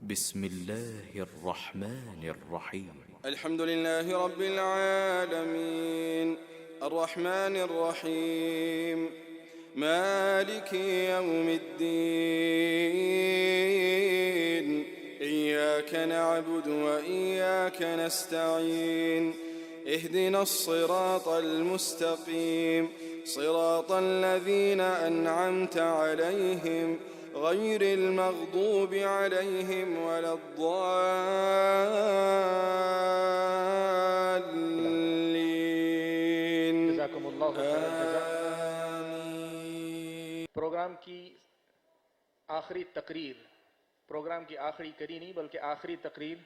بسم الله الرحمن الرحيم الحمد لله رب العالمين الرحمن الرحيم مالك يوم الدين إياك نعبد وإياك نستعين اهدنا الصراط المستقيم صراط الذين أنعمت عليهم غير المغضوب عليهم ولا الضالين جزاکم اللہ خیر الجزاء۔ آمین۔ پروگرام کی آخری تقریر، پروگرام کی آخری کڑی نہیں بلکہ آخری تقریر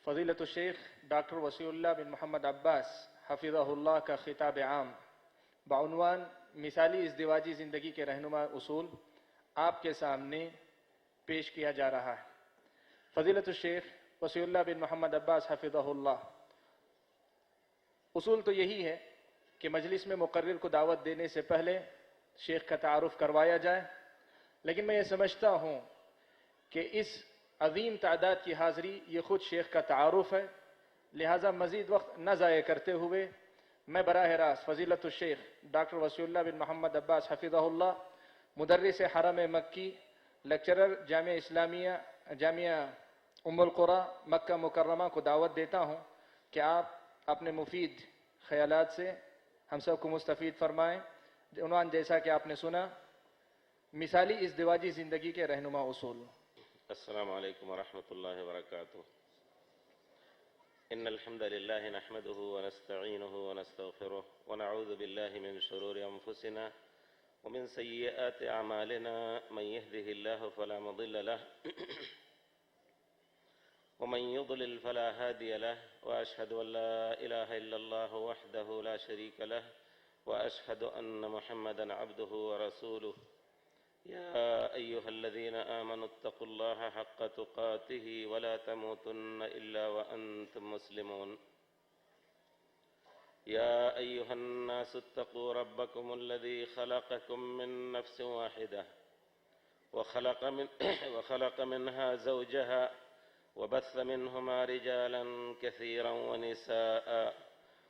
فضیلت الشیخ ڈاکٹر وسیع اللہ بن محمد عباس حفظہ اللہ کا خطاب عام بعنوان مثالی ازدواجی زندگی کے رہنما اصول آپ کے سامنے پیش کیا جا رہا ہے۔ فضیلت الشیخ وسیع اللہ بن محمد عباس حفظہ اللہ، اصول تو یہی ہے کہ مجلس میں مقرر کو دعوت دینے سے پہلے شیخ کا تعارف کروایا جائے، لیکن میں یہ سمجھتا ہوں کہ اس عظیم تعداد کی حاضری یہ خود شیخ کا تعارف ہے، لہٰذا مزید وقت نہ ضائع کرتے ہوئے میں براہ راست فضیلت الشیخ ڈاکٹر وسیع اللہ بن محمد عباس حفظہ اللہ، مدرس حرم مکی، لیکچرر جامعہ ام القری مکہ مکرمہ کو دعوت دیتا ہوں کہ آپ اپنے مفید خیالات سے ہم سب کو مستفید فرمائیں۔ عنوان جیسا کہ آپ نے سنا، مثالی ازدواجی زندگی کے رہنما اصول۔ السلام علیکم ورحمۃ اللہ وبرکاتہ۔ ان الحمد للہ نحمده ونستعینه ونستغفره ونعوذ باللہ من شرور انفسنا ومن سیئات اعمالنا من يهده الله فلا مضل له ومن يضلل فلا هادي له واشهد ان لا اله الا الله وحده لا شريك له واشهد ان محمدا عبده ورسوله يا أيها الذين آمنوا اتقوا الله حق تقاته ولا تموتن إلا وأنتم مسلمون يا أيها الناس اتقوا ربكم الذي خلقكم من نفس واحدة وخلق منها زوجها وبث منهما رجالا كثيرا ونساء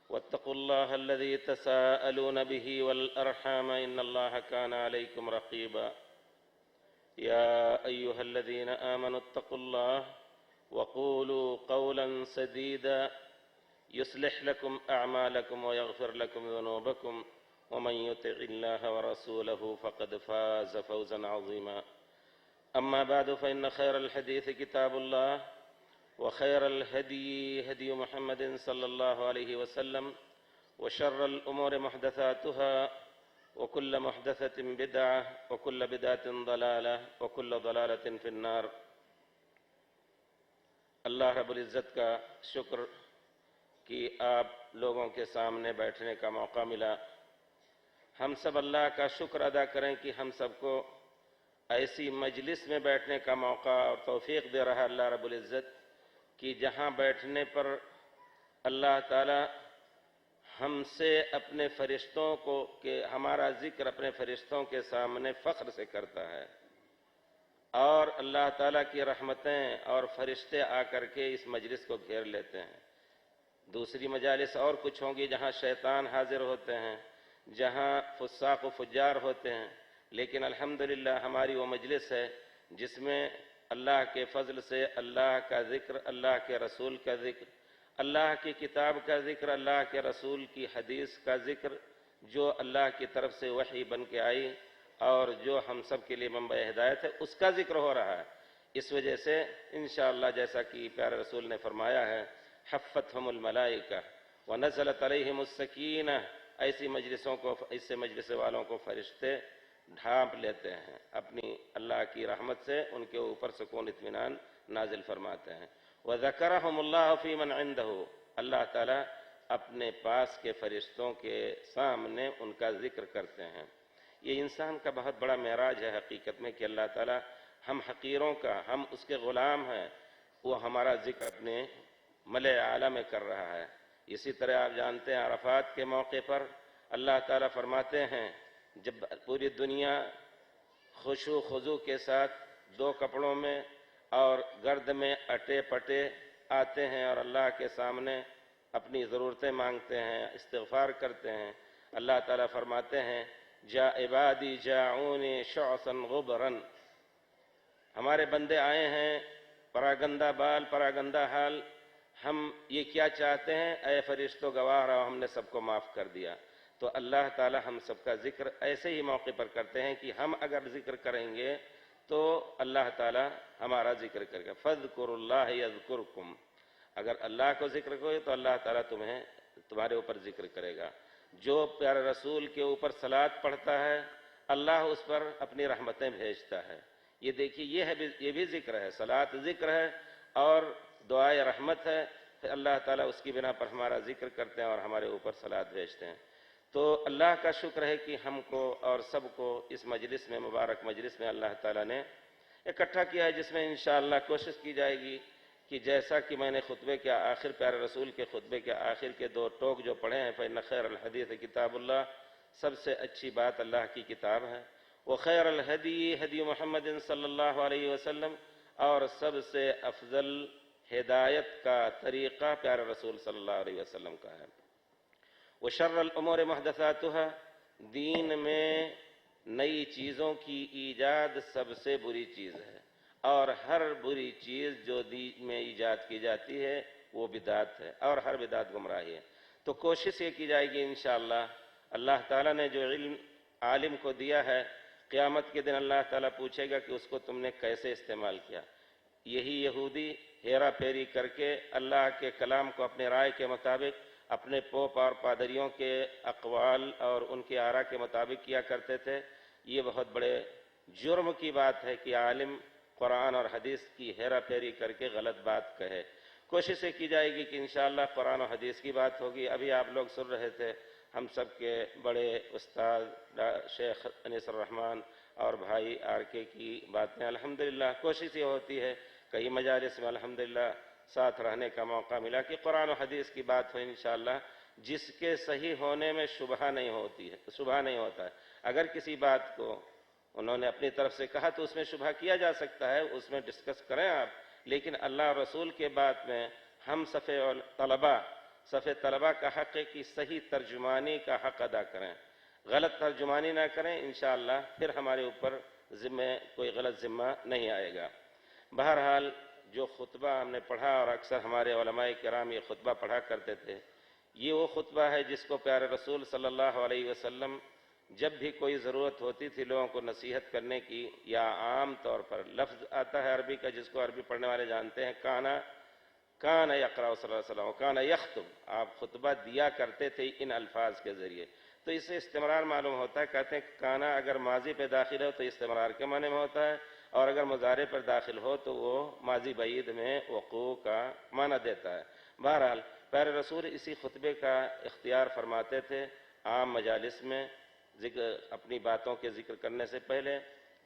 واتقوا الله الذي تساءلون به والأرحام إن الله كان عليكم رقيبا يا أيها الذين آمنوا اتقوا الله وقولوا قولا سديدا يصلح لكم أعمالكم ويغفر لكم ذنوبكم ومن يطع الله ورسوله فقد فاز فوزا عظيما أما بعد فإن خير الحديث كتاب الله وخير الهدي هدي محمد صلى الله عليه وسلم وشر الأمور محدثاتها وكل محدثة بدعة وكل بدعة ضلالة وكل ضلالة في النار۔ اللہ رب العزت کا شکر کہ آپ لوگوں کے سامنے بیٹھنے کا موقع ملا۔ ہم سب اللہ کا شکر ادا کریں کہ ہم سب کو ایسی مجلس میں بیٹھنے کا موقع اور توفیق دے رہا اللہ رب العزت کہ جہاں بیٹھنے پر اللہ تعالی ہم سے اپنے فرشتوں کو کہ ہمارا ذکر اپنے فرشتوں کے سامنے فخر سے کرتا ہے، اور اللہ تعالیٰ کی رحمتیں اور فرشتے آ کر کے اس مجلس کو گھیر لیتے ہیں۔ دوسری مجالس اور کچھ ہوں گی جہاں شیطان حاضر ہوتے ہیں، جہاں فساق و فجار ہوتے ہیں، لیکن الحمدللہ ہماری وہ مجلس ہے جس میں اللہ کے فضل سے اللہ کا ذکر، اللہ کے رسول کا ذکر، اللہ کی کتاب کا ذکر، اللہ کے رسول کی حدیث کا ذکر جو اللہ کی طرف سے وحی بن کے آئی اور جو ہم سب کے لیے منبع ہدایت ہے، اس کا ذکر ہو رہا ہے۔ اس وجہ سے انشاءاللہ جیسا کہ پیارے رسول نے فرمایا ہے حفتہم الملائکہ ونزلت علیہم السکینہ، ایسی مجلسوں کو، ایسے مجلس والوں کو فرشتے ڈھانپ لیتے ہیں، اپنی اللہ کی رحمت سے ان کے اوپر سکون اطمینان نازل فرماتے ہیں۔ وَذَكَرَهُمُ اللَّهُ فِي مَنْ عِنْدَهُ، اللہ تعالیٰ اپنے پاس کے فرشتوں کے سامنے ان کا ذکر کرتے ہیں۔ یہ انسان کا بہت بڑا معراج ہے حقیقت میں کہ اللہ تعالیٰ ہم حقیروں کا، ہم اس کے غلام ہیں، وہ ہمارا ذکر اپنے ملأ اعلیٰ میں کر رہا ہے۔ اسی طرح آپ جانتے ہیں عرفات کے موقع پر اللہ تعالیٰ فرماتے ہیں جب پوری دنیا خشوع خضوع کے ساتھ دو کپڑوں میں اور گرد میں اٹے پٹے آتے ہیں اور اللہ کے سامنے اپنی ضرورتیں مانگتے ہیں، استغفار کرتے ہیں، اللہ تعالیٰ فرماتے ہیں جا عبادی جاؤنی شعثا غبرا، ہمارے بندے آئے ہیں پراگندہ بال پراگندہ حال، ہم یہ کیا چاہتے ہیں، اے فرشتوں گواہ رہو ہم نے سب کو معاف کر دیا۔ تو اللہ تعالی ہم سب کا ذکر ایسے ہی موقع پر کرتے ہیں کہ ہم اگر ذکر کریں گے تو اللہ تعالی ہمارا ذکر کرے گا۔ فاذکروا اللہ یذکرکم، اگر اللہ کو ذکر کرو تو اللہ تعالیٰ تمہارے اوپر ذکر کرے گا۔ جو پیارے رسول کے اوپر صلاۃ پڑھتا ہے اللہ اس پر اپنی رحمتیں بھیجتا ہے۔ یہ دیکھیے یہ بھی ذکر ہے، صلاۃ ذکر ہے اور دعائے رحمت ہے، پھر اللہ تعالیٰ اس کی بنا پر ہمارا ذکر کرتے ہیں اور ہمارے اوپر صلاۃ بھیجتے ہیں۔ تو اللہ کا شکر ہے کہ ہم کو اور سب کو اس مجلس میں، مبارک مجلس میں اللہ تعالیٰ نے اکٹھا کیا ہے، جس میں انشاءاللہ کوشش کی جائے گی کہ جیسا کہ میں نے خطبے کے آخر، پیارے رسول کے خطبے کے آخر کے 2 ٹوک جو پڑھے ہیں، فإن خیر الحدیث کتاب اللہ، سب سے اچھی بات اللہ کی کتاب ہے، وخیر الہدی ہدی محمد صلی اللہ علیہ وسلم، اور سب سے افضل ہدایت کا طریقہ پیارے رسول صلی اللہ علیہ وسلم کا ہے۔ وشر الامور محدثاتها، دین میں نئی چیزوں کی ایجاد سب سے بری چیز ہے، اور ہر بری چیز جو دین میں ایجاد کی جاتی ہے وہ بدعت ہے، اور ہر بدعت گمراہی ہے۔ تو کوشش یہ کی جائے گی انشاءاللہ، اللہ تعالیٰ نے جو علم عالم کو دیا ہے، قیامت کے دن اللہ تعالیٰ پوچھے گا کہ اس کو تم نے کیسے استعمال کیا۔ یہی یہودی ہیرا پھیری کر کے اللہ کے کلام کو اپنے رائے کے مطابق، اپنے پوپ اور پادریوں کے اقوال اور ان کے آراء کے مطابق کیا کرتے تھے۔ یہ بہت بڑے جرم کی بات ہے کہ عالم قرآن اور حدیث کی ہیرا پھیری کر کے غلط بات کہے۔ کوشش یہ کی جائے گی کہ انشاءاللہ قرآن و حدیث کی بات ہوگی۔ ابھی آپ لوگ سن رہے تھے ہم سب کے بڑے استاد شیخ انیس الرحمن اور بھائی آر کے کی باتیں، الحمدللہ کوشش یہ ہوتی ہے کئی مجالس میں الحمدللہ ساتھ رہنے کا موقع ملا کہ قرآن و حدیث کی بات ہو انشاءاللہ، جس کے صحیح ہونے میں شبہ نہیں ہوتا ہے۔ اگر کسی بات کو انہوں نے اپنی طرف سے کہا تو اس میں شبہ کیا جا سکتا ہے، اس میں ڈسکس کریں آپ، لیکن اللہ رسول کے بات میں ہم صف طلبہ کا حق ہے کہ صحیح ترجمانی کا حق ادا کریں، غلط ترجمانی نہ کریں، انشاءاللہ پھر ہمارے اوپر کوئی غلط ذمہ نہیں آئے گا۔ بہرحال جو خطبہ ہم نے پڑھا، اور اکثر ہمارے علماء کرام یہ خطبہ پڑھا کرتے تھے، یہ وہ خطبہ ہے جس کو پیارے رسول صلی اللہ علیہ وسلم جب بھی کوئی ضرورت ہوتی تھی لوگوں کو نصیحت کرنے کی، یا عام طور پر لفظ آتا ہے عربی کا جس کو عربی پڑھنے والے جانتے ہیں، کانا یقرأ صلی اللہ علیہ وسلم کانا یخطب، آپ خطبہ دیا کرتے تھے ان الفاظ کے ذریعے۔ تو اس سے استمرار معلوم ہوتا ہے، کہتے ہیں کانا اگر ماضی پہ داخل ہو تو استمرار کے معنی میں ہوتا ہے، اور اگر مضارع پر داخل ہو تو وہ ماضی بعید میں وقوع کا معنی دیتا ہے۔ بہرحال پیارے رسول اسی خطبے کا اختیار فرماتے تھے عام مجالس میں، اپنی باتوں کے ذکر کرنے سے پہلے۔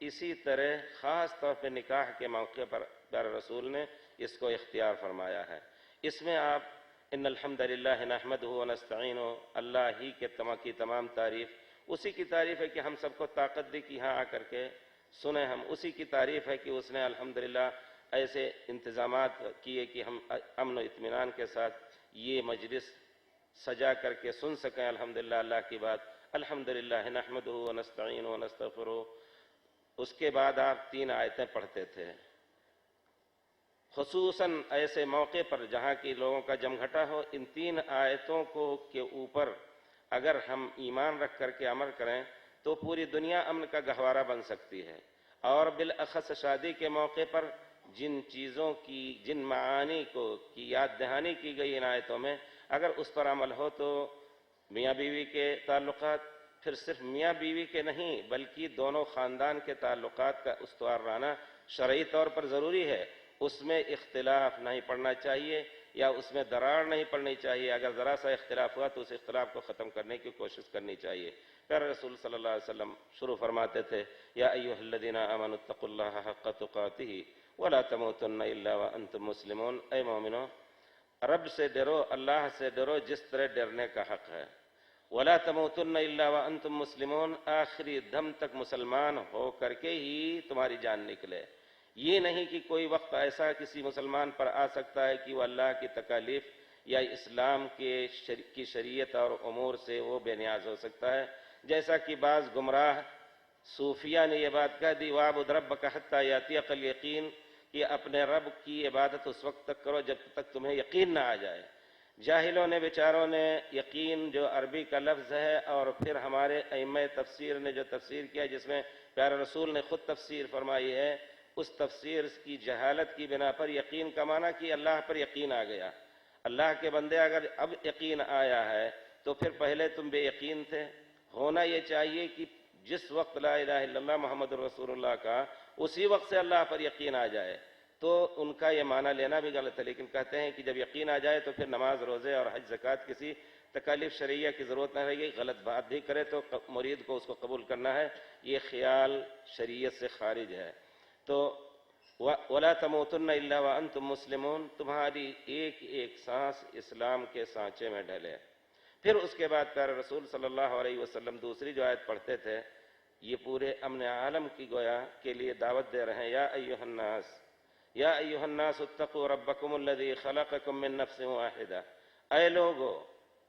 اسی طرح خاص طور پہ نکاح کے موقع پر پیارے رسول نے اس کو اختیار فرمایا ہے۔ اس میں آپ ان الحمدللہ نحمدہ ونستعینہ، اللہ ہی کی تمام تعریف، اسی کی تعریف ہے کہ ہم سب کو طاقت دی کہ یہاں آ کر کے سنیں، ہم اسی کی تعریف ہے کہ اس نے الحمدللہ ایسے انتظامات کیے کہ ہم امن و اطمینان کے ساتھ یہ مجلس سجا کر کے سن سکیں الحمدللہ اللہ کی بات۔ الحمدللہ نحمدہ ونستعینہ ونستغفرہ، اس کے بعد آپ 3 آیتیں پڑھتے تھے، خصوصاً ایسے موقع پر جہاں کی لوگوں کا جمگھٹا ہو۔ ان 3 آیتوں کے اوپر اگر ہم ایمان رکھ کر کے عمل کریں تو پوری دنیا امن کا گہوارہ بن سکتی ہے، اور بالاخص شادی کے موقع پر جن چیزوں کی، جن معانی کی یاد دہانی کی گئی ان آیتوں میں، اگر اس پر عمل ہو تو میاں بیوی کے تعلقات، پھر صرف میاں بیوی کے نہیں بلکہ دونوں خاندان کے تعلقات کا استوار رہنا شرعی طور پر ضروری ہے۔ اس میں اختلاف نہیں پڑنا چاہیے، یا اس میں دراڑ نہیں پڑنی چاہیے۔ اگر ذرا سا اختلاف ہوا تو اس اختلاف کو ختم کرنے کی کوشش کرنی چاہیے۔ پیارے رسول صلی اللہ علیہ وسلم شروع فرماتے تھے، یا ایھا الذین آمنوا اتقوا اللہ حق تقاتہ ولا تموتن الا وانتم مسلمون، اے مومنو رب سے ڈرو، اللہ سے ڈرو جس طرح ڈرنے کا حق ہے۔ ولا تموتن الا وانتم مسلمون، آخری دم تک مسلمان ہو کر کے ہی تمہاری جان نکلے۔ یہ نہیں کہ کوئی وقت ایسا کسی مسلمان پر آ سکتا ہے کہ وہ اللہ کی تکالیف یا اسلام کی شریعت اور امور سے وہ بے نیاز ہو سکتا ہے، جیسا کہ بعض گمراہ صوفیہ نے یہ بات کہہ دی، وَاعْبُدْ رَبَّكَ حَتَّىٰ يَأْتِيَكَ الْيَقِينُ، کہ اپنے رب کی عبادت اس وقت تک کرو جب تک تمہیں یقین نہ آ جائے۔ جاہلوں نے بیچاروں نے یقین جو عربی کا لفظ ہے، اور پھر ہمارے ائمہ تفسیر نے جو تفسیر کیا جس میں پیارے رسول نے خود تفسیر فرمائی ہے، اس تفسیر کی جہالت کی بنا پر یقین کا معنی کہ اللہ پر یقین آ گیا۔ اللہ کے بندے اگر اب یقین آیا ہے تو پھر پہلے تم بے یقین تھے۔ ہونا یہ چاہیے کہ جس وقت لا الہ الا اللہ محمد رسول اللہ کا اسی وقت سے اللہ پر یقین آ جائے، تو ان کا یہ معنی لینا بھی غلط ہے، لیکن کہتے ہیں کہ جب یقین آ جائے تو پھر نماز، روزے اور حج زکوٰۃ کسی تکالیف شرعیہ کی ضرورت نہ رہے گی۔ غلط بات بھی کرے تو مرید کو اس کو قبول کرنا ہے، یہ خیال شریعت سے خارج ہے۔ تو وَلَا تَمُوتُنَّ إِلَّا وَأَنْتُمْ مُسْلِمُونَ، تمہاری ایک ایک سانس اسلام کے سانچے میں ڈھلے۔ پھر اس کے بعد پیارے رسول صلی اللہ علیہ وسلم دوسری جو آیت پڑھتے تھے، یہ پورے امن عالم کی گویا کے لیے دعوت دے رہے ہیں، یا ایھا الناس، یا ایھا الناس اتقوا ربکم الذی خلقکم من نفس واحدہ، اے لوگو،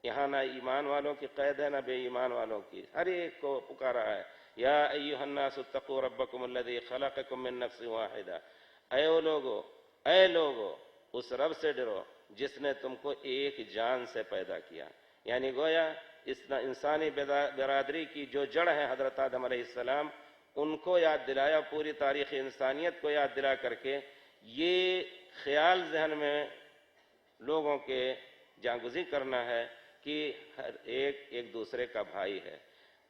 یہاں نہ ایمان والوں کی قید ہے نہ بے ایمان والوں کی، ہر ایک کو پکارا ہے، یا ایھا الناس اتقوا ربکم الذی خلقکم من نفس واحدہ، اے لوگو اس رب سے ڈرو جس نے تم کو ایک جان سے پیدا کیا۔ یعنی گویا اس انسانی برادری کی جو جڑ ہے حضرت آدم علیہ السلام، ان کو یاد دلایا، پوری تاریخ انسانیت کو یاد دلا کر کے یہ خیال ذہن میں لوگوں کے جاگزی کرنا ہے کہ ہر ایک دوسرے کا بھائی ہے،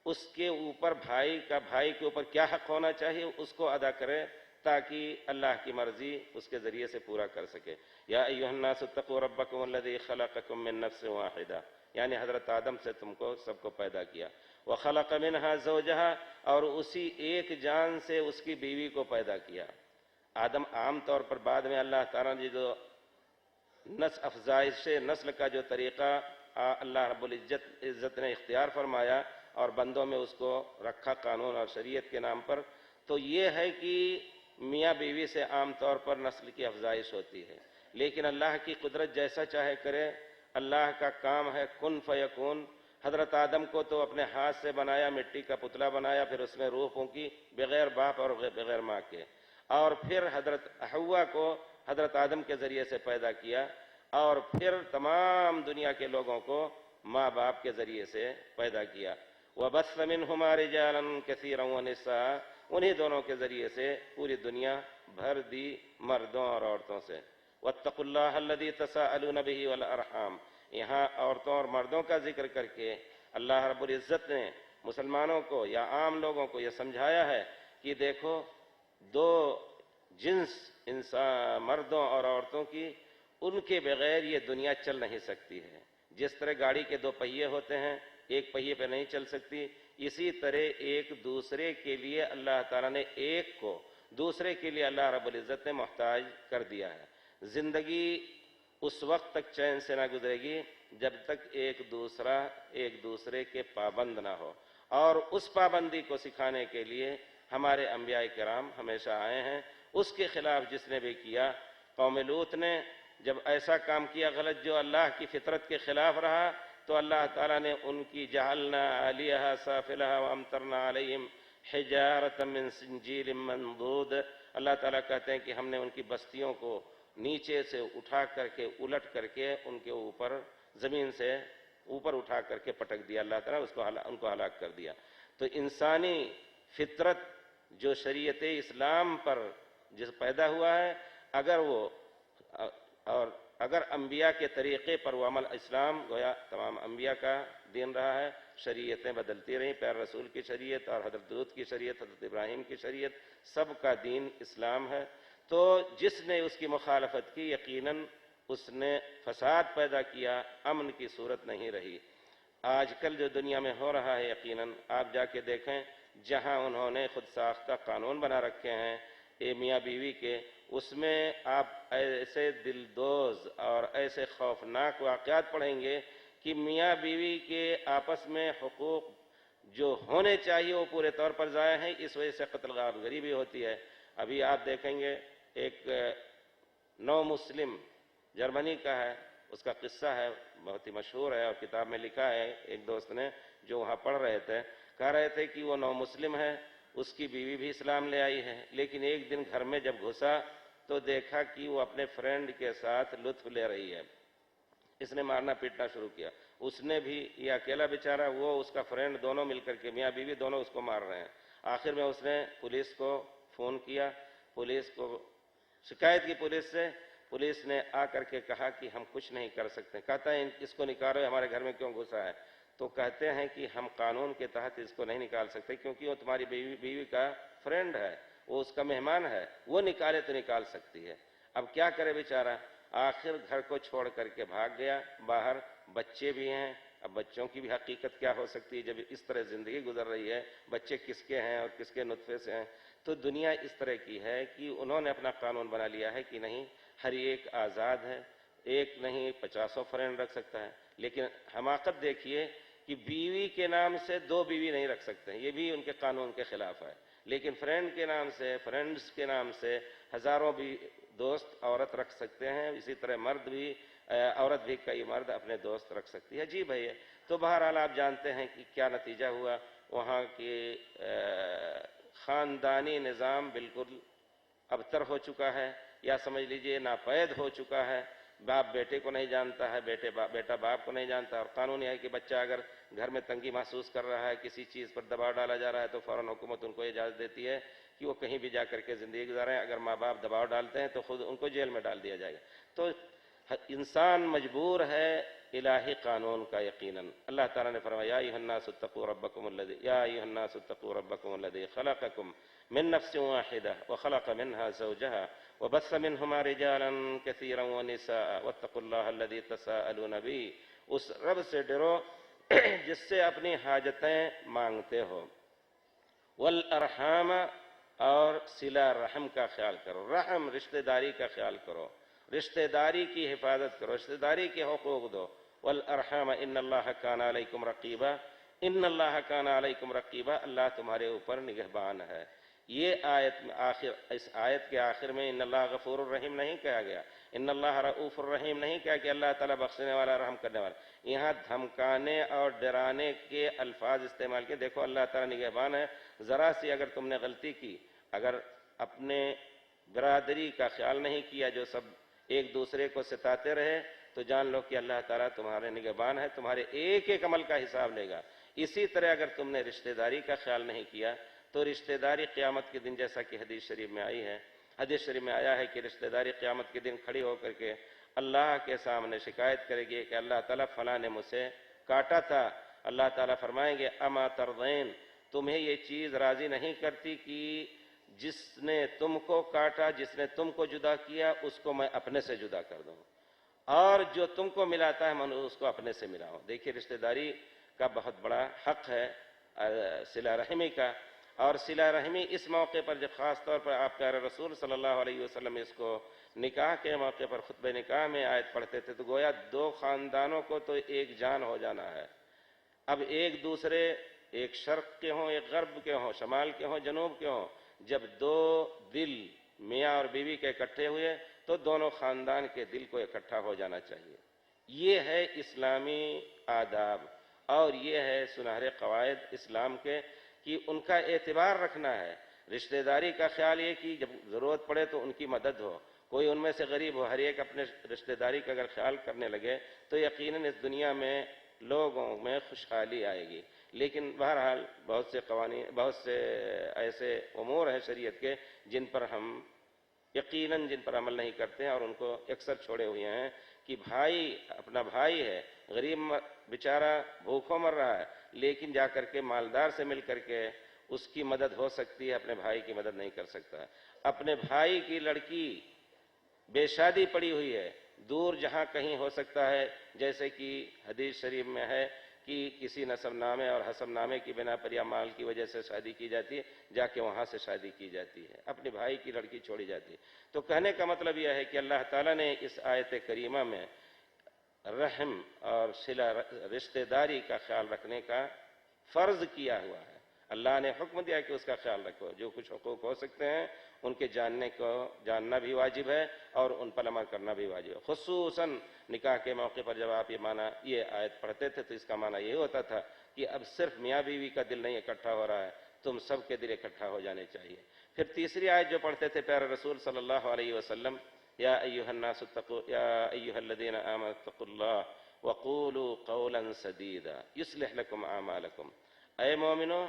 اس کے اوپر بھائی کے اوپر کیا حق ہونا چاہیے اس کو ادا کرے تاکہ اللہ کی مرضی اس کے ذریعے سے پورا کر سکے۔ یا ایھا الناس اتقوا ربکم الذی خلقکم من نفس واحدہ، یعنی حضرت آدم سے تم کو سب کو پیدا کیا، وخلق منہا زوجہا، اور اسی ایک جان سے اس کی بیوی کو پیدا کیا۔ آدم عام طور پر بعد میں اللہ تعالیٰ نے جو افزائش نسل کا جو طریقہ اللہ رب العزت نے اختیار فرمایا اور بندوں میں اس کو رکھا قانون اور شریعت کے نام پر، تو یہ ہے کہ میاں بیوی سے عام طور پر نسل کی افزائش ہوتی ہے، لیکن اللہ کی قدرت جیسا چاہے کرے، اللہ کا کام ہے کن فیکون۔ حضرت آدم کو تو اپنے ہاتھ سے بنایا، مٹی کا پتلا بنایا، پھر اس میں روح پھونکی بغیر باپ اور بغیر ماں کے، اور پھر حضرت حوا کو حضرت آدم کے ذریعے سے پیدا کیا، اور پھر تمام دنیا کے لوگوں کو ماں باپ کے ذریعے سے پیدا کیا۔ وَبَثَّ مِنْهُمَا رِجَالًا كَثِيرًا وَنِسَاءً، انہی دونوں کے ذریعے سے پوری دنیا بھر دی مردوں اور عورتوں سے۔ وَاتَّقُوا اللَّهَ الَّذِي تَسَاءَلُونَ بِهِ وَالْأَرْحَامَ، یہاں عورتوں اور مردوں کا ذکر کر کے اللہ رب العزت نے مسلمانوں کو یا عام لوگوں کو یہ سمجھایا ہے کہ دیکھو، دو جنس انسان مردوں اور عورتوں کی، ان کے بغیر یہ دنیا چل نہیں سکتی ہے۔ جس طرح گاڑی کے دو پہیے ہوتے ہیں، ایک پہیے پہ نہیں چل سکتی، اسی طرح ایک دوسرے کے لیے اللہ تعالیٰ نے ایک کو دوسرے کے لیے اللہ رب العزت نے محتاج کر دیا ہے۔ زندگی اس وقت تک چین سے نہ گزرے گی جب تک ایک دوسرے کے پابند نہ ہو، اور اس پابندی کو سکھانے کے لیے ہمارے انبیاء کرام ہمیشہ آئے ہیں۔ اس کے خلاف جس نے بھی کیا، قوم لوط نے جب ایسا کام کیا غلط جو اللہ کی فطرت کے خلاف رہا، تو اللہ تعالیٰ نے ان کی جعلنا عالیہا سافلہا وامطرنا علیہم حجارۃ من سجیل منضود، اللہ تعالیٰ کہتے ہیں کہ ہم نے ان کی بستیوں کو نیچے سے اٹھا کر کے الٹ کر کے ان کے اوپر زمین سے اوپر اٹھا کر کے پٹک دیا، اللہ تعالیٰ ان کو ہلاک کر دیا۔ تو انسانی فطرت جو شریعت اسلام پر جس پیدا ہوا ہے، اگر انبیاء کے طریقے پر وہ عمل، اسلام گویا تمام انبیاء کا دین رہا ہے، شریعتیں بدلتی رہیں، پیارے رسول کی شریعت اور حضرت داؤد کی شریعت، حضرت ابراہیم کی شریعت، سب کا دین اسلام ہے۔ تو جس نے اس کی مخالفت کی، یقیناً اس نے فساد پیدا کیا، امن کی صورت نہیں رہی۔ آج کل جو دنیا میں ہو رہا ہے، یقیناً آپ جا کے دیکھیں، جہاں انہوں نے خود ساختہ قانون بنا رکھے ہیں میاں بیوی کے، اس میں آپ ایسے دلدوز اور ایسے خوفناک واقعات پڑھیں گے کہ میاں بیوی کے آپس میں حقوق جو ہونے چاہیے وہ پورے طور پر ضائع ہیں، اس وجہ سے قتل غارت گری بھی ہوتی ہے۔ ابھی آپ دیکھیں گے ایک نو مسلم جرمنی کا ہے، اس کا قصہ ہے، بہت ہی مشہور ہے اور کتاب میں لکھا ہے. ایک دوست نے جو وہاں پڑھ رہے تھے کہہ رہے تھے کہ وہ نو مسلم ہے، اس کی بیوی بھی اسلام لے آئی ہے، لیکن ایک دن گھر میں جب گھسا تو دیکھا کہ وہ اپنے فرینڈ کے ساتھ لطف لے رہی ہے. اس نے مارنا پیٹنا شروع کیا. اس نے بھی، یہ اکیلا بیچارہ، وہ اس کا فرینڈ، دونوں مل کر کے میاں بیوی دونوں اس کو مار رہے ہیں. آخر میں اس نے پولیس کو فون کیا، پولیس کو شکایت کی پولیس سے. پولیس نے آ کر کے کہا کہ ہم کچھ نہیں کر سکتے. کہتا ہے اس کو نکالو، ہمارے گھر میں کیوں گھسا ہے؟ تو کہتے ہیں کہ ہم قانون کے تحت اس کو نہیں نکال سکتے کیونکہ وہ تمہاری بیوی کا فرینڈ ہے، وہ اس کا مہمان ہے، وہ نکالے تو نکال سکتی ہے. اب کیا کرے بیچارہ؟ آخر گھر کو چھوڑ کر کے بھاگ گیا باہر. بچے بھی ہیں، اب بچوں کی بھی حقیقت کیا ہو سکتی ہے جب اس طرح زندگی گزر رہی ہے؟ بچے کس کے ہیں اور کس کے نطفے سے ہیں؟ تو دنیا اس طرح کی ہے کہ انہوں نے اپنا قانون بنا لیا ہے کہ نہیں، ہر ایک آزاد ہے، ایک نہیں 50 فرینڈ رکھ سکتا ہے. لیکن حماقت دیکھیے کہ بیوی کے نام سے 2 بیوی نہیں رکھ سکتے، یہ بھی ان کے قانون کے خلاف ہے. لیکن فرینڈ کے نام سے، فرینڈز کے نام سے ہزاروں بھی دوست عورت رکھ سکتے ہیں. اسی طرح مرد بھی، عورت بھی کئی مرد اپنے دوست رکھ سکتی ہے. عجیب ہے یہ. تو بہرحال آپ جانتے ہیں کہ کیا نتیجہ ہوا. وہاں کی خاندانی نظام بالکل ابتر ہو چکا ہے، یا سمجھ لیجئے ناپید ہو چکا ہے. باپ بیٹے کو نہیں جانتا ہے، بیٹا باپ کو نہیں جانتا. اور قانون یہ ہے کہ بچہ اگر گھر میں تنگی محسوس کر رہا ہے، کسی چیز پر دباؤ ڈالا جا رہا ہے، تو فوراً حکومت ان کو اجازت دیتی ہے کہ وہ کہیں بھی جا کر کے زندگی گزاریں. اگر ماں باپ دباؤ ڈالتے ہیں تو خود ان کو جیل میں ڈال دیا جائے گا. تو انسان مجبور ہے الہی قانون کا یقیناً. اللہ تعالیٰ نے فرمایا یا ایھا الناس اتقوا ربکم الذی خلقکم من نفس واحدہ وخلق منها زوجها وبث منهما رجالا كثيرا ونساء واتقوا الله الذي تساءلون به. اس رب سے ڈرو جس سے اپنی حاجتیں مانگتے ہو. والارحام، اور صلہ رحم کا خیال کرو. رحم رشتہ داری کا خیال کرو، رشتہ داری کی حفاظت کرو، رشتہ داری کے حقوق دو. والارحام ان اللہ کان علیکم رقیبا، ان اللہ کان علیکم رقیبا، اللہ تمہارے اوپر نگہبان ہے. یہ آیت میں اس آیت کے آخر میں ان اللہ غفور الرحیم نہیں کہا گیا، ان اللہ رؤوف الرحیم نہیں کہا کہ اللہ تعالیٰ بخشنے والا رحم کرنے والا. یہاں دھمکانے اور ڈرانے کے الفاظ استعمال کے. دیکھو اللہ تعالیٰ نگہبان ہے. ذرا سی اگر تم نے غلطی کی، اگر اپنے برادری کا خیال نہیں کیا، جو سب ایک دوسرے کو ستاتے رہے، تو جان لو کہ اللہ تعالیٰ تمہارے نگہبان ہے، تمہارے ایک ایک عمل کا حساب لے گا. اسی طرح اگر تم نے رشتہ داری کا خیال نہیں کیا تو رشتہ داری قیامت کے دن، جیسا کہ حدیث شریف میں آئی ہے، حدیث شریف میں آیا ہے کہ رشتہ داری قیامت کے دن کھڑی ہو کر کے اللہ کے سامنے شکایت کرے گی کہ اللہ تعالیٰ فلاں نے مجھے کاٹا تھا. اللہ تعالیٰ فرمائیں گے اما ترضین، تمہیں یہ چیز راضی نہیں کرتی کہ جس نے تم کو کاٹا، جس نے تم کو جدا کیا، اس کو میں اپنے سے جدا کر دوں، اور جو تم کو ملاتا ہے میں اس کو اپنے سے ملاؤں. دیکھیے رشتہ داری کا بہت بڑا حق ہے صلہ رحمی کا. اور صلہ رحمی اس موقع پر جب خاص طور پر آپ پیارے رسول صلی اللہ علیہ وسلم اس کو نکاح کے موقع پر خطبہ نکاح میں آیت پڑھتے تھے تو گویا 2 خاندانوں کو تو ایک جان ہو جانا ہے. اب ایک دوسرے، ایک شرق کے ہوں، ایک غرب کے ہوں، شمال کے ہوں، جنوب کے ہوں، جب 2 دل میاں اور بیوی کے اکٹھے ہوئے تو دونوں خاندان کے دل کو اکٹھا ہو جانا چاہیے. یہ ہے اسلامی آداب اور یہ ہے سنہرے قواعد اسلام کے کہ ان کا اعتبار رکھنا ہے. رشتہ داری کا خیال یہ کہ جب ضرورت پڑے تو ان کی مدد ہو. کوئی ان میں سے غریب ہو، ہر ایک اپنے رشتہ داری کا اگر خیال کرنے لگے تو یقیناً اس دنیا میں لوگوں میں خوشحالی آئے گی. لیکن بہرحال بہت سے قوانین، بہت سے ایسے امور ہیں شریعت کے جن پر ہم یقیناً جن پر عمل نہیں کرتے ہیں اور ان کو اکثر چھوڑے ہوئے ہیں. کہ بھائی اپنا بھائی ہے، غریب بیچارہ بھوکھوں مر رہا ہے، لیکن جا کر کے مالدار سے مل کر کے اس کی مدد ہو سکتی ہے، اپنے بھائی کی مدد نہیں کر سکتا. اپنے بھائی کی لڑکی بے شادی پڑی ہوئی ہے، دور جہاں کہیں ہو سکتا ہے، جیسے کہ حدیث شریف میں ہے کہ کسی نسب نامے اور حسب نامے کی بنا پر یا مال کی وجہ سے شادی کی جاتی ہے، جا کے وہاں سے شادی کی جاتی ہے، اپنے بھائی کی لڑکی چھوڑی جاتی ہے. تو کہنے کا مطلب یہ ہے کہ اللہ تعالیٰ نے اس آیت کریمہ میں رحم اور صلہ رشتہ داری کا خیال رکھنے کا فرض کیا ہوا ہے. اللہ نے حکم دیا کہ اس کا خیال رکھو. جو کچھ حقوق ہو سکتے ہیں ان کے جاننا بھی واجب ہے اور ان پر عمل کرنا بھی واجب ہے. خصوصاً نکاح کے موقع پر جب آپ یہ آیت پڑھتے تھے تو اس کا معنی یہ ہوتا تھا کہ اب صرف میاں بیوی کا دل نہیں اکٹھا ہو رہا ہے، تم سب کے دل اکٹھا ہو جانے چاہیے. پھر تیسری آیت جو پڑھتے تھے پیارے رسول صلی اللہ علیہ وسلم، یا ایھا الناس اتقوا یا ایھا الذین آمنوا اتقوا اللہ وقولوا قولا سدیدا یصلح لکم اعمالکم. اے مومنو،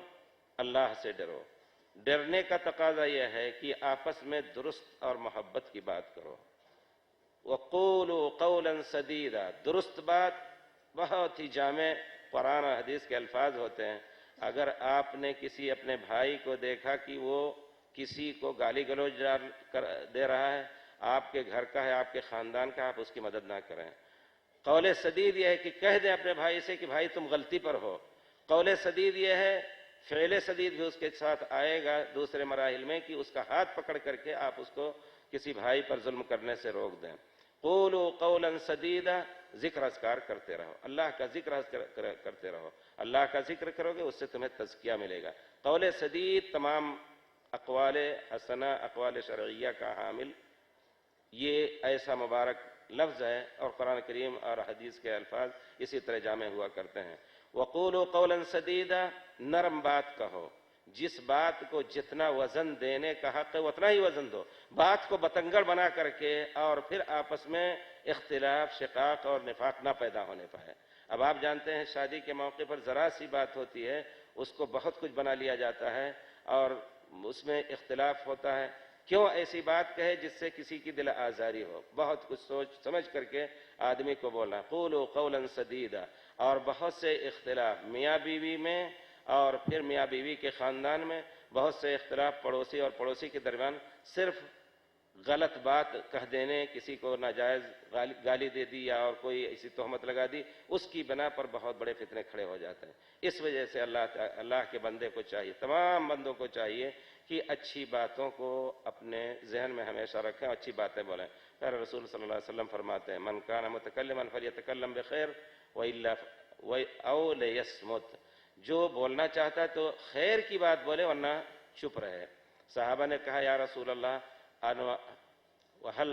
اللہ سے ڈرو. ڈرنے کا تقاضا یہ ہے کہ آپس میں درست اور محبت کی بات کرو. وقولوا قولا سدیدا، درست بات بہت ہی جامع قرآن اور حدیث کے الفاظ ہوتے ہیں. اگر آپ نے کسی اپنے بھائی کو دیکھا کہ وہ کسی کو گالی گلوچ دے رہا ہے، آپ کے گھر کا ہے، آپ کے خاندان کا، آپ اس کی مدد نہ کریں. قول سدید یہ ہے کہ کہہ دیں اپنے بھائی سے کہ بھائی تم غلطی پر ہو. قول سدید یہ ہے، فعل سدید بھی اس کے ساتھ آئے گا دوسرے مراحل میں، کہ اس کا ہاتھ پکڑ کر کے آپ اس کو کسی بھائی پر ظلم کرنے سے روک دیں. قولوا قولا سدیدا، ذکر اذکار کرتے رہو، اللہ کا ذکر کرتے رہو. اللہ کا ذکر کرو گے اس سے تمہیں تزکیہ ملے گا. قول سدید تمام اقوال حسنہ، اقوال شرعیہ کا حامل یہ ایسا مبارک لفظ ہے، اور قرآن کریم اور حدیث کے الفاظ اسی طرح جامع ہوا کرتے ہیں. وقولوا قولا سدیدا، نرم بات کہو. جس بات کو جتنا وزن دینے کا حق ہے اتنا ہی وزن دو. بات کو بتنگڑ بنا کر کے اور پھر آپس میں اختلاف، شقاق اور نفاق نہ پیدا ہونے پائے. اب آپ جانتے ہیں شادی کے موقع پر ذرا سی بات ہوتی ہے اس کو بہت کچھ بنا لیا جاتا ہے اور اس میں اختلاف ہوتا ہے. کیوں ایسی بات کہے جس سے کسی کی دل آزاری ہو؟ بہت کچھ سوچ سمجھ کر کے آدمی کو بولنا. قولوا قولا سدیدا. اور بہت سے اختلاف میاں بیوی میں اور پھر میاں بیوی کے خاندان میں، بہت سے اختلاف پڑوسی اور پڑوسی کے درمیان صرف غلط بات کہہ دینے، کسی کو ناجائز گالی دے دی یا اور کوئی ایسی تہمت لگا دی، اس کی بنا پر بہت بڑے فتنے کھڑے ہو جاتے ہیں. اس وجہ سے اللہ کے بندے کو چاہیے، تمام بندوں کو چاہیے کہ اچھی باتوں کو اپنے ذہن میں ہمیشہ رکھیں، اچھی باتیں بولیں. پیارے رسول صلی اللہ علیہ وسلم فرماتے ہیں من کان متکلما فلیتکلم بخیر والا او لیصمت. جو بولنا چاہتا ہے تو خیر کی بات بولے ورنہ چپ رہے. صحابہ نے کہا یا رسول اللہ هل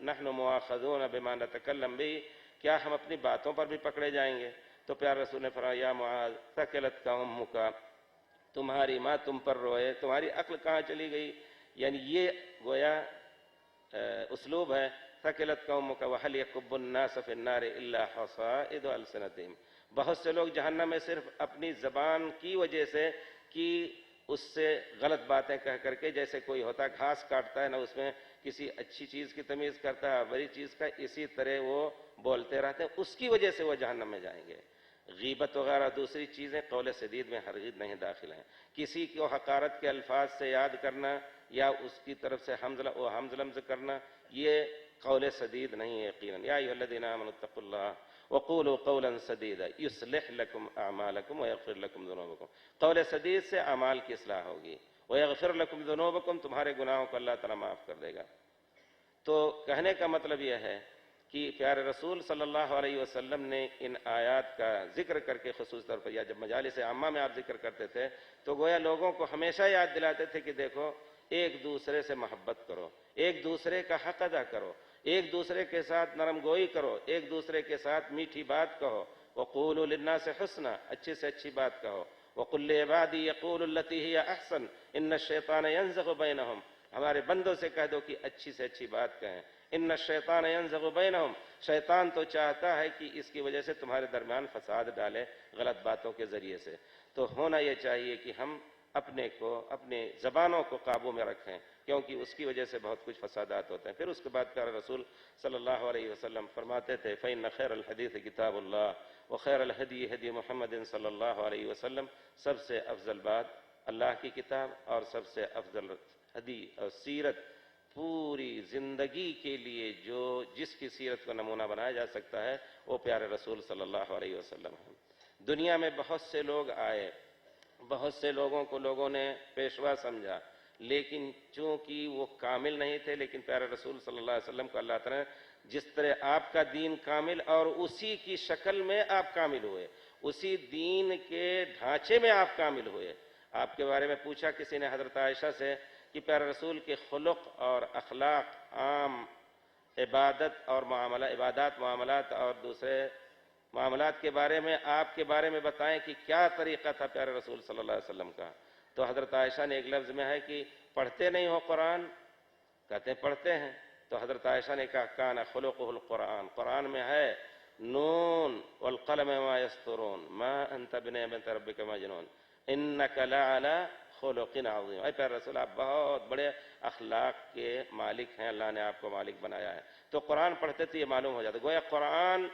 نحن مؤاخذون بما نتکلم به، کیا ہم اپنی باتوں پر بھی پکڑے جائیں گے؟ تو پیارے رسول نے فرمایا یا معاذ ثقلتک امک، تمہاری ماں تم پر روئے، تمہاری عقل کہاں چلی گئی؟ یعنی یہ گویا اسلوب ہے. ثقلتک امک وهل يكب الناس في النار الا حصائد السنتهم. بہت سے لوگ جہنم میں صرف اپنی زبان کی وجہ سے کہ اس سے غلط باتیں کہہ کر کے، جیسے کوئی ہوتا ہے گھاس کاٹتا ہے نا، اس میں کسی اچھی چیز کی تمیز کرتا ہے بری چیز کا، اسی طرح وہ بولتے رہتے ہیں، اس کی وجہ سے وہ جہنم میں جائیں گے. غیبت وغیرہ دوسری چیزیں قول سدید میں ہرگز نہیں داخل ہیں. کسی کو حقارت کے الفاظ سے یاد کرنا یا اس کی طرف سے حمز لمز کرنا، یہ قول سدید نہیں ہے یقیناً. یا ایھا الذین آمنوا اتقوا اللہ وقولوا قولا سدیدا یصلح لکم اعمالکم ویغفر لکم ذنوبکم. قول سدید سے اعمال کی اصلاح ہوگی. ویغفر لکم ذنوبکم، تمہارے گناہوں کو اللہ تعالیٰ معاف کر دے گا. تو کہنے کا مطلب یہ ہے کہ پیارے رسول صلی اللہ علیہ وسلم نے ان آیات کا ذکر کر کے خصوص طور پر، یا جب مجالس عامہ میں آپ ذکر کرتے تھے تو گویا لوگوں کو ہمیشہ یاد دلاتے تھے کہ دیکھو ایک دوسرے سے محبت کرو، ایک دوسرے کا حق ادا کرو، ایک دوسرے کے ساتھ نرم گوئی کرو، ایک دوسرے کے ساتھ میٹھی بات کہو. وقولوا للناس حسنا، اچھی سے اچھی بات کہو. وقل لعبادی یقولوا التی ہی احسن ان الشیطان ینزغ بینہم، ہمارے بندوں سے کہہ دو کہ اچھی سے اچھی بات کہیں. ان الشیطان ینزغ بینہم، شیطان تو چاہتا ہے کہ اس کی وجہ سے تمہارے درمیان فساد ڈالے غلط باتوں کے ذریعے سے. تو ہونا یہ چاہیے کہ ہم اپنے زبانوں کو قابو میں رکھیں، کیونکہ اس کی وجہ سے بہت کچھ فسادات ہوتے ہیں. پھر اس کے بعد پیارے رسول صلی اللہ علیہ وسلم فرماتے تھے فإن خیر الحدیث کتاب اللہ وخیر الہدی ہدی محمد صلی اللہ علیہ وسلم. سب سے افضل بات اللہ کی کتاب اور سب سے افضل ہدی اور سیرت، پوری زندگی کے لیے جس کی سیرت کو نمونہ بنایا جا سکتا ہے وہ پیارے رسول صلی اللہ علیہ وسلم ہے. دنیا میں بہت سے لوگ آئے، بہت سے لوگوں کو لوگوں نے پیشوا سمجھا، لیکن چونکہ وہ کامل نہیں تھے. لیکن پیارے رسول صلی اللہ علیہ وسلم کو اللہ تعالیٰ جس طرح آپ کا دین کامل اور اسی کی شکل میں آپ کامل ہوئے، اسی دین کے ڈھانچے میں آپ کامل ہوئے. آپ کے بارے میں پوچھا کسی نے حضرت عائشہ سے کہ پیارے رسول کے خلق اور اخلاق، عام عبادت اور عبادات، معاملات اور دوسرے معاملات کے بارے میں آپ کے بارے میں بتائیں کہ کیا طریقہ تھا پیارے رسول صلی اللہ علیہ وسلم کا. تو حضرت عائشہ نے ایک لفظ میں ہے کہ پڑھتے نہیں ہو قرآن؟ کہتے ہیں پڑھتے ہیں. تو حضرت عائشہ نے کہا کان خلقہ القرآن، قرآن میں ہے نون والقلم وما یسطرون ما انت بنعمت ربک مجنون انک لعلی خلق عظیم. اے پیارے رسول آپ بہت بڑے اخلاق کے مالک ہیں، اللہ نے آپ کو مالک بنایا ہے. تو قرآن پڑھتے تو یہ معلوم ہو جاتا، گویا قرآن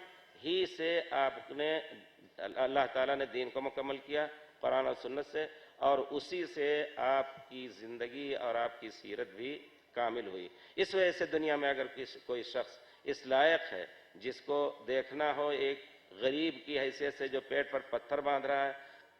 ہی سے آپ نے اللہ تعالیٰ نے دین کو مکمل کیا، قرآن اور سنت سے، اور اسی سے آپ کی زندگی اور آپ کی سیرت بھی کامل ہوئی. اس وجہ سے دنیا میں اگر کوئی شخص اس لائق ہے جس کو دیکھنا ہو ایک غریب کی حیثیت سے جو پیٹ پر پتھر باندھ رہا ہے،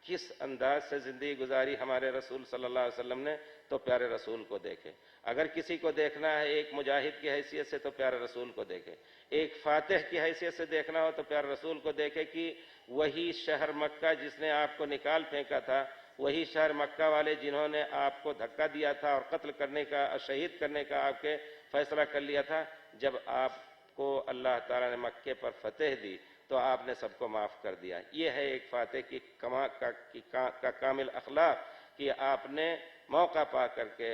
کس انداز سے زندگی گزاری ہمارے رسول صلی اللہ علیہ وسلم نے، تو پیارے رسول کو دیکھے. اگر کسی کو دیکھنا ہے ایک مجاہد کی حیثیت سے تو پیارے رسول کو دیکھے. ایک فاتح کی حیثیت سے دیکھنا ہو تو پیارے رسول کو دیکھے کہ وہی شہر مکہ جس نے آپ کو نکال پھینکا تھا، وہی شہر مکہ والے جنہوں نے آپ کو دھکا دیا تھا اور قتل کرنے کا، شہید کرنے کا آپ کے فیصلہ کر لیا تھا، جب آپ کو اللہ تعالیٰ نے مکے پر فتح دی تو آپ نے سب کو معاف کر دیا. یہ ہے ایک فاتح کی کا کامل اخلاق کہ آپ نے موقع پا کر کے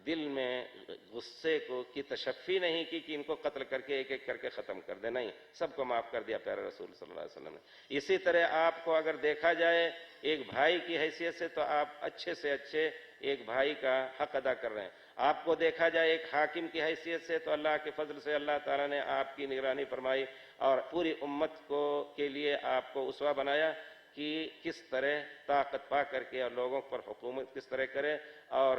دل میں غصے کی تشفی نہیں کی کہ ان کو قتل کر کے ایک ایک کر کے ختم کر دے، نہیں، سب کو معاف کر دیا پیارے رسول صلی اللہ علیہ وسلم نے. اسی طرح آپ کو اگر دیکھا جائے ایک بھائی کی حیثیت سے تو آپ اچھے سے اچھے ایک بھائی کا حق ادا کر رہے ہیں. آپ کو دیکھا جائے ایک حاکم کی حیثیت سے تو اللہ کے فضل سے اللہ تعالیٰ نے آپ کی نگرانی فرمائی اور پوری امت کے لیے آپ کو اسوہ بنایا کہ کس طرح طاقت پا کر کے اور لوگوں پر حکومت کس طرح کرے اور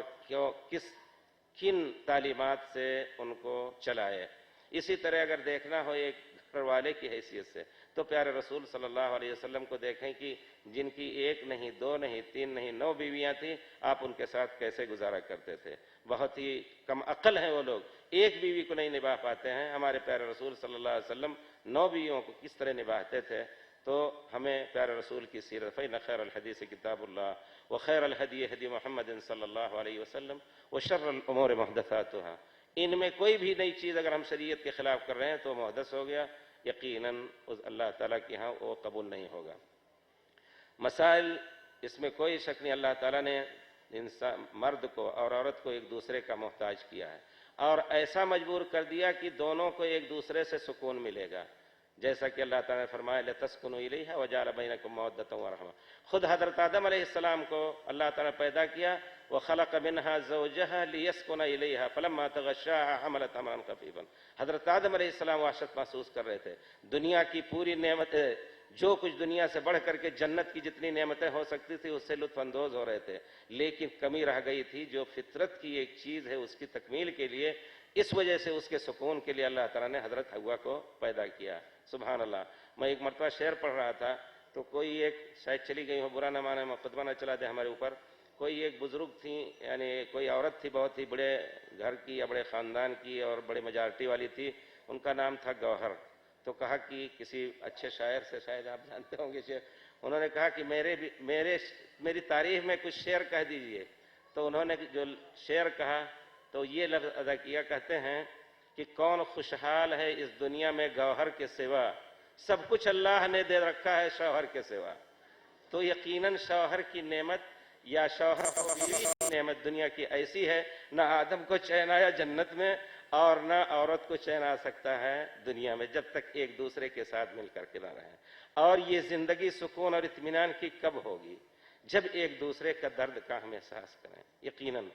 کن تعلیمات سے ان کو چلائے. اسی طرح اگر دیکھنا ہو ایک گھر والے کی حیثیت سے تو پیارے رسول صلی اللہ علیہ وسلم کو دیکھیں کہ جن کی ایک نہیں، دو نہیں، تین نہیں، 9 بیویاں تھیں، آپ ان کے ساتھ کیسے گزارا کرتے تھے. بہت ہی کم عقل ہیں وہ لوگ، ایک بیوی کو نہیں نبھا پاتے ہیں. ہمارے پیارے رسول صلی اللہ علیہ وسلم 9 بیویوں کو کس طرح نبھاتے تھے. تو ہمیں پیارے رسول کی سیرت، فإن خیر الحدیث کتاب اللہ وخیر الہدی ہدی محمد صلی اللہ علیہ وسلم وشر الامور محدثاتها. ان میں کوئی بھی نئی چیز اگر ہم شریعت کے خلاف کر رہے ہیں تو محدث ہو گیا، یقیناً اللہ تعالیٰ کے ہاں وہ قبول نہیں ہوگا. مسائل اس میں کوئی شک نہیں، اللہ تعالیٰ نے انسان مرد کو اور عورت کو ایک دوسرے کا محتاج کیا ہے اور ایسا مجبور کر دیا کہ دونوں کو ایک دوسرے سے سکون ملے گا. جیسا کہ اللہ تعالیٰ نے فرمایا لِتَسْكُنُوا إِلَيْهَا وَجَعَلَ بَيْنَكُمْ مَوَدَّةً وَرَحْمَةً. خود حضرت آدم علیہ السلام کو اللہ تعالیٰ پیدا کیا، وَخَلَقَ مِنْهَا زَوْجَهَا لِيَسْكُنَ إِلَيْهَا فَلَمَّا تَغَشَّاهَا حَمَلَتْ حَمْلًا خَفِيفًا. حضرت آدم علیہ السلام وحشت محسوس کر رہے تھے. دنیا کی پوری نعمتیں، جو کچھ دنیا سے بڑھ کر کے جنت کی جتنی نعمتیں ہو سکتی تھی اس سے لطف اندوز ہو رہے تھے، لیکن کمی رہ گئی تھی جو فطرت کی ایک چیز ہے اس کی تکمیل کے لیے. اس وجہ سے اس کے سکون کے لیے اللہ تعالیٰ نے حضرت حوا کو پیدا کیا. سبحان اللہ. میں ایک مرتبہ شعر پڑھ رہا تھا تو کوئی ایک، شاید چلی گئی ہو، برا نہ مانے، مقدمہ نہ چلا دے ہمارے اوپر، کوئی ایک بزرگ تھی، یعنی کوئی عورت تھی بہت ہی بڑے گھر کی یا بڑے خاندان کی اور بڑے میجارٹی والی تھی. ان کا نام تھا گوہر. تو کہا کہ کسی اچھے شاعر سے، شاید آپ جانتے ہوں گے شعر، انہوں نے کہا کہ میری تعریف میں کچھ شعر کہہ دیجئے. تو انہوں نے جو شعر کہا تو یہ لفظ ادا کیا، کہتے ہیں کہ کون خوشحال ہے اس دنیا میں گوہر کے سوا، سب کچھ اللہ نے دے رکھا ہے شوہر کے سوا. تو یقیناً شوہر کی نعمت یا شوہر اور بیوی کی نعمت دنیا کی ایسی ہے، نہ آدم کو چین آیا جنت میں اور نہ عورت کو چین آ سکتا ہے دنیا میں جب تک ایک دوسرے کے ساتھ مل کر کے نہ رہیں. اور یہ زندگی سکون اور اطمینان کی کب ہوگی؟ جب ایک دوسرے کا درد کا ہم احساس کریں. یقیناً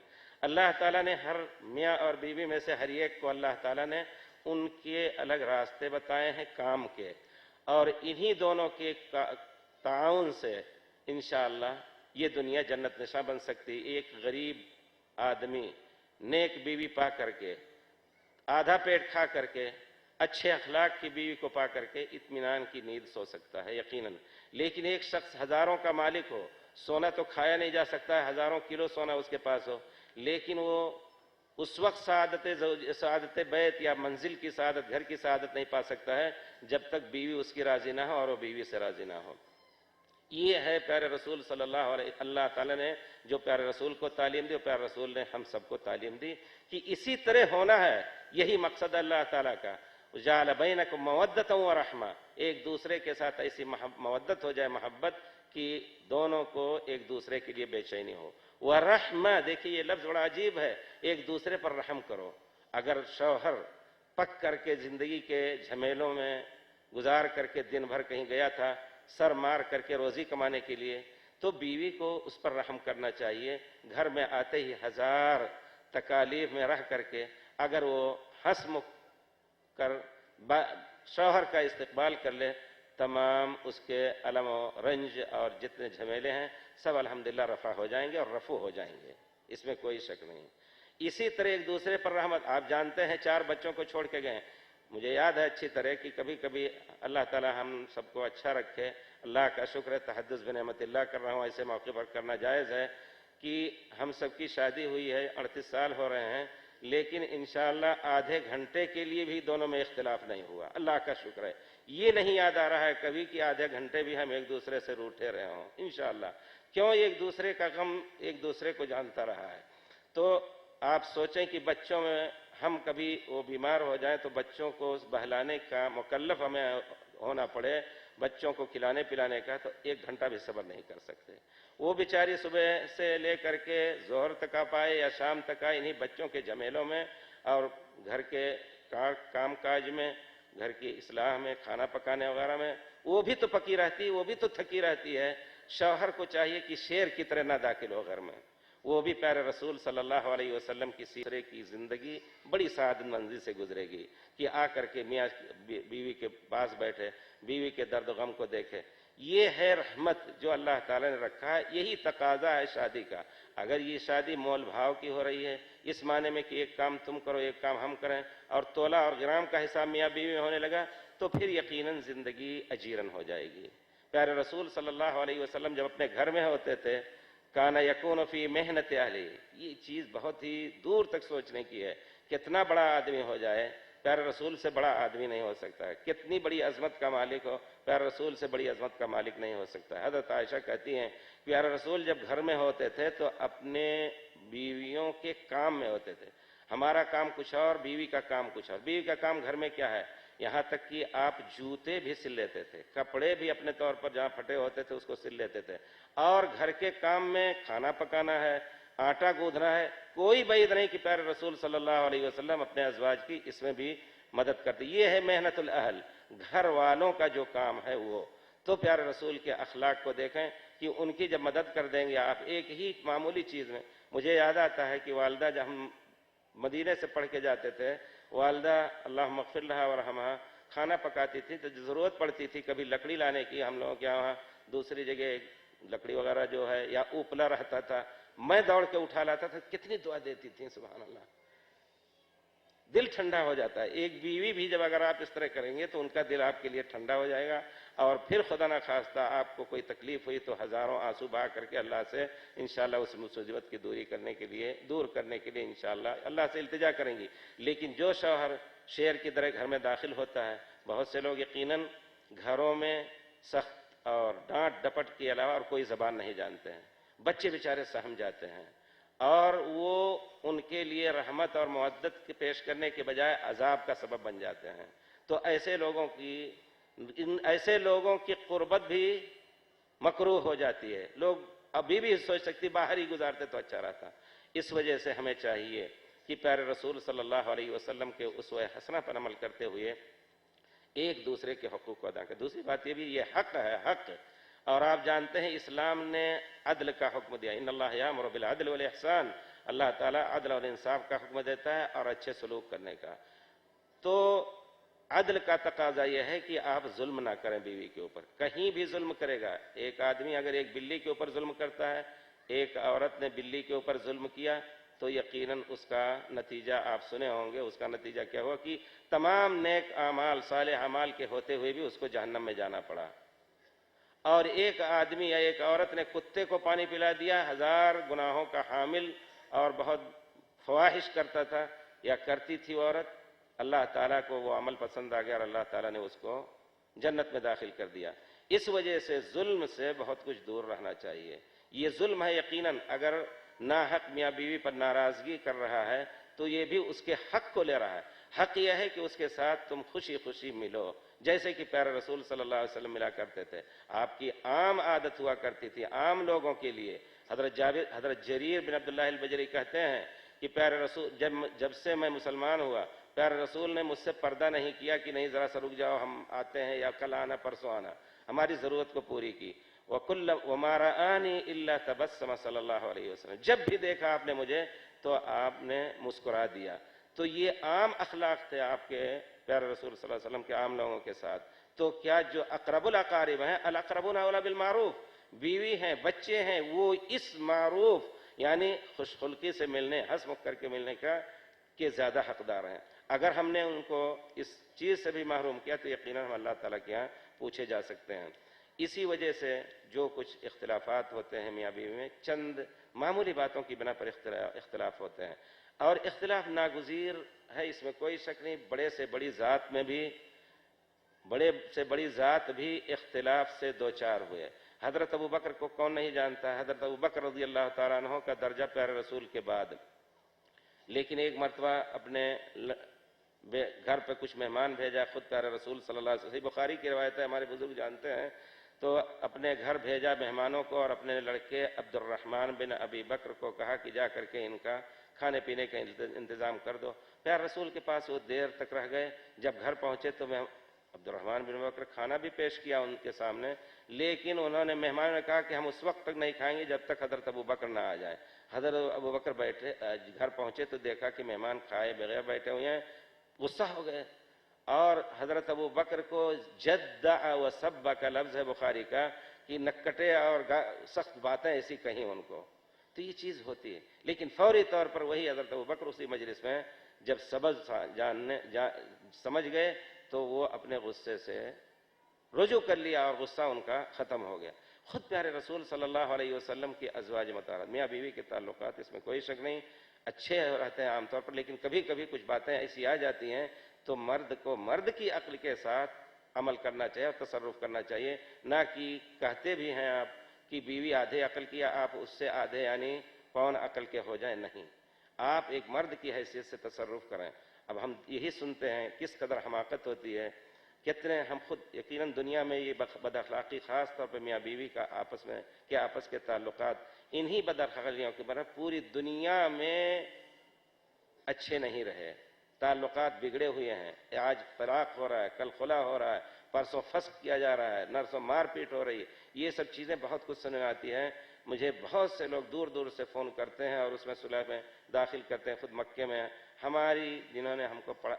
اللہ تعالیٰ نے ہر میاں اور بیوی میں سے ہر ایک کو اللہ تعالیٰ نے ان کے الگ راستے بتائے ہیں کام کے، اور انہی دونوں کے تعاون سے انشاءاللہ یہ دنیا جنت نشاں بن سکتی. ایک غریب آدمی نیک بیوی پا کر کے، آدھا پیٹ کھا کر کے، اچھے اخلاق کی بیوی کو پا کر کے اطمینان کی نیند سو سکتا ہے یقیناً. لیکن ایک شخص ہزاروں کا مالک ہو، سونا تو کھایا نہیں جا سکتا ہے، ہزاروں کلو سونا اس کے پاس ہو، لیکن وہ اس وقت سعادت بیت یا منزل کی سعادت، گھر کی سعادت نہیں پا سکتا ہے جب تک بیوی اس کی راضی نہ ہو اور وہ بیوی سے راضی نہ ہو. یہ ہے پیارے رسول صلی اللہ تعالیٰ نے جو پیارے رسول کو تعلیم دی، اور پیارے رسول نے ہم سب کو تعلیم دی کہ اسی طرح ہونا ہے. یہی مقصد اللہ تعالیٰ کا. جعل بینکم مودۃ ورحمہ، ایک دوسرے کے ساتھ ایسی مودت ہو جائے، محبت، کہ دونوں کو ایک دوسرے کے لیے بے چینی ہو. ورحمہ، دیکھیے یہ لفظ بڑا عجیب ہے، ایک دوسرے پر رحم کرو. اگر شوہر پک کر کے زندگی کے جھمیلوں میں گزار کر کے دن بھر کہیں گیا تھا سر مار کر کے روزی کمانے کے لیے، تو بیوی کو اس پر رحم کرنا چاہیے. گھر میں آتے ہی ہزار تکالیف میں رہ کر کے اگر وہ ہنس مکھ کر شوہر کا استقبال کر لے، تمام اس کے الم و رنج اور جتنے جھمیلے ہیں سب الحمدللہ رفع ہو جائیں گے اور رفع ہو جائیں گے، اس میں کوئی شک نہیں. اسی طرح ایک دوسرے پر رحمت. آپ جانتے ہیں 4 بچوں کو چھوڑ کے گئے. مجھے یاد ہے اچھی طرح کہ کبھی کبھی اللہ تعالی ہم سب کو اچھا رکھے، اللہ کا شکر ہے، تحدث بنعمت اللہ کر رہا ہوں، ایسے موقع پر کرنا جائز ہے کہ ہم سب کی شادی ہوئی ہے، 38 سال ہو رہے ہیں، لیکن انشاءاللہ آدھے گھنٹے کے لیے بھی دونوں میں اختلاف نہیں ہوا. اللہ کا شکر ہے. یہ نہیں یاد آ رہا ہے کبھی کہ آدھے گھنٹے بھی ہم ایک دوسرے سے روٹھے رہے ہوں انشاءاللہ. کیوں؟ ایک دوسرے کا غم ایک دوسرے کو جانتا رہا ہے. تو آپ سوچیں کہ بچوں میں ہم کبھی وہ بیمار ہو جائیں تو بچوں کو بہلانے کا مکلف ہمیں ہونا پڑے، بچوں کو کھلانے پلانے کا، تو 1 گھنٹہ بھی صبر نہیں کر سکتے. وہ بیچاری صبح سے لے کر کے ظہر تک آ پائے یا شام تک آئے انہی بچوں کے جھمیلوں میں اور گھر کے کام کاج میں، گھر کی اصلاح میں، کھانا پکانے وغیرہ میں، وہ بھی تو پکی رہتی، وہ بھی تو تھکی رہتی ہے. شوہر کو چاہیے کہ شیر کی طرح نہ داخل ہو گھر میں. وہ بھی پیارے رسول صلی اللہ علیہ وسلم کی سیرت کی زندگی بڑی سعادت مندی سے گزرے گی کہ آ کر کے میاں بیوی کے پاس بیٹھے، بیوی کے درد و غم کو دیکھے. یہ ہے رحمت جو اللہ تعالیٰ نے رکھا ہے. یہی تقاضا ہے شادی کا. اگر یہ شادی مول بھاؤ کی ہو رہی ہے، اس معنی میں کہ ایک کام تم کرو ایک کام ہم کریں، اور تولہ اور گرام کا حساب میاں بیوی میں ہونے لگا، تو پھر یقیناً زندگی اجیرن ہو جائے گی. پیارے رسول صلی اللہ علیہ وسلم جب اپنے گھر میں ہوتے تھے، کانا یکون فی محنت اہلی، یہ چیز بہت ہی دور تک سوچنے کی ہے. کتنا بڑا آدمی ہو جائے، پیارے رسول سے بڑا آدمی نہیں ہو سکتا ہے. کتنی بڑی عظمت کا مالک ہو، پیارے رسول سے بڑی عظمت کا مالک نہیں ہو سکتا. حضرت عائشہ کہتی ہیں پیارے رسول جب گھر میں ہوتے تھے تو اپنے بیویوں کے کام میں ہوتے تھے. ہمارا کام کچھ اور، بیوی کا کام کچھ اور. بیوی کا کام گھر میں کیا ہے؟ یہاں تک کہ آپ جوتے بھی سل لیتے تھے، کپڑے بھی اپنے طور پر جہاں پھٹے ہوتے تھے اس کو سل لیتے تھے. اور گھر کے کام میں کھانا پکانا ہے، آٹا گوندھنا ہے، کوئی بعید نہیں کہ پیارے رسول صلی اللہ علیہ وسلم اپنے ازواج کی اس میں بھی مدد کرتے. یہ ہے محنت الاہل، گھر والوں کا جو کام ہے وہ. تو پیارے رسول کے اخلاق کو دیکھیں کہ ان کی جب مدد کر دیں گے آپ ایک ہی معمولی چیز میں. مجھے یاد آتا ہے کہ والدہ جب ہم مدینے سے پڑھ کے جاتے تھے، والدہ اللہم اغفر لہا ورحمہا کھانا پکاتی تھی تو ضرورت پڑتی تھی کبھی لکڑی لانے کی، ہم لوگوں کے یہاں دوسری جگہ لکڑی وغیرہ جو ہے یا اوپلا رہتا تھا، میں دوڑ کے اٹھا لاتا تھا. کتنی دعا دیتی تھی سبحان اللہ، دل ٹھنڈا ہو جاتا ہے. ایک بیوی بھی جب اگر آپ اس طرح کریں گے تو ان کا دل آپ کے لیے ٹھنڈا ہو جائے گا. اور پھر خدا نہ خواستہ آپ کو کوئی تکلیف ہوئی تو ہزاروں آنسو بہا کر کے اللہ سے انشاءاللہ اس مصیبت کی دور کرنے کے لیے انشاءاللہ اللہ سے التجا کریں گی. لیکن جو شوہر شیر کی طرح گھر میں داخل ہوتا ہے، بہت سے لوگ یقیناً گھروں میں سخت اور ڈانٹ ڈپٹ کے علاوہ اور کوئی زبان نہیں جانتے ہیں. بچے بیچارے سہم جاتے ہیں اور وہ ان کے لیے رحمت اور مودت پیش کرنے کے بجائے عذاب کا سبب بن جاتے ہیں. تو ایسے لوگوں کی قربت بھی مکروہ ہو جاتی ہے. لوگ ابھی بھی سوچ سکتی باہر ہی گزارتے تو اچھا رہتا. اس وجہ سے ہمیں چاہیے کہ پیارے رسول صلی اللہ علیہ وسلم کے اسوہ حسنہ پر عمل کرتے ہوئے ایک دوسرے کے حقوق کو ادا کریں. دوسری بات یہ بھی، یہ حق ہے، حق. اور آپ جانتے ہیں اسلام نے عدل کا حکم دیا. ان اللہ یامر بالعدل والاحسان، اللہ تعالیٰ عدل اور انصاف کا حکم دیتا ہے اور اچھے سلوک کرنے کا. تو عدل کا تقاضا یہ ہے کہ آپ ظلم نہ کریں بیوی کے اوپر. کہیں بھی ظلم کرے گا، ایک آدمی اگر ایک بلی کے اوپر ظلم کرتا ہے، ایک عورت نے بلی کے اوپر ظلم کیا، تو یقیناً اس کا نتیجہ آپ سنے ہوں گے. اس کا نتیجہ کیا ہوا کہ تمام نیک اعمال، صالح اعمال کے ہوتے ہوئے بھی اس کو جہنم میں جانا پڑا. اور ایک آدمی یا ایک عورت نے کتے کو پانی پلا دیا، 1000 گناہوں کا حامل اور بہت فواحش کرتا تھا یا کرتی تھی عورت، اللہ تعالیٰ کو وہ عمل پسند آ گیا اور اللہ تعالیٰ نے اس کو جنت میں داخل کر دیا. اس وجہ سے ظلم سے بہت کچھ دور رہنا چاہیے. یہ ظلم ہے یقیناً. اگر ناحق میاں بیوی پر ناراضگی کر رہا ہے تو یہ بھی اس کے حق کو لے رہا ہے. حق یہ ہے کہ اس کے ساتھ تم خوشی خوشی ملو، جیسے کہ پیارے رسول صلی اللہ علیہ وسلم ملا کرتے تھے. آپ کی عام عادت ہوا کرتی تھی عام لوگوں کے لیے. حضرت جریر بن عبداللہ البجری کہتے ہیں کہ پیارے رسول جب سے میں مسلمان ہوا پیارے رسول نے مجھ سے پردہ نہیں کیا کہ نہیں ذرا سا رک جاؤ ہم آتے ہیں، یا کل آنا پرسوں آنا. ہماری ضرورت کو پوری کی. وَمَا رَآنِي إِلَّا تَبَسَّمَ صلی اللہ علیہ وسلم. جب بھی دیکھا آپ نے مجھے تو آپ نے مسکرا دیا. تو یہ عام اخلاق تھے آپ کے پیارے رسول صلی اللہ علیہ وسلم کے عام لوگوں کے ساتھ. تو کیا جو اقرب الاقارب ہیں، الاقربون اولی بالمعروف، بیوی ہیں بچے ہیں، وہ اس معروف یعنی خوش خلقی سے ملنے، ہنس مکھ کر کے ملنے کے زیادہ حقدار ہیں. اگر ہم نے ان کو اس چیز سے بھی محروم کیا تو یقیناً ہم اللہ تعالیٰ کے یہاں پوچھے جا سکتے ہیں. اسی وجہ سے جو کچھ اختلافات ہوتے ہیں میاں بیوی میں چند معمولی باتوں کی بنا پر اختلاف ہوتے ہیں، اور اختلاف ناگزیر ہے، اس میں کوئی شک نہیں. بڑے سے بڑی ذات بھی اختلاف سے دوچار ہوئے. حضرت ابو بکر کو کون نہیں جانتا ہے؟ حضرت ابو بکر رضی اللہ تعالیٰ عنہ کا درجہ پیارے رسول کے بعد. لیکن ایک مرتبہ اپنے گھر پہ کچھ مہمان بھیجا، خود پیارے رسول صلی اللہ علیہ وسلم، بخاری کی روایت ہے، ہمارے بزرگ جانتے ہیں. تو اپنے گھر بھیجا مہمانوں کو اور اپنے لڑکے عبد الرحمن بن ابی بکر کو کہا کہ جا کر کے ان کا کھانے پینے کا انتظام کر دو. پیارے رسول کے پاس وہ دیر تک رہ گئے. جب گھر پہنچے تو عبد الرحمن بن بکر کھانا بھی پیش کیا ان کے سامنے، لیکن انہوں نے مہمانوں نے کہا کہ ہم اس وقت تک نہیں کھائیں گے جب تک حضرت ابو بکر نہ آ جائیں. حضرت ابو بکر بیٹھے گھر پہنچے تو دیکھا کہ مہمان کھائے بغیر بیٹھے ہوئے ہیں. غصہ ہو گئے اور حضرت ابو بکر کو جدع و سب کا لفظ ہے بخاری کا کہ نکٹے اور سخت باتیں ایسی کہیں ان کو. تو یہ چیز ہوتی ہے، لیکن فوری طور پر وہی حضرت ابو بکر اسی مجلس میں جب سمجھ گئے تو وہ اپنے غصے سے رجوع کر لیا اور غصہ ان کا ختم ہو گیا. خود پیارے رسول صلی اللہ علیہ وسلم کی ازواج مطہرات میاں بیوی کے تعلقات، اس میں کوئی شک نہیں، اچھے رہتے ہیں عام طور پر، لیکن کبھی کبھی کچھ باتیں ایسی آ جاتی ہیں تو مرد کو مرد کی عقل کے ساتھ عمل کرنا چاہیے اور تصرف کرنا چاہیے. نہ کہ کہتے بھی ہیں آپ کہ بیوی آدھے عقل کی، آپ اس سے آدھے یعنی پون عقل کے ہو جائیں. نہیں، آپ ایک مرد کی حیثیت سے تصرف کریں. اب ہم یہی سنتے ہیں کس قدر حماقت ہوتی ہے. کتنے ہم خود یقیناً دنیا میں یہ بد اخلاقی خاص طور پہ میاں بیوی کا آپس کے تعلقات انہی بد اخلاقیوں کے برابر پوری دنیا میں اچھے نہیں رہے. تعلقات بگڑے ہوئے ہیں. آج طلاق ہو رہا ہے، کل خلا ہو رہا ہے، پرسوں فسخ کیا جا رہا ہے، نرسوں مار پیٹ ہو رہی ہے. یہ سب چیزیں بہت کچھ سننے آتی ہیں. مجھے بہت سے لوگ دور دور سے فون کرتے ہیں اور اس میں صلح میں داخل کرتے ہیں. خود مکے میں ہماری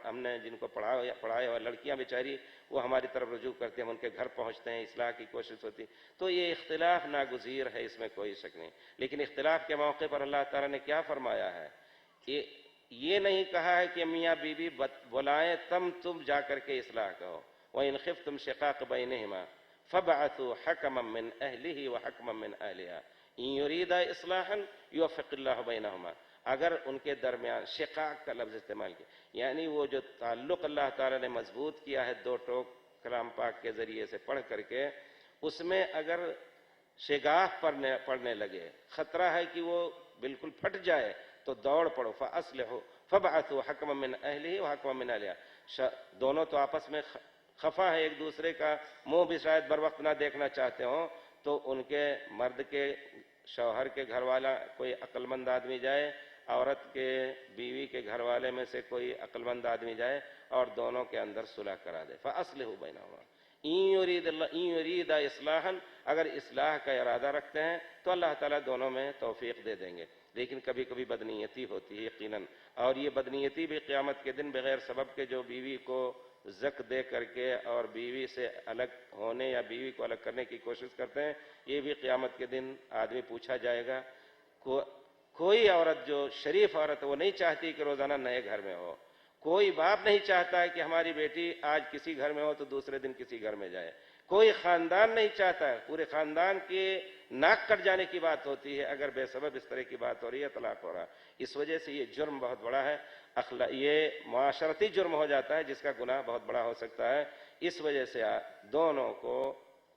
ہم نے جن کو پڑھایا ہوا لڑکیاں بیچاری وہ ہماری طرف رجوع کرتے ہیں، ہم ان کے گھر پہنچتے ہیں، اصلاح کی کوشش ہوتی. تو یہ اختلاف ناگزیر ہے، اس میں کوئی شک نہیں. لیکن اختلاف کے موقع پر اللہ تعالیٰ نے کیا فرمایا ہے؟ یہ نہیں کہا ہے کہ میاں بیوی بلائیں تم جا کر کے اصلاح کہو. وَإِنْ خِفْتُمْ شِقَاقَ بَيْنِهِمَا فَابْعَثُوا حَكَمًا مِّنْ أَهْلِهِ وَحَكَمًا مِّنْ أَهْلِهَا إِنْ يُرِيدَا إِصْلَاحًا يُوَفِّقِ اللَّهُ بَيْنَهُمَا. اگر ان کے درمیان شقاق کا لفظ استعمال کیا یعنی وہ جو تعلق اللہ تعالیٰ نے مضبوط کیا ہے دو ٹوک کلام پاک کے ذریعے سے پڑھ کر کے، اس میں اگر شگاف پڑھنے لگے، خطرہ ہے کہ وہ بالکل پھٹ جائے، تو دوڑ پڑو. فَأَصْلِحُوا فَابْعَثُوا حَكَمًا مِّنْ أَهْلِهِ وَحَكَمًا مِّنْ أَهْلِهَا. دونوں تو آپس میں خفا ہے، ایک دوسرے کا منہ بھی شاید بر وقت نہ دیکھنا چاہتے ہوں، تو ان کے مرد کے شوہر کے گھر والا کوئی عقل مند آدمی جائے، عورت کے بیوی کے گھر والے میں سے کوئی عقل مند آدمی جائے اور دونوں کے اندر صلح کرا دے. فَأَصْلِحُوا بَيْنَهُمَا إِن يُرِيدَ إِصْلَاحًا. اگر اصلاح کا ارادہ رکھتے ہیں تو اللہ تعالیٰ دونوں میں توفیق دے دیں گے. لیکن کبھی کبھی بدنیتی ہوتی ہے یقیناً، اور یہ بدنیتی بھی قیامت کے دن بغیر سبب کے جو بیوی کو زک دے کر کے اور بیوی سے الگ ہونے یا بیوی کو الگ کرنے کی کوشش کرتے ہیں، یہ بھی قیامت کے دن آدمی پوچھا جائے گا. کوئی عورت جو شریف عورت وہ نہیں چاہتی کہ روزانہ نئے گھر میں ہو. کوئی باپ نہیں چاہتا ہے کہ ہماری بیٹی آج کسی گھر میں ہو تو دوسرے دن کسی گھر میں جائے. کوئی خاندان نہیں چاہتا ہے، پورے خاندان کے ناک کٹ جانے کی بات ہوتی ہے اگر بے سبب اس طرح کی بات ہو رہی ہے، طلاق ہو رہا ہے. اس وجہ سے یہ جرم بہت بڑا ہے، یہ معاشرتی جرم ہو جاتا ہے جس کا گناہ بہت بڑا ہو سکتا ہے. اس وجہ سے دونوں کو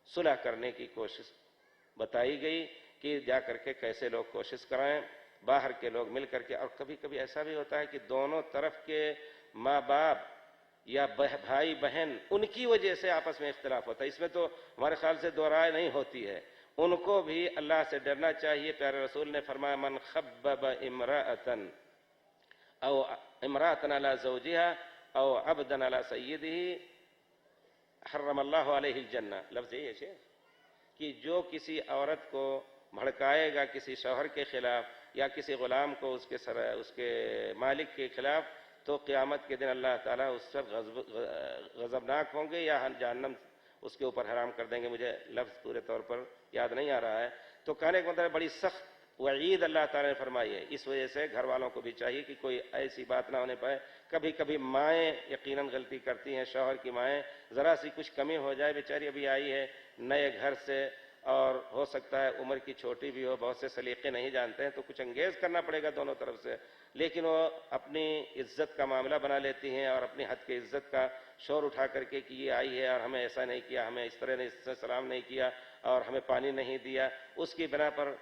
صلح کرنے کی کوشش بتائی گئی کہ جا کر کے کیسے لوگ کوشش کرائیں، باہر کے لوگ مل کر کے. اور کبھی کبھی ایسا بھی ہوتا ہے کہ دونوں طرف کے ماں باپ یا بھائی بہن ان کی وجہ سے آپس میں اختلاف ہوتا ہے. اس میں تو ہمارے خیال سے دو رائے نہیں ہوتی ہے. ان کو بھی اللہ سے ڈرنا چاہیے. پیارے رسول نے فرمایا من خبب امرأة او امرأة علی زوجها او عبدا علی سیدہ حرم اللہ علیہ الجنہ. لفظ یہ ہے کہ جو کسی عورت کو بھڑکائے گا کسی شوہر کے خلاف یا کسی غلام کو اس کے مالک کے خلاف تو قیامت کے دن اللہ تعالیٰ اس پر غضبناک ہوں گے یا جہنم اس کے اوپر حرام کر دیں گے. مجھے لفظ پورے طور پر یاد نہیں آ رہا ہے. تو کہنے کا مطلب بڑی سخت وعید اللہ تعالیٰ نے فرمائی ہے. اس وجہ سے گھر والوں کو بھی چاہیے کہ کوئی ایسی بات نہ ہونے پائے. کبھی کبھی مائیں یقیناً غلطی کرتی ہیں. شوہر کی مائیں ذرا سی کچھ کمی ہو جائے، بیچاری ابھی آئی ہے نئے گھر سے اور ہو سکتا ہے عمر کی چھوٹی بھی ہو، بہت سے سلیقے نہیں جانتے ہیں تو کچھ انگیز کرنا پڑے گا دونوں طرف سے. لیکن وہ اپنی عزت کا معاملہ بنا لیتی ہیں اور اپنی حد کی عزت کا شور اٹھا کر کے کہ یہ آئی ہے اور ہمیں ایسا نہیں کیا، ہمیں اس طرح نے اس سے سلام نہیں کیا اور ہمیں پانی نہیں دیا. اس کی بنا پر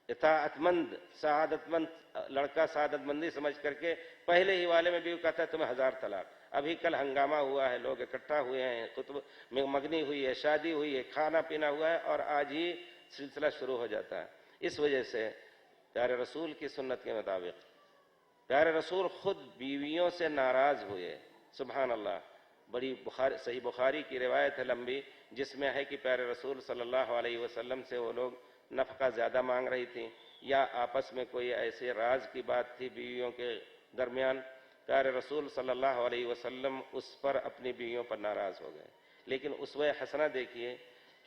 اطاعت مند سعادت مند لڑکا سعادت مندی سمجھ کر کے پہلے ہی والے میں بھی وہ کہتا ہے تمہیں 1000 طلاق. ابھی کل ہنگامہ ہوا ہے، لوگ اکٹھا ہوئے ہیں، خطبہ مگنی ہوئی ہے، شادی ہوئی ہے، کھانا پینا ہوا ہے اور آج ہی سلسلہ شروع ہو جاتا ہے. اس وجہ سے پیارے رسول کی سنت کے مطابق پیارے رسول خود بیویوں سے ناراض ہوئے. سبحان اللہ. بڑی صحیح بخاری کی روایت ہے لمبی، جس میں ہے کہ پیارے رسول صلی اللہ علیہ وسلم سے وہ لوگ نفقہ زیادہ مانگ رہی تھیں یا آپس میں کوئی ایسے راز کی بات تھی بیویوں کے درمیان. پیارے رسول صلی اللہ علیہ وسلم اس پر اپنی بیویوں پر ناراض ہو گئے. لیکن اسوہ حسنہ دیکھیے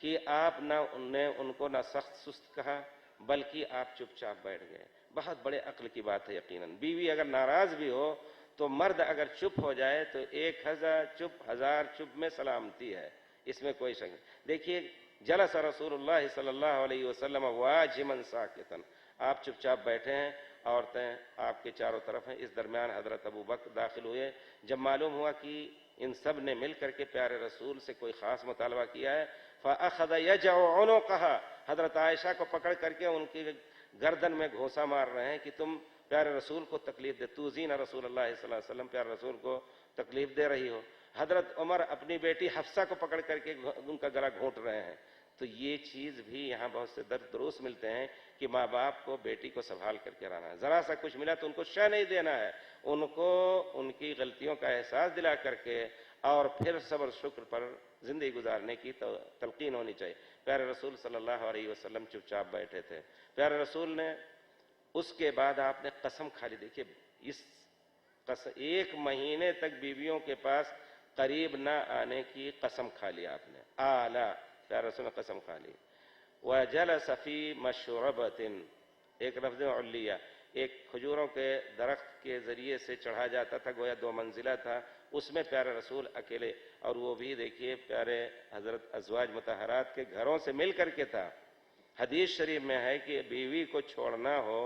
کہ آپ نے ان کو نہ سخت سست کہا بلکہ آپ چپ چاپ بیٹھ گئے. بہت بڑے عقل کی بات ہے یقیناً. بیوی اگر ناراض بھی ہو تو مرد اگر چپ ہو جائے تو 1000 چپ 1000 چپ میں سلامتی ہے، اس میں کوئی شک نہیں. دیکھیے جلس رسول اللہ صلی اللہ علیہ وسلم واجماً ساکتاً. آپ چپ چاپ بیٹھے ہیں، عورتیں آپ کے چاروں طرف ہیں. اس درمیان حضرت ابو بکر داخل ہوئے. جب معلوم ہوا کہ ان سب نے مل کر کے پیارے رسول سے کوئی خاص مطالبہ کیا ہے فَأَخَذَ يَجْعُ عُنُقَهَا. حضرت عائشہ کو پکڑ کر کے ان کی گردن میں گھونسا مار رہے ہیں کہ تم پیارے رسول کو تکلیف دے، توزین رسول اللہ صلی اللہ علیہ وسلم، پیارے رسول کو تکلیف دے رہی ہو. حضرت عمر اپنی بیٹی حفصہ کو پکڑ کر کے ان کا گلا گھونٹ رہے ہیں. تو یہ چیز بھی یہاں بہت سے درد دروس ملتے ہیں کہ ماں باپ کو بیٹی کو سنبھال کر کے رہنا ہے. ذرا سا کچھ ملا تو ان کو شے نہیں دینا ہے، ان کو ان کی غلطیوں کا احساس دلا کر کے اور پھر صبر شکر پر زندگی گزارنے کی تلقین ہونی چاہیے. پیارے رسول صلی اللہ علیہ وسلم چپ چاپ بیٹھے تھے. پیارے رسول نے اس کے بعد آپ نے قسم کھا لی. دیکھیے اس 1 مہینے تک بیویوں کے پاس قریب نہ آنے کی قسم کھا لی آپ نے. اعلیٰ پیارے رسول نے قسم کھا لی. وَجَلَسَ فِي مَشْرَبَةٍ. ایک لفظ علیہ، ایک کھجوروں کے درخت کے ذریعے سے چڑھا جاتا تھا، گویا 2 منزلہ تھا، اس میں پیارے رسول اکیلے. اور وہ بھی دیکھیے پیارے حضرت ازواج مطہرات کے گھروں سے مل کر کے تھا. حدیث شریف میں ہے کہ بیوی کو چھوڑنا ہو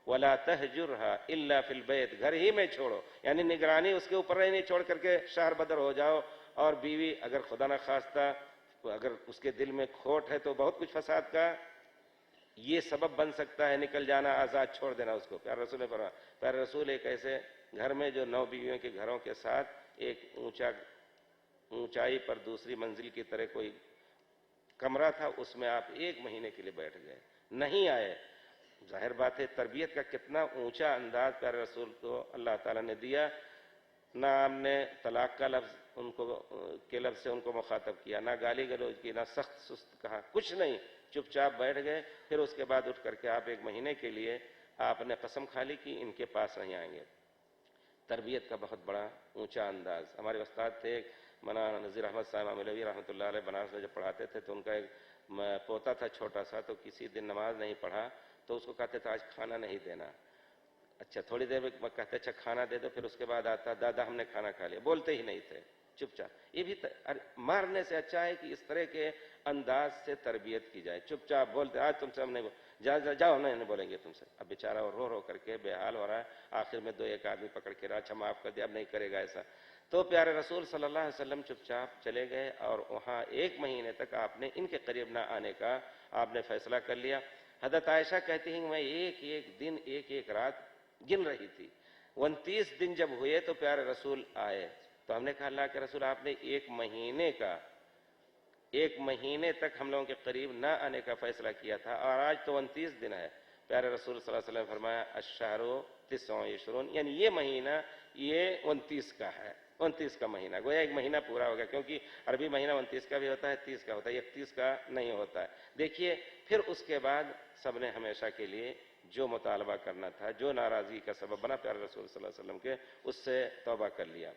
وَلَا تَهْجُرْهَا إِلَّا فِي الْبَيْتِ. گھر ہی میں چھوڑو، یعنی نگرانی اس کے اوپر نہیں چھوڑ کر کے شہر بدر ہو جاؤ. اور بیوی اگر خدا نہ خواستہ اگر اس کے دل میں کھوٹ ہے تو بہت کچھ فساد کا یہ سبب بن سکتا ہے، نکل جانا، آزاد چھوڑ دینا اس کو. پیارے رسول نے فرمایا. پیارے رسول ایک ایسے گھر میں جو 9 بیویوں کے گھروں کے ساتھ ایک اونچائی پر دوسری منزل کی طرح کوئی کمرہ تھا، اس میں آپ 1 مہینے کے لیے بیٹھ گئے، نہیں آئے. ظاہر بات ہے تربیت کا کتنا اونچا انداز پیارے رسول کو اللہ تعالیٰ نے دیا. نہ ہم نے طلاق کا لفظ ان کو کے لفظ سے ان کو مخاطب کیا، نہ گالی گلوچ کی، نہ سخت سست کہا، کچھ نہیں. چپ چاپ بیٹھ گئے. پھر اس کے بعد اٹھ کر کے آپ 1 مہینے کے لیے آپ نے قسم کھا لی کہ ان کے پاس نہیں آئیں گے. تربیت کا بہت بڑا اونچا انداز. ہمارے استاد تھے مولانا نذیر احمد صاحب مولوی رحمۃ اللہ علیہ، بنارس میں جب پڑھاتے تھے تو ان کا ایک پوتا تھا چھوٹا سا، تو کسی دن نماز نہیں پڑھا تو اس کو کہتے تھے آج کھانا نہیں دینا. اچھا تھوڑی دیر میں کہتے اچھا کھانا دے دو، پھر اس کے بعد آتا دادا ہم نے کھانا کھا لیا. بولتے ہی نہیں تھے، چپ چاپ. یہ بھی مارنے سے اچھا ہے کہ اس طرح کے انداز سے تربیت کی جائے. چپ چاپ بولتے آج تم سے ہم نہیں جاؤ ہم نہیں بولیں گے تم سے. اب بیچارہ رو رو کر کے بے حال ہو رہا ہے. آخر میں 2 ایک آدمی پکڑ کے رہا، اچھا معاف کر دیا، اب نہیں کرے گا ایسا. تو پیارے رسول صلی اللہ علیہ وسلم چپ چاپ چلے گئے اور وہاں 1 مہینے تک آپ نے ان کے قریب نہ آنے کا آپ نے فیصلہ کر لیا۔ حضرت عائشہ کہتی ہیں کہ میں ایک ایک دن ایک ایک رات گن رہی تھی۔ 29 دن جب ہوئے تو پیارے رسول آئے، تو ہم نے کہا اللہ کے رسول آپ نے 1 مہینے تک ہم لوگوں کے قریب نہ آنے کا فیصلہ کیا تھا، اور آج تو 29 دن ہے۔ پیارے رسول صلی اللہ علیہ وسلم نے فرمایا الشہر 29، یعنی یہ مہینہ یہ 29 کا ہے، 29 کا مہینہ، گویا 1 مہینہ پورا ہو گیا، کیونکہ عربی مہینہ 29 کا بھی ہوتا ہے، 30 کا ہوتا ہے، 31 کا نہیں ہوتا ہے۔ دیکھیے پھر اس کے بعد سب نے ہمیشہ کے لیے جو مطالبہ کرنا تھا، جو ناراضگی کا سبب بنا پیارے رسول صلی اللہ علیہ وسلم کے، اس سے توبہ کر لیا۔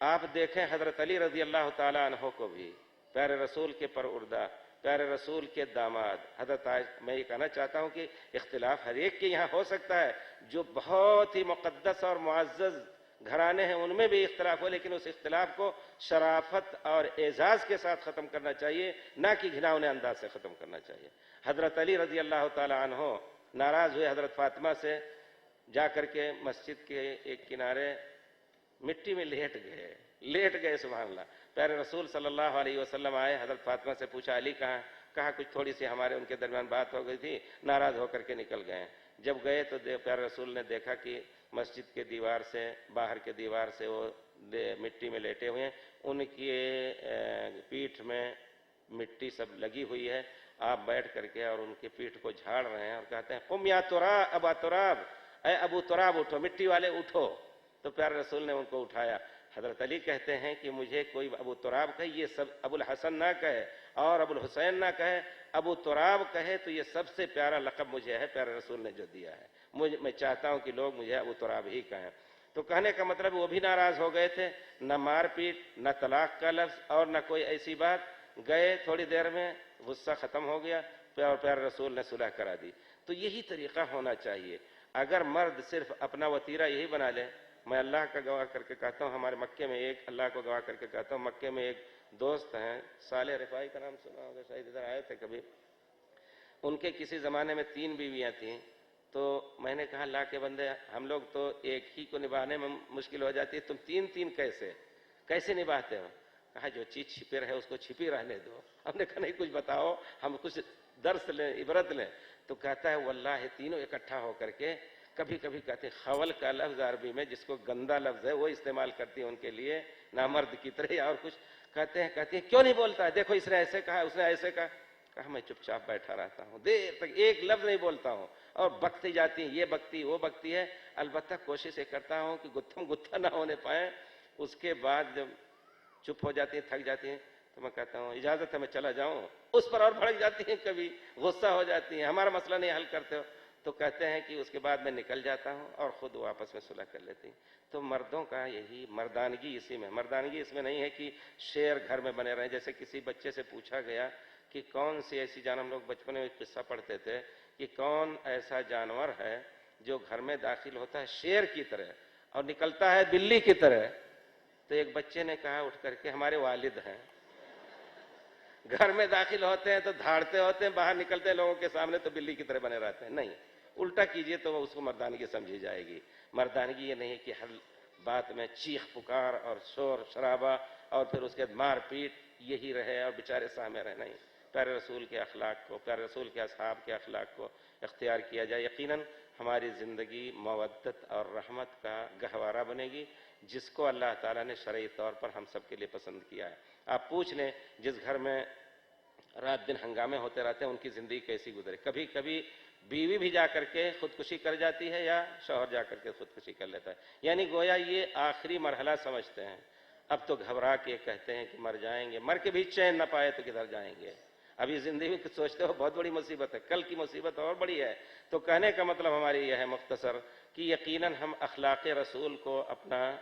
آپ دیکھیں حضرت علی رضی اللہ تعالی عنہ کو بھی پیارے رسول کے پروردہ، پیارے رسول کے داماد حضرت میں یہ کہنا چاہتا ہوں کہ اختلاف ہر ایک کے یہاں ہو سکتا ہے، جو بہت ہی مقدس اور معزز گھرانے ہیں ان میں بھی اختلاف ہو، لیکن اس اختلاف کو شرافت اور اعزاز کے ساتھ ختم کرنا چاہیے، نہ کہ گھناؤنے انداز سے ختم کرنا چاہیے۔ حضرت علی رضی اللہ تعالی عنہ ناراض ہوئے حضرت فاطمہ سے، جا کر کے مسجد کے ایک کنارے مٹی میں لیٹ گئے سبحان اللہ۔ پیارے رسول صلی اللہ علیہ وسلم آئے، حضرت فاطمہ سے پوچھا علی کہاں؟ کہا کچھ تھوڑی سی ہمارے ان کے درمیان بات ہو گئی تھی، ناراض ہو کر کے نکل گئے۔ جب گئے تو پیارے رسول نے دیکھا کہ مسجد کے دیوار سے، باہر کے دیوار سے وہ مٹی میں لیٹے ہوئے ہیں، ان کی پیٹھ میں مٹی سب لگی ہوئی ہے، آپ بیٹھ کر کے اور ان کی پیٹھ کو جھاڑ رہے ہیں اور کہتے ہیں قم یا تراب ابا تراب، اے ابو تراب اٹھو، مٹی والے اٹھو۔ تو پیارے رسول نے ان کو اٹھایا۔ حضرت علی کہتے ہیں کہ مجھے کوئی ابو تراب کہے، یہ سب ابو الحسن نہ کہے اور ابو الحسین نہ کہے، ابو تراب کہے تو یہ سب سے پیارا لقب مجھے ہے، پیارے رسول نے جو دیا ہے، میں چاہتا ہوں کہ لوگ مجھے ابو تراب ہی کہیں۔ تو کہنے کا مطلب وہ بھی ناراض ہو گئے تھے، نہ مار پیٹ، نہ طلاق کا لفظ اور نہ کوئی ایسی بات، گئے تھوڑی دیر میں غصہ ختم ہو گیا اور پیارے رسول نے صلح کرا دی۔ تو یہی طریقہ ہونا چاہیے۔ اگر مرد صرف اپنا وتیرہ یہی بنا لے، میں اللہ کا گواہ کر کے کہتا ہوں، ہمارے مکے میں اللہ کو گواہ کر کے کہتا ہوں، مکے میں ایک دوست ہیں، صالح رفاعی کا نام سنا ہوگا، شاید ادھر آئے تھے کبھی۔ ان کے کسی زمانے میں 3 بیویاں تھیں، تو میں نے کہا اللہ کے بندے، ہم لوگ تو ایک ہی کو نبھانے میں مشکل ہو جاتی ہے، تم 3 کیسے نبھاتے ہو؟ کہا جو چیز چھپی رہے اس کو چھپی رہنے دو۔ ہم نے کہا نہیں کچھ بتاؤ، ہم کچھ درس لیں، عبرت لیں۔ تو کہتا ہے واللہ تینوں اکٹھا ہو کر کے کبھی کبھی کہتے ہیں خول کا لفظ عربی میں جس کو گندا لفظ ہے وہ استعمال کرتی ہیں ان کے لیے، نامرد کی طرح یا اور کچھ، کہتے ہیں کیوں نہیں بولتا ہے، دیکھو اس نے ایسے کہا، اس نے ایسے کہا۔ کہا میں چپ چاپ بیٹھا رہتا ہوں، دیر تک ایک لفظ نہیں بولتا ہوں، اور بکتی جاتی ہیں، یہ بکتی وہ بکتی ہے۔ البتہ کوشش یہ کرتا ہوں کہ گتھم گتھا نہ ہونے پائیں۔ اس کے بعد جب چپ ہو جاتی ہیں، تھک جاتی ہیں، تو میں کہتا ہوں اجازت ہے میں چلا جاؤں، اس پر اور بھڑک جاتی ہیں، کبھی غصہ ہو جاتی ہیں، ہمارا مسئلہ نہیں حل کرتے ہو، تو کہتے ہیں کہ اس کے بعد میں نکل جاتا ہوں اور خود وہ آپس میں صلح کر لیتی ہیں۔ تو مردوں کا یہی مردانگی اسی میں، مردانگی اس میں نہیں ہے کہ شیر گھر میں بنے رہیں۔ جیسے کسی بچے سے پوچھا گیا کہ کون سی ایسی جانور، ہم لوگ بچپن میں ایک قصہ پڑھتے تھے کہ کون ایسا جانور ہے جو گھر میں داخل ہوتا ہے شیر کی طرح اور نکلتا ہے بلی کی طرح؟ تو ایک بچے نے کہا اٹھ کر کے ہمارے والد ہیں، گھر میں داخل ہوتے ہیں تو دھاڑتے ہوتے ہیں، باہر نکلتے ہیں لوگوں کے سامنے تو بلی کی طرح بنے رہتے ہیں۔ نہیں، الٹا کیجئے تو اس کو مردانگی سمجھی جائے گی۔ مردانگی یہ نہیں کہ ہر بات میں چیخ پکار اور شور شرابہ اور پھر اس کے مار پیٹ یہی رہے اور بیچارے سامنے رہے، نہیں۔ پیارے رسول کے اخلاق کو، پیارے رسول کے اصحاب کے اخلاق کو اختیار کیا جائے، یقیناً ہماری زندگی مودت اور رحمت کا گہوارہ بنے گی، جس کو اللہ تعالیٰ نے شرعی طور پر ہم سب کے لیے پسند کیا ہے۔ آپ پوچھ لیں جس گھر میں رات دن ہنگامے ہوتے رہتے ہیں ان کی زندگی کیسی گزرے؟ کبھی کبھی بیوی بھی جا کر کے خودکشی کر جاتی ہے یا شوہر جا کر کے خودکشی کر لیتا ہے، یعنی گویا یہ آخری مرحلہ سمجھتے ہیں۔ اب تو گھبرا کے کہتے ہیں کہ مر جائیں گے، مر کے بھی چین نہ پائے تو کدھر جائیں گے؟ ابھی زندگی میں سوچتے ہو بہت بڑی مصیبت ہے، کل کی مصیبت اور بڑی ہے۔ تو کہنے کا مطلب ہماری یہ ہے مختصر کہ یقیناً ہم اخلاق رسول کو اپنا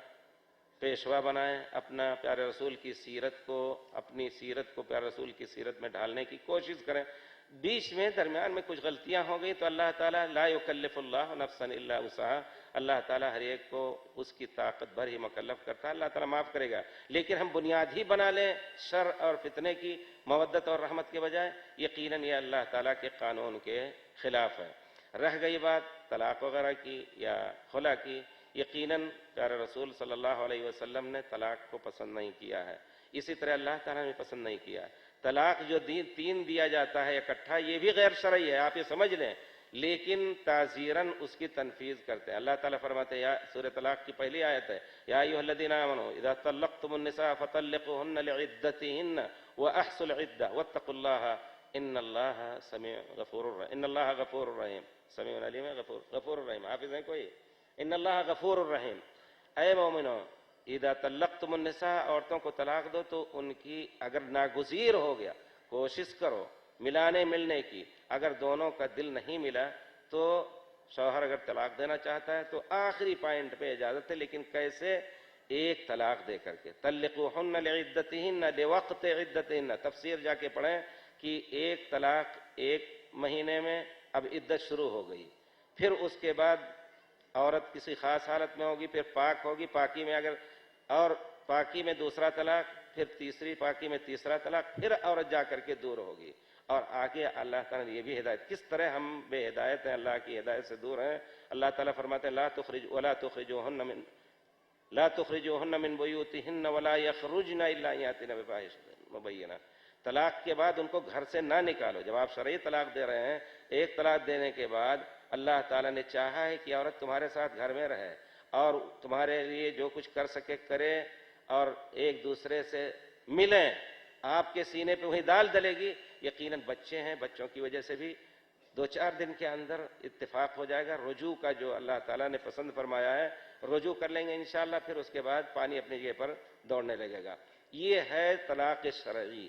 پیشوا بنائیں، اپنا پیارے رسول کی سیرت کو، اپنی سیرت کو پیارے رسول کی سیرت میں ڈھالنے کی کوشش کریں۔ بیچ میں درمیان میں کچھ غلطیاں ہو گئی تو اللہ تعالیٰ لا یکلف اللہ نفسا الا وسعہا، اللہ تعالیٰ ہر ایک کو اس کی طاقت بھر ہی مکلف کرتا ہے، اللہ تعالیٰ معاف کرے گا۔ لیکن ہم بنیاد ہی بنا لیں شر اور فتنے کی مودت اور رحمت کے بجائے، یقیناً یہ اللہ تعالیٰ کے قانون کے خلاف ہے۔ رہ گئی بات طلاق وغیرہ کی یا خلا کی، یقیناً پیارے رسول صلی اللہ علیہ وسلم نے طلاق کو پسند نہیں کیا ہے، اسی طرح اللہ تعالیٰ نے پسند نہیں کیا ہے۔ طلاق جو تین دیا جاتا ہے اکٹھا، یہ بھی غیر شرعی ہے، آپ یہ سمجھ لیں، لیکن تعزیراً اس کی تنفیذ کرتے ہیں۔ اللہ تعالیٰ فرماتے ہیں، سورہ طلاق کی پہلی آیت ہے، یا ایھا الذین آمنوا اذا طلقتم النساء فطلقوهن لعدتهن واحصوا العدة واتقوا الله ان اللہ سمیع غفور الرحیم، ان اللہ غفور الرحیم، سمیع علیم ہے، غفور الرحیم، حافظ ہیں کوئی؟ ان اللہ غفور الرحیم۔ اے مومنو، اذا طلقتم النساء، عورتوں کو طلاق دو تو ان کی اگر ناگزیر ہو گیا، کوشش کرو ملانے ملنے کی، اگر دونوں کا دل نہیں ملا تو شوہر اگر طلاق دینا چاہتا ہے تو آخری پوائنٹ پہ اجازت ہے، لیکن کیسے؟ ایک طلاق دے کر کے، طلقوهن لعدتهن لوقت عدتهن، تفسیر جا کے پڑھیں کہ ایک طلاق ایک مہینے میں اب عدت شروع ہو گئی، پھر اس کے بعد عورت کسی خاص حالت میں ہوگی، پھر پاک ہوگی، پاکی میں اگر، اور پاکی میں دوسرا طلاق، پھر تیسری پاکی میں تیسرا طلاق، پھر عورت جا کر کے دور ہوگی۔ اور آگے اللہ تعالیٰ نے یہ بھی ہدایت، کس طرح ہم بے ہدایت ہیں، اللہ کی ہدایت سے دور ہیں۔ اللہ تعالیٰ فرماتے ہیں، لا تخرجوهن من بیوتهن ولا یخرجن الا ان یاتین بفاحشۃ مبینہ۔ طلاق کے بعد ان کو گھر سے نہ نکالو۔ جب آپ شرعی طلاق دے رہے ہیں، ایک طلاق دینے کے بعد اللہ تعالیٰ نے چاہا ہے کہ عورت تمہارے ساتھ گھر میں رہے اور تمہارے لیے جو کچھ کر سکے کرے اور ایک دوسرے سے ملیں، آپ کے سینے پہ وہی دال ڈلے گی۔ یقیناً بچے ہیں، بچوں کی وجہ سے بھی 2-4 دن کے اندر اتفاق ہو جائے گا۔ رجوع کا جو اللہ تعالیٰ نے پسند فرمایا ہے، رجوع کر لیں گے انشاءاللہ، پھر اس کے بعد پانی اپنی جگہ پر دوڑنے لگے گا۔ یہ ہے طلاق شرعی،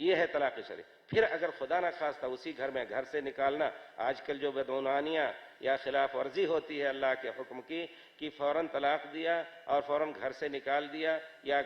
یہ ہے طلاق شرعی۔ پھر اگر خدا نہ خواستہ اسی گھر میں گھر سے نکالنا، آج کل جو بدعنوانیاں یا خلاف ورزی ہوتی ہے اللہ کے حکم کی، کہ فوراً طلاق دیا اور فوراً گھر سے نکال دیا، یا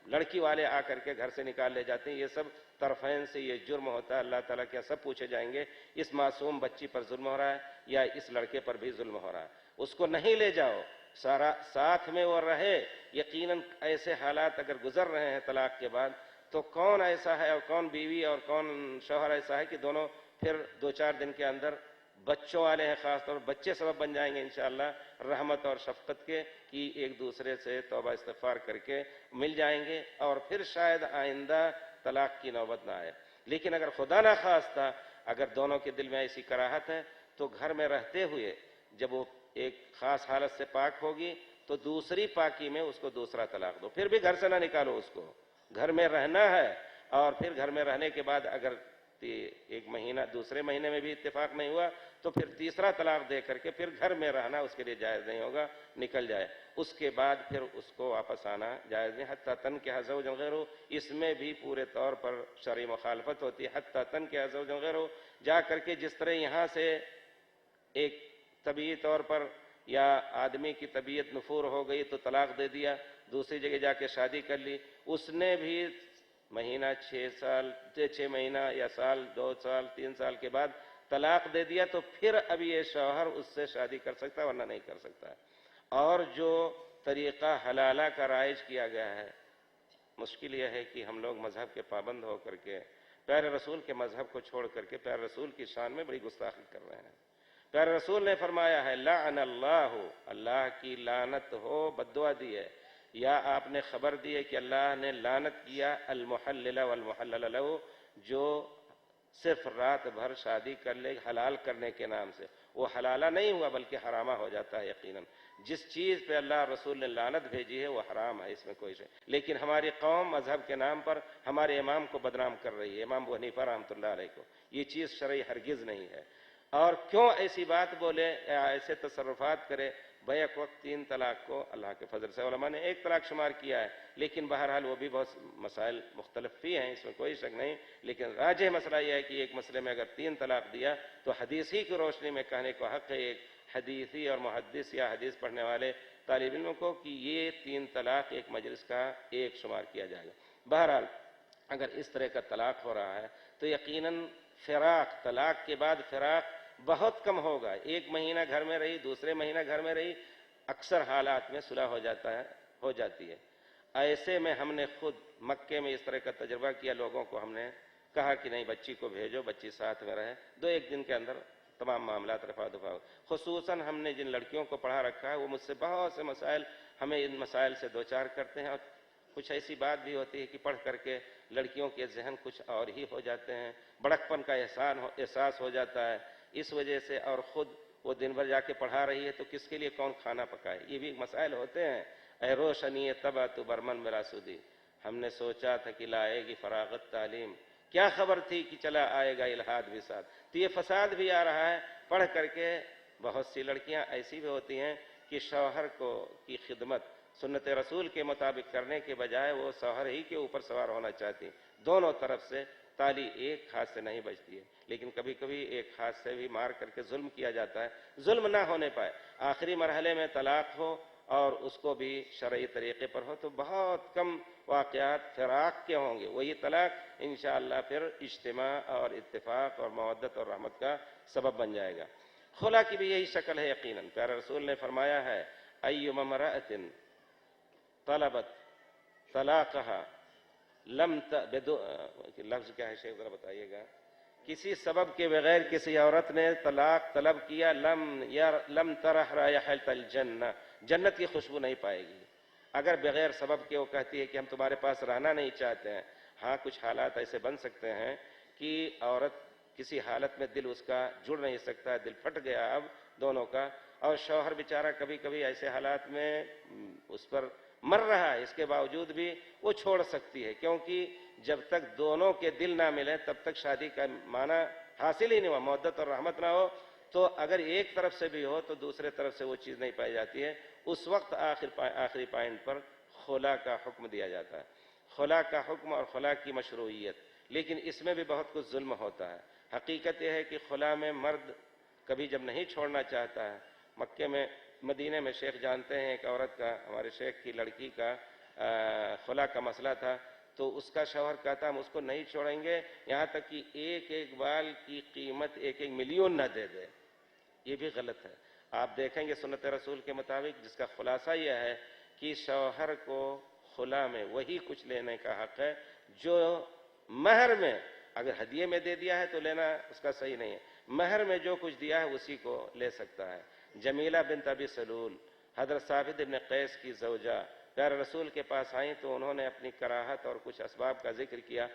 لڑکی والے آ کر کے گھر سے نکال لے جاتے ہیں، یہ سب طرفین سے یہ جرم ہوتا ہے۔ اللہ تعالیٰ کیا سب پوچھے جائیں گے، اس معصوم بچی پر ظلم ہو رہا ہے یا اس لڑکے پر بھی ظلم ہو رہا ہے، اس کو نہیں لے جاؤ، سارا ساتھ میں وہ رہے۔ یقیناً ایسے حالات اگر گزر رہے ہیں طلاق کے بعد، تو کون ایسا ہے اور کون بیوی اور کون شوہر ایسا ہے کہ دونوں پھر 2-4 دن کے اندر بچوں والے ہیں، خاص طور پر بچے سبب بن جائیں گے انشاءاللہ رحمت اور شفقت کے، کہ ایک دوسرے سے توبہ استغفار کر کے مل جائیں گے اور پھر شاید آئندہ طلاق کی نوبت نہ آئے۔ لیکن اگر خدا نہ خواستہ اگر دونوں کے دل میں ایسی کراہت ہے، تو گھر میں رہتے ہوئے جب وہ ایک خاص حالت سے پاک ہوگی تو دوسری پاکی میں اس کو دوسرا طلاق دو، پھر بھی گھر سے نہ نکالو اس کو، گھر میں رہنا ہے۔ اور پھر گھر میں رہنے کے بعد اگر ایک مہینہ دوسرے مہینے میں بھی اتفاق نہیں ہوا تو پھر تیسرا طلاق دے کر کے پھر گھر میں رہنا اس کے لیے جائز نہیں ہوگا، نکل جائے۔ اس کے بعد پھر اس کو واپس آنا جائز نہیں۔ حتیٰ تنکح زوجا غیرہ، اس میں بھی پورے طور پر شرعی مخالفت ہوتی ہے۔ حتیٰ تنکح زوجا غیرہ، جا کر کے جس طرح یہاں سے ایک طبعی طور پر یا آدمی کی طبیعت نفور ہو گئی تو طلاق دے دیا، دوسری جگہ جا کے شادی کر لی، اس نے بھی مہینہ 6 مہینہ یا سال 2 سال 3 سال کے بعد طلاق دے دیا، تو پھر اب یہ شوہر اس سے شادی کر سکتا ہے ورنہ نہیں کر سکتا ہے۔ اور جو طریقہ حلالہ کا رائج کیا گیا ہے، مشکل یہ ہے کہ ہم لوگ مذہب کے پابند ہو کر کے پیارے رسول کے مذہب کو چھوڑ کر کے پیارے رسول کی شان میں بڑی گستاخی کر رہے ہیں۔ پیارے رسول نے فرمایا ہے، لعن اللہ، اللہ کی لعنت ہو، بد دعا دی ہے، یا آپ نے خبر دی ہے کہ اللہ نے لعنت کیا المحلل والمحلل له، جو صرف رات بھر شادی کر لے حلال کرنے کے نام سے، وہ حلالہ نہیں ہوا بلکہ حرامہ ہو جاتا ہے۔ یقیناً جس چیز پہ اللہ رسول نے لعنت بھیجی ہے وہ حرام ہے، اس میں کوئی شے۔ لیکن ہماری قوم مذہب کے نام پر ہمارے امام کو بدنام کر رہی ہے، امام ابو حنیفہ رحمۃ اللہ علیہ کو۔ یہ چیز شرعی ہرگز نہیں ہے۔ اور کیوں ایسی بات بولے یا ایسے تصرفات کرے؟ بیک وقت 3 طلاق کو اللہ کے فضل سے علماء نے 1 طلاق شمار کیا ہے، لیکن بہرحال وہ بھی بہت مسائل مختلف بھی ہیں، اس میں کوئی شک نہیں۔ لیکن راجح مسئلہ یہ ہے کہ ایک مسئلے میں اگر 3 طلاق دیا تو حدیثی کی روشنی میں کہنے کو حق ہے ایک حدیثی اور محدث یا حدیث پڑھنے والے طالب علموں کو، کہ یہ 3 طلاق ایک مجلس کا ایک شمار کیا جائے گا۔ بہرحال اگر اس طرح کا طلاق ہو رہا ہے تو یقیناً فراق، طلاق کے بعد فراق بہت کم ہوگا۔ 1 مہینہ گھر میں رہی، دوسرے مہینہ گھر میں رہی، اکثر حالات میں صلح ہو جاتی ہے۔ ایسے میں ہم نے خود مکے میں اس طرح کا تجربہ کیا، لوگوں کو ہم نے کہا کہ نہیں بچی کو بھیجو، بچی ساتھ میں رہے، 2-1 دن کے اندر تمام معاملات رفع دفع. خصوصاً ہم نے جن لڑکیوں کو پڑھا رکھا ہے وہ مجھ سے بہت سے مسائل ہمیں ان مسائل سے دوچار کرتے ہیں، اور کچھ ایسی بات بھی ہوتی ہے کہ پڑھ کر کے لڑکیوں کے ذہن کچھ اور ہی ہو جاتے ہیں، بڑکپن کا احساس ہو جاتا ہے اس وجہ سے، اور خود وہ دن بھر جا کے پڑھا رہی ہے تو کس کے لیے کون کھانا پکائے، یہ بھی مسائل ہوتے ہیں. اے روشنی تبا تو برمن میرا سودی، ہم نے سوچا تھا کہ لائے گی فراغت تعلیم، کیا خبر تھی کہ چلا آئے گا الہاد بھی ساتھ. تو یہ فساد بھی آ رہا ہے پڑھ کر کے. بہت سی لڑکیاں ایسی بھی ہوتی ہیں کہ شوہر کی خدمت سنت رسول کے مطابق کرنے کے بجائے وہ شوہر ہی کے اوپر سوار ہونا چاہتی ہیں. دونوں طرف سے تالی ایک ہاتھ سے نہیں بجتی ہے، لیکن کبھی کبھی ایک ہاتھ سے بھی مار کر کے ظلم کیا جاتا ہے. ظلم نہ ہونے پائے، آخری مرحلے میں طلاق ہو اور اس کو بھی شرعی طریقے پر ہو تو بہت کم واقعات فراق کے ہوں گے. وہی طلاق انشاءاللہ پھر اجتماع اور اتفاق اور مودت اور رحمت کا سبب بن جائے گا. خلا کی بھی یہی شکل ہے یقیناً. پیارے رسول نے فرمایا ہے ایما امرأۃ طلبت طلاقها لفظ کیا ہے شیخ ذرا بتائیے گا. کسی سبب کے بغیر کسی عورت نے طلاق طلب کیا لم ترح رائحۃ الجنہ، جنت کی خوشبو نہیں پائے گی. اگر بغیر سبب کے وہ کہتی ہے کہ ہم تمہارے پاس رہنا نہیں چاہتے ہیں. ہاں کچھ حالات ایسے بن سکتے ہیں کہ عورت کسی حالت میں دل اس کا جڑ نہیں سکتا، دل پھٹ گیا اب دونوں کا، اور شوہر بیچارہ کبھی کبھی ایسے حالات میں اس پر مر رہا ہے، اس کے باوجود بھی وہ چھوڑ سکتی ہے، کیونکہ جب تک دونوں کے دل نہ ملے تب تک شادی کا معنی حاصل ہی نہیں ہوا. مودت اور رحمت نہ ہو تو اگر ایک طرف سے بھی ہو تو دوسرے طرف سے وہ چیز نہیں پائی جاتی ہے. اس وقت آخری پوائنٹ پر خلا کا حکم دیا جاتا ہے. خلا کا حکم اور خلا کی مشروعیت، لیکن اس میں بھی بہت کچھ ظلم ہوتا ہے. حقیقت یہ ہے کہ خلا میں مرد کبھی جب نہیں چھوڑنا چاہتا ہے، مکے میں مدینے میں شیخ جانتے ہیں ایک عورت کا، ہمارے شیخ کی لڑکی کا خلا کا مسئلہ تھا، تو اس کا شوہر کہتا ہم اس کو نہیں چھوڑیں گے یہاں تک کہ ایک ایک بال کی قیمت 1,000,000 نہ دے دے. یہ بھی غلط ہے. آپ دیکھیں گے سنت رسول کے مطابق جس کا خلاصہ یہ ہے کہ شوہر کو خلا میں وہی کچھ لینے کا حق ہے جو مہر میں، اگر ہدیے میں دے دیا ہے تو لینا اس کا صحیح نہیں ہے، مہر میں جو کچھ دیا ہے اسی کو لے سکتا ہے. جمیلہ بنت ابی سلول حضرت ثابت ابن قیس کی زوجہ پیارے رسول کے پاس آئیں تو انہوں نے اپنی کراہت اور کچھ اسباب کا ذکر کیا.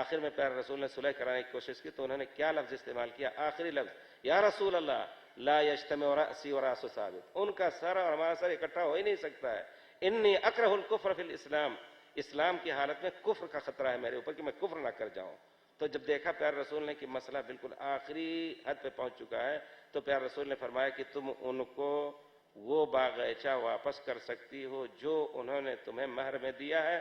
آخر میں پیارے رسول نے صلح کرانے کی کوشش کی تو انہوں نے کیا لفظ استعمال کیا؟ آخری لفظ یا رسول اللہ لا یجتمع رأسی و رأس ثابت، ان کا سر اور ہمارا سر اکٹھا ہو ہی نہیں سکتا ہے. انی اکرہ الکفر فی الاسلام، اسلام کی حالت میں کفر کا خطرہ ہے میرے اوپر کہ میں کفر نہ کر جاؤں. تو جب دیکھا پیارے رسول نے کہ مسئلہ بالکل آخری حد پہ پہنچ چکا ہے تو پیارے رسول نے فرمایا کہ تم ان کو وہ باغیچہ واپس کر سکتی ہو جو انہوں نے تمہیں مہر میں دیا ہے.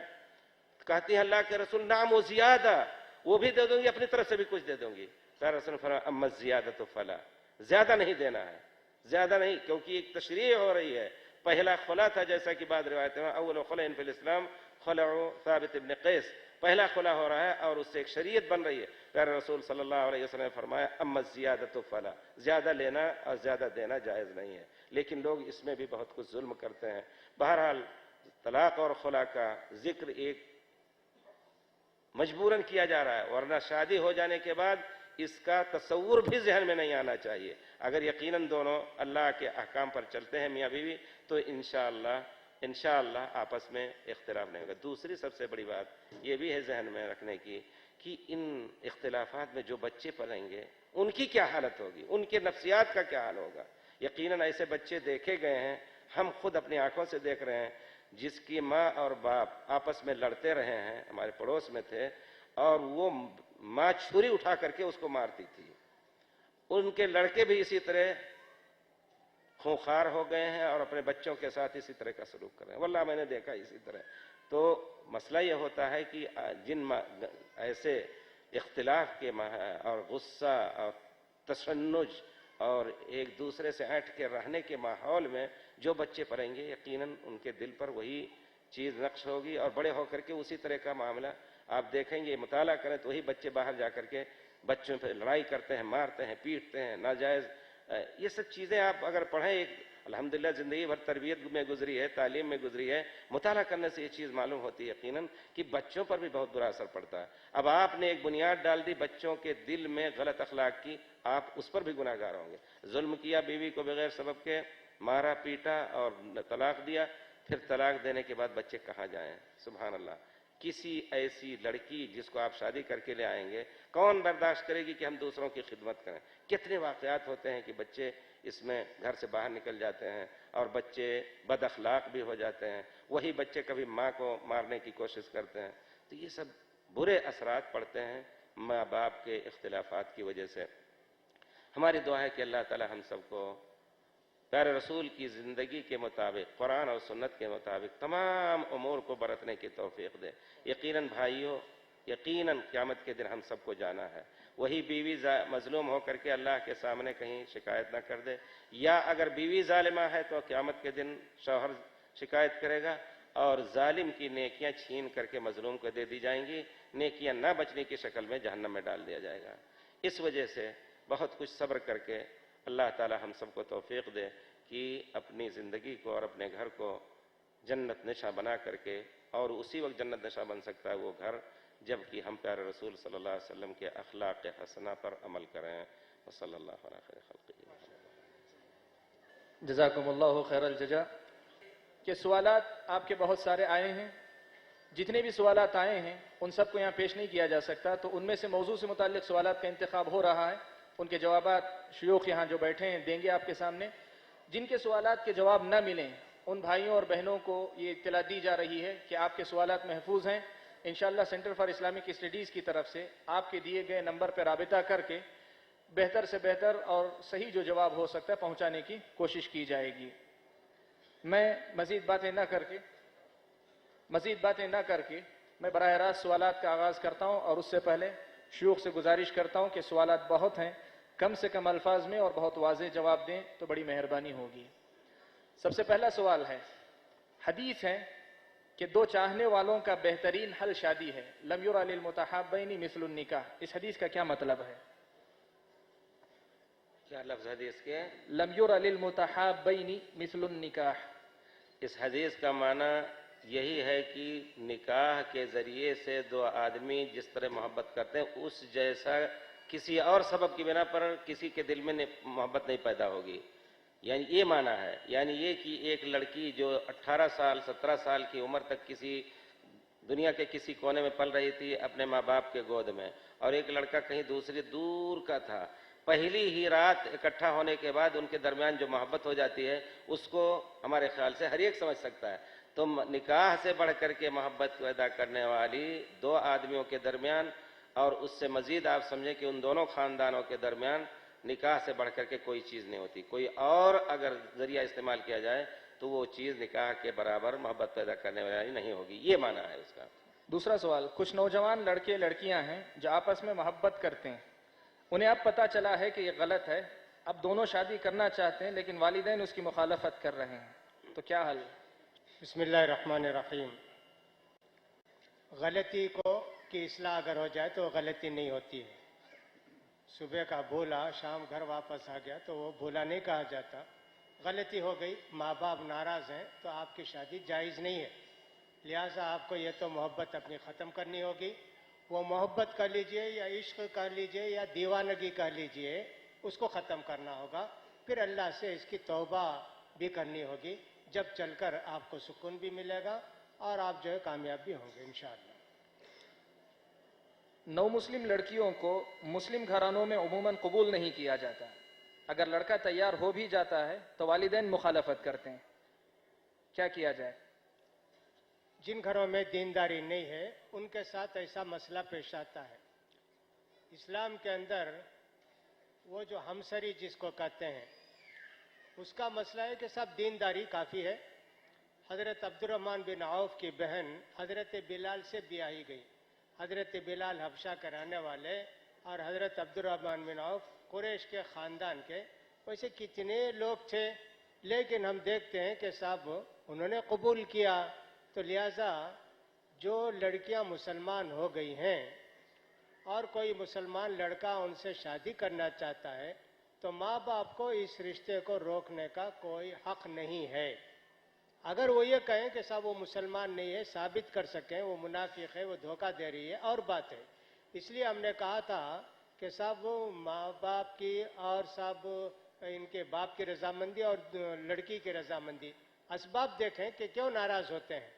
کہتی ہے اللہ کے رسول نام و زیادہ، وہ بھی دے دوں گی، اپنی طرف سے بھی کچھ دے دوں گی. پیارے رسول نے فرمایا اما زیادۃ فلا، زیادہ نہیں دینا ہے، زیادہ نہیں، کیونکہ ایک تشریح ہو رہی ہے. پہلا خلا تھا جیسا کہ بعد روایتیں میں اول خلع فی الاسلام خلع ثابت ابن قیس، پہلا خلا ہو رہا ہے اور اس سے ایک شریعت بن رہی ہے. پیارے رسول صلی اللہ علیہ وسلم نے فرمایا اما زیادۃ فلا، زیادہ لینا اور زیادہ دینا جائز نہیں ہے. لیکن لوگ اس میں بھی بہت کچھ ظلم کرتے ہیں. بہرحال طلاق اور خلا کا ذکر ایک مجبوراً کیا جا رہا ہے، ورنہ شادی ہو جانے کے بعد اس کا تصور بھی ذہن میں نہیں آنا چاہیے. اگر یقیناً دونوں اللہ کے احکام پر چلتے ہیں میاں بیوی تو انشاءاللہ آپس میں اختلاف نہیں ہوگا. دوسری سب سے بڑی بات یہ بھی ہے ذہن میں رکھنے کی کہ ان اختلافات میں جو بچے پلیں گے ان کی کیا حالت ہوگی، ان کے نفسیات کا کیا حال ہوگا. یقیناً ایسے بچے دیکھے گئے ہیں، ہم خود اپنی آنکھوں سے دیکھ رہے ہیں، جس کی ماں اور باپ آپس میں لڑتے رہے ہیں، ہمارے پڑوس میں تھے، اور وہ ماں چھری اٹھا کر کے اس کو مارتی تھی. ان کے لڑکے بھی اسی طرح خونخوار ہو گئے ہیں اور اپنے بچوں کے ساتھ اسی طرح کا سلوک کر رہے ہیں. واللہ میں نے دیکھا اسی طرح. تو مسئلہ یہ ہوتا ہے کہ جن ایسے اختلاف کے اور غصہ اور تشنج اور ایک دوسرے سے اینٹ کے رہنے کے ماحول میں جو بچے پڑیں گے یقیناً ان کے دل پر وہی چیز نقش ہوگی اور بڑے ہو کر کے اسی طرح کا معاملہ آپ دیکھیں گے. مطالعہ کریں تو وہی بچے باہر جا کر کے بچوں پہ لڑائی کرتے ہیں، مارتے ہیں، پیٹتے ہیں، ناجائز یہ سب چیزیں آپ اگر پڑھیں. ایک الحمدللہ زندگی بھر تربیت میں گزری ہے، تعلیم میں گزری ہے، مطالعہ کرنے سے یہ چیز معلوم ہوتی ہے یقیناً کہ بچوں پر بھی بہت برا اثر پڑتا ہے۔ اب آپ نے ایک بنیاد ڈال دی بچوں کے دل میں غلط اخلاق کی، آپ اس پر بھی گناہ گار ہوں گے۔ ظلم کیا، بیوی کو بغیر سبب کے مارا پیٹا اور طلاق دیا، پھر طلاق دینے کے بعد بچے کہاں جائیں؟ سبحان اللہ۔ کسی ایسی لڑکی جس کو آپ شادی کر کے لے آئیں گے، کون برداشت کرے گی کہ ہم دوسروں کی خدمت کریں؟ کتنے واقعات ہوتے ہیں کہ بچے اس میں گھر سے باہر نکل جاتے ہیں اور بچے بد اخلاق بھی ہو جاتے ہیں، وہی بچے کبھی ماں کو مارنے کی کوشش کرتے ہیں۔ تو یہ سب برے اثرات پڑتے ہیں ماں باپ کے اختلافات کی وجہ سے۔ ہماری دعا ہے کہ اللہ تعالی ہم سب کو پیارے رسول کی زندگی کے مطابق، قرآن اور سنت کے مطابق تمام امور کو برتنے کی توفیق دے۔ یقیناً بھائیوں، یقیناً قیامت کے دن ہم سب کو جانا ہے۔ وہی بیوی مظلوم ہو کر کے اللہ کے سامنے کہیں شکایت نہ کر دے، یا اگر بیوی ظالمہ ہے تو قیامت کے دن شوہر شکایت کرے گا، اور ظالم کی نیکیاں چھین کر کے مظلوم کو دے دی جائیں گی، نیکیاں نہ بچنے کی شکل میں جہنم میں ڈال دیا جائے گا۔ اس وجہ سے بہت کچھ صبر کر کے اللہ تعالی ہم سب کو توفیق دے کہ اپنی زندگی کو اور اپنے گھر کو جنت نشاں بنا کر کے، اور اسی وقت جنت نشاں بن سکتا ہے وہ گھر جب کہ ہم پیارے رسول صلی اللہ علیہ وسلم کے اخلاق حسنہ پر عمل کریں۔ وصلی اللہ علیہ خیر خلقہ۔ جزاکم اللہ خیر الجزا۔ کہ سوالات آپ کے بہت سارے آئے ہیں، جتنے بھی سوالات آئے ہیں ان سب کو یہاں پیش نہیں کیا جا سکتا، تو ان میں سے موضوع سے متعلق سوالات کا انتخاب ہو رہا ہے، ان کے جوابات شیوخ یہاں جو بیٹھے ہیں دیں گے آپ کے سامنے۔ جن کے سوالات کے جواب نہ ملیں ان بھائیوں اور بہنوں کو یہ اطلاع دی جا رہی ہے کہ آپ کے سوالات محفوظ ہیں۔ انشاءاللہ سینٹر فار اسلامک اسٹڈیز کی طرف سے آپ کے دیے گئے نمبر پر رابطہ کر کے بہتر سے بہتر اور صحیح جو جواب ہو سکتا ہے پہنچانے کی کوشش کی جائے گی۔ میں مزید باتیں نہ کر کے میں براہ راست سوالات کا آغاز کرتا ہوں، اور اس سے پہلے شیوخ سے گزارش کرتا ہوں کہ سوالات بہت ہیں، کم سے کم الفاظ میں اور بہت واضح جواب دیں تو بڑی مہربانی ہوگی۔ سب سے پہلا سوال ہے، حدیث ہے کہ دو چاہنے والوں کا بہترین حل شادی ہے، لم یرى للمتحابین مثل النکاح، اس حدیث کا کیا مطلب ہے؟ کیا لفظ حدیث کے؟ لم یرى للمتحابین مثل النکاح۔ اس حدیث کا معنی یہی ہے کہ نکاح کے ذریعے سے دو آدمی جس طرح محبت کرتے ہیں اس جیسا کسی اور سبب کی بنا پر کسی کے دل میں محبت نہیں پیدا ہوگی، یعنی یہ معنی ہے۔ یعنی یہ کہ ایک لڑکی جو 18 سال 17 سال کی عمر تک کسی دنیا کے کسی کونے میں پل رہی تھی اپنے ماں باپ کے گود میں، اور ایک لڑکا کہیں دوسری دور کا تھا، پہلی ہی رات اکٹھا ہونے کے بعد ان کے درمیان جو محبت ہو جاتی ہے اس کو ہمارے خیال سے ہر ایک سمجھ سکتا ہے۔ تو نکاح سے بڑھ کر کے محبت پیدا کرنے والی دو آدمیوں کے درمیان، اور اس سے مزید آپ سمجھیں کہ ان دونوں خاندانوں کے درمیان نکاح سے بڑھ کر کے کوئی چیز نہیں ہوتی۔ کوئی اور اگر ذریعہ استعمال کیا جائے تو وہ چیز نکاح کے برابر محبت پیدا کرنے والی نہیں ہوگی، یہ معنی ہے اس کا۔ دوسرا سوال، کچھ نوجوان لڑکے لڑکیاں ہیں جو آپس میں محبت کرتے ہیں، انہیں اب پتہ چلا ہے کہ یہ غلط ہے، اب دونوں شادی کرنا چاہتے ہیں لیکن والدین اس کی مخالفت کر رہے ہیں، تو کیا حل؟ بسم اللہ الرحمن الرحیم۔ غلطی کی اصلاح اگر ہو جائے تو غلطی نہیں ہوتی ہے۔ صبح کا بھولا شام گھر واپس آ گیا تو وہ بھولا نہیں کہا جاتا۔ غلطی ہو گئی، ماں باپ ناراض ہیں تو آپ کی شادی جائز نہیں ہے، لہٰذا آپ کو یہ تو محبت اپنی ختم کرنی ہوگی۔ وہ محبت کر لیجئے یا عشق کر لیجئے یا دیوانگی کر لیجئے، اس کو ختم کرنا ہوگا، پھر اللہ سے اس کی توبہ بھی کرنی ہوگی، جب چل کر آپ کو سکون بھی ملے گا اور آپ جو ہے کامیاب بھی ہوں گے انشاءاللہ۔ نو مسلم لڑکیوں کو مسلم گھرانوں میں عموماً قبول نہیں کیا جاتا، اگر لڑکا تیار ہو بھی جاتا ہے تو والدین مخالفت کرتے ہیں، کیا کیا جائے؟ جن گھروں میں دینداری نہیں ہے ان کے ساتھ ایسا مسئلہ پیش آتا ہے۔ اسلام کے اندر وہ جو ہمسری جس کو کہتے ہیں اس کا مسئلہ ہے کہ سب دینداری کافی ہے۔ حضرت عبد الرحمن بن عوف کی بہن حضرت بلال سے بیاہی گئی۔ حضرت بلال حبشہ کے رہنے والے اور حضرت عبد الرحمن بن عوف قریش کے خاندان کے، ویسے کتنے لوگ تھے، لیکن ہم دیکھتے ہیں کہ صاحب انہوں نے قبول کیا، تو لہٰذا جو لڑکیاں مسلمان ہو گئی ہیں اور کوئی مسلمان لڑکا ان سے شادی کرنا چاہتا ہے تو ماں باپ کو اس رشتے کو روکنے کا کوئی حق نہیں ہے. اگر وہ یہ کہیں کہ صاحب وہ مسلمان نہیں ہے، ثابت کر سکیں وہ منافق ہے، وہ دھوکہ دے رہی ہے، اور بات ہے. اس لیے ہم نے کہا تھا کہ صاحب وہ ماں باپ کی اور صاحب ان کے باپ کی رضامندی اور لڑکی کی رضامندی، اسباب دیکھیں کہ کیوں ناراض ہوتے ہیں.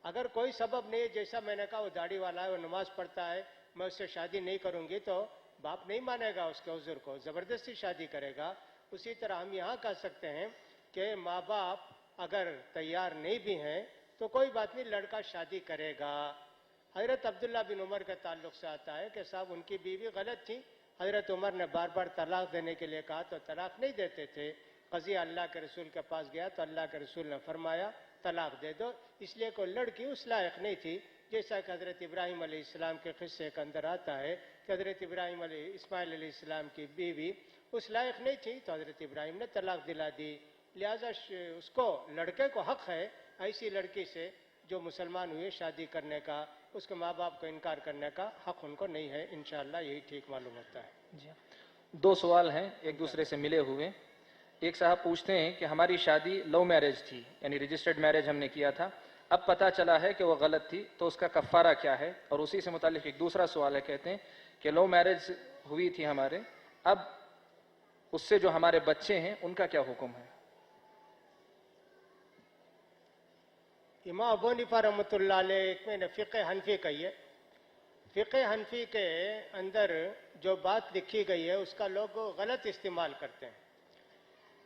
اگر کوئی سبب نہیں ہے، جیسا میں نے کہا وہ داڑھی والا ہے، وہ نماز پڑھتا ہے، میں اس سے شادی نہیں کروں گی، تو باپ نہیں مانے گا اس کے عذر کو، زبردستی شادی کرے گا. اسی طرح ہم یہاں کہہ سکتے ہیں کہ ماں باپ اگر تیار نہیں بھی ہیں تو کوئی بات نہیں، لڑکا شادی کرے گا. حضرت عبداللہ بن عمر کے تعلق سے آتا ہے کہ صاحب ان کی بیوی غلط تھی، حضرت عمر نے بار بار طلاق دینے کے لیے کہا تو طلاق نہیں دیتے تھے. قضیہ اللہ کے رسول کے پاس گیا تو اللہ کے رسول نے فرمایا طلاق دے دو، اس لیے کوئی لڑکی اس لائق نہیں تھی. جیسا کہ حضرت ابراہیم علیہ السلام کے قصے کے اندر آتا ہے کہ حضرت اسماعیل علیہ السلام کی بیوی اس لائق نہیں تھی تو حضرت ابراہیم نے طلاق دلا دی. لہذا اس کو، لڑکے کو حق ہے ایسی لڑکی سے جو مسلمان ہوئے شادی کرنے کا، اس کے ماں باپ کو انکار کرنے کا حق ان کو نہیں ہے. انشاءاللہ یہی ٹھیک معلوم ہوتا ہے. جی. 2 سوال ہیں ایک دوسرے سے ملے ہوئے. ایک صاحب پوچھتے ہیں کہ ہماری شادی لو میرج تھی، یعنی رجسٹرڈ میرج ہم نے کیا تھا، اب پتہ چلا ہے کہ وہ غلط تھی، تو اس کا کفارہ کیا ہے؟ اور اسی سے متعلق ایک دوسرا سوال ہے، کہتے ہیں کہ لو میرج ہوئی تھی ہمارے، اب اس سے جو ہمارے بچے ہیں ان کا کیا حکم ہے؟ امام ابو حنیفہ رحمۃ اللہ علیہ ایک میں نے فقہ حنفی کہی ہے. فقہ حنفی کے اندر جو بات لکھی گئی ہے اس کا لوگ غلط استعمال کرتے ہیں.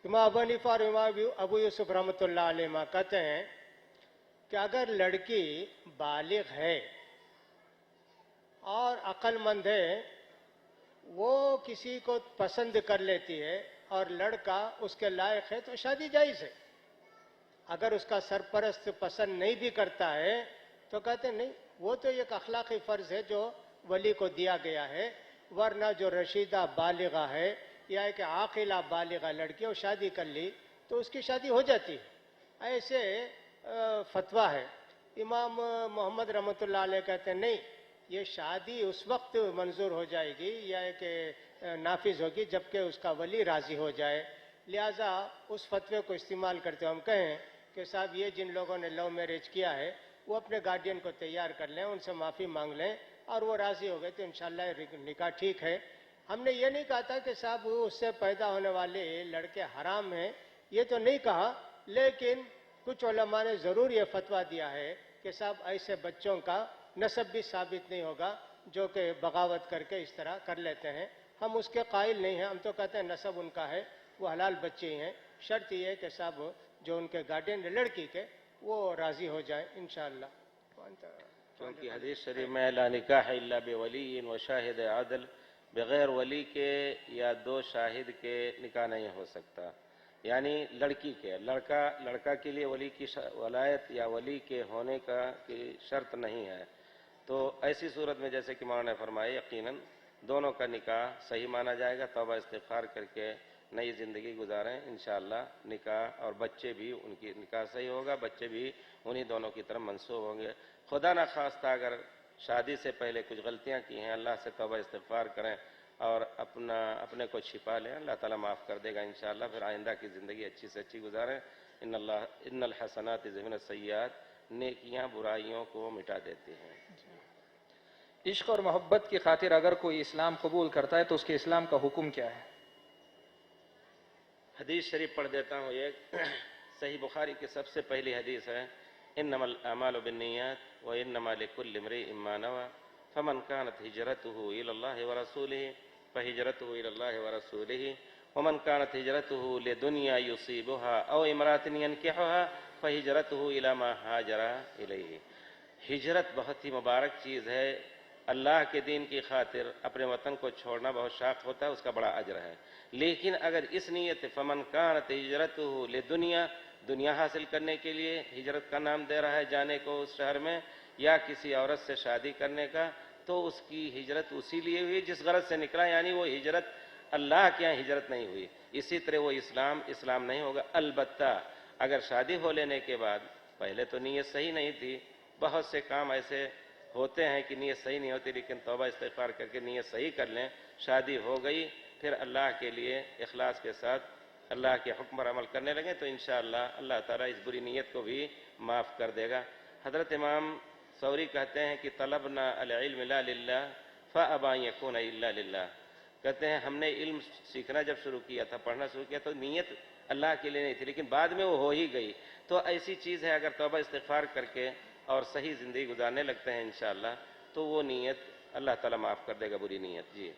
امام ابو حنیفہ اور امام ابو یوسف رحمۃ اللہ علیہ کہتے ہیں کہ اگر لڑکی بالغ ہے اور عقل مند ہے، وہ کسی کو پسند کر لیتی ہے اور لڑکا اس کے لائق ہے تو شادی جائز ہے. اگر اس کا سرپرست پسند نہیں بھی کرتا ہے تو کہتے نہیں، وہ تو ایک اخلاقی فرض ہے جو ولی کو دیا گیا ہے، ورنہ جو رشیدہ بالغہ ہے یا ایک عاقلہ بالغہ لڑکی وہ شادی کر لی تو اس کی شادی ہو جاتی ہے. ایسے فتویٰ ہے. امام محمد رحمۃ اللہ علیہ کہتے ہیں نہیں، یہ شادی اس وقت منظور ہو جائے گی یا کہ نافذ ہوگی جبکہ اس کا ولی راضی ہو جائے. لہٰذا اس فتوے کو استعمال کرتے ہوئے ہم کہیں کہ صاحب یہ جن لوگوں نے لو میرج کیا ہے وہ اپنے گارڈین کو تیار کر لیں، ان سے معافی مانگ لیں اور وہ راضی ہو گئے تو انشاءاللہ نکاح ٹھیک ہے. ہم نے یہ نہیں کہا تھا کہ صاحب اس سے پیدا ہونے والے لڑکے حرام ہیں، یہ تو نہیں کہا، لیکن کچھ علماء نے ضرور یہ فتویٰ دیا ہے کہ صاحب ایسے بچوں کا نسب بھی ثابت نہیں ہوگا جو کہ بغاوت کر کے اس طرح کر لیتے ہیں. ہم اس کے قائل نہیں ہیں، ہم تو کہتے ہیں نسب ان کا ہے، وہ حلال بچے ہی ہیں. شرط یہ ہے کہ صاحب جو ان کے گارڈین لڑکی کے وہ راضی ہو جائیں انشاءاللہ. کیونکہ حدیث شریف میں لا نکاح الا بولی و شاہد عدل، بغیر ولی کے یا 2 شاہد کے نکاح نہیں ہو سکتا. یعنی لڑکی کے، لڑکا کے لیے ولی کی ولایت یا ولی کے ہونے کا کی شرط نہیں ہے. تو ایسی صورت میں جیسے کہ مولانا نے فرمایا یقیناً دونوں کا نکاح صحیح مانا جائے گا. توبہ استغفار کر کے نئی زندگی گزاریں انشاءاللہ. نکاح اور بچے بھی ان کی نکاح صحیح ہوگا، بچے بھی انہی دونوں کی طرف منسوب ہوں گے. خدا نہ خواستہ اگر شادی سے پہلے کچھ غلطیاں کی ہیں، اللہ سے توبہ استغفار کریں اور اپنے کو چھپا لیں، اللہ تعالیٰ معاف کر دے گا انشاءاللہ. پھر آئندہ کی زندگی اچھی سے اچھی گزاریں. ان الحسنات یذهبن السیئات، نیکیاں برائیوں کو مٹا دیتی ہیں. عشق اور محبت کی خاطر اگر کوئی اسلام قبول کرتا ہے تو اس کے اسلام کا حکم کیا ہے؟ حدیث شریف پڑھ دیتا ہوں. ایک صحیح بخاری کی سب سے پہلی حدیث ہے، انما الاعمال بالنیات وانما لكل امرئ ما نوى فمن كانت هجرته الى الله ورسوله فهجرته الى الله ورسوله ومن كانت هجرته لدنيا يصيبها او امرأة ينكحها فهجرته الى ما هاجر اليه. ہجرت بہت ہی مبارک چیز ہے. اللہ کے دین کی خاطر اپنے وطن کو چھوڑنا بہت شاق ہوتا ہے، اس کا بڑا اجر ہے. لیکن اگر اس نیت فمن کانت ہجرتہ لدنیا، دنیا حاصل کرنے کے لیے ہجرت کا نام دے رہا ہے جانے کو اس شہر میں، یا کسی عورت سے شادی کرنے کا، تو اس کی ہجرت اسی لیے ہوئی جس غرض سے نکلا. یعنی وہ ہجرت اللہ کے یہاں ہجرت نہیں ہوئی. اسی طرح وہ اسلام نہیں ہوگا. البتہ اگر شادی ہو لینے کے بعد پہلے تو نیت صحیح نہیں تھی، بہت سے کام ایسے ہوتے ہیں کہ نیت صحیح نہیں ہوتی، لیکن توبہ استغفار کر کے نیت صحیح کر لیں. شادی ہو گئی پھر اللہ کے لیے اخلاص کے ساتھ اللہ کے حکم پر عمل کرنے لگیں تو انشاءاللہ اللہ تعالیٰ اس بری نیت کو بھی معاف کر دے گا۔ حضرت امام ثوری کہتے ہیں کہ طلبنا العلم لا للہ فابا ان یکون الا للہ، کہتے ہیں ہم نے علم سیکھنا جب شروع کیا تھا، پڑھنا شروع کیا تو نیت اللہ کے لیے نہیں تھی، لیکن بعد میں وہ ہو ہی گئی۔ تو ایسی چیز ہے اگر توبہ استغفار کر کے اور صحیح زندگی گزارنے لگتے ہیں انشاءاللہ تو وہ نیت اللہ تعالیٰ معاف کر دے گا، بری نیت۔ جی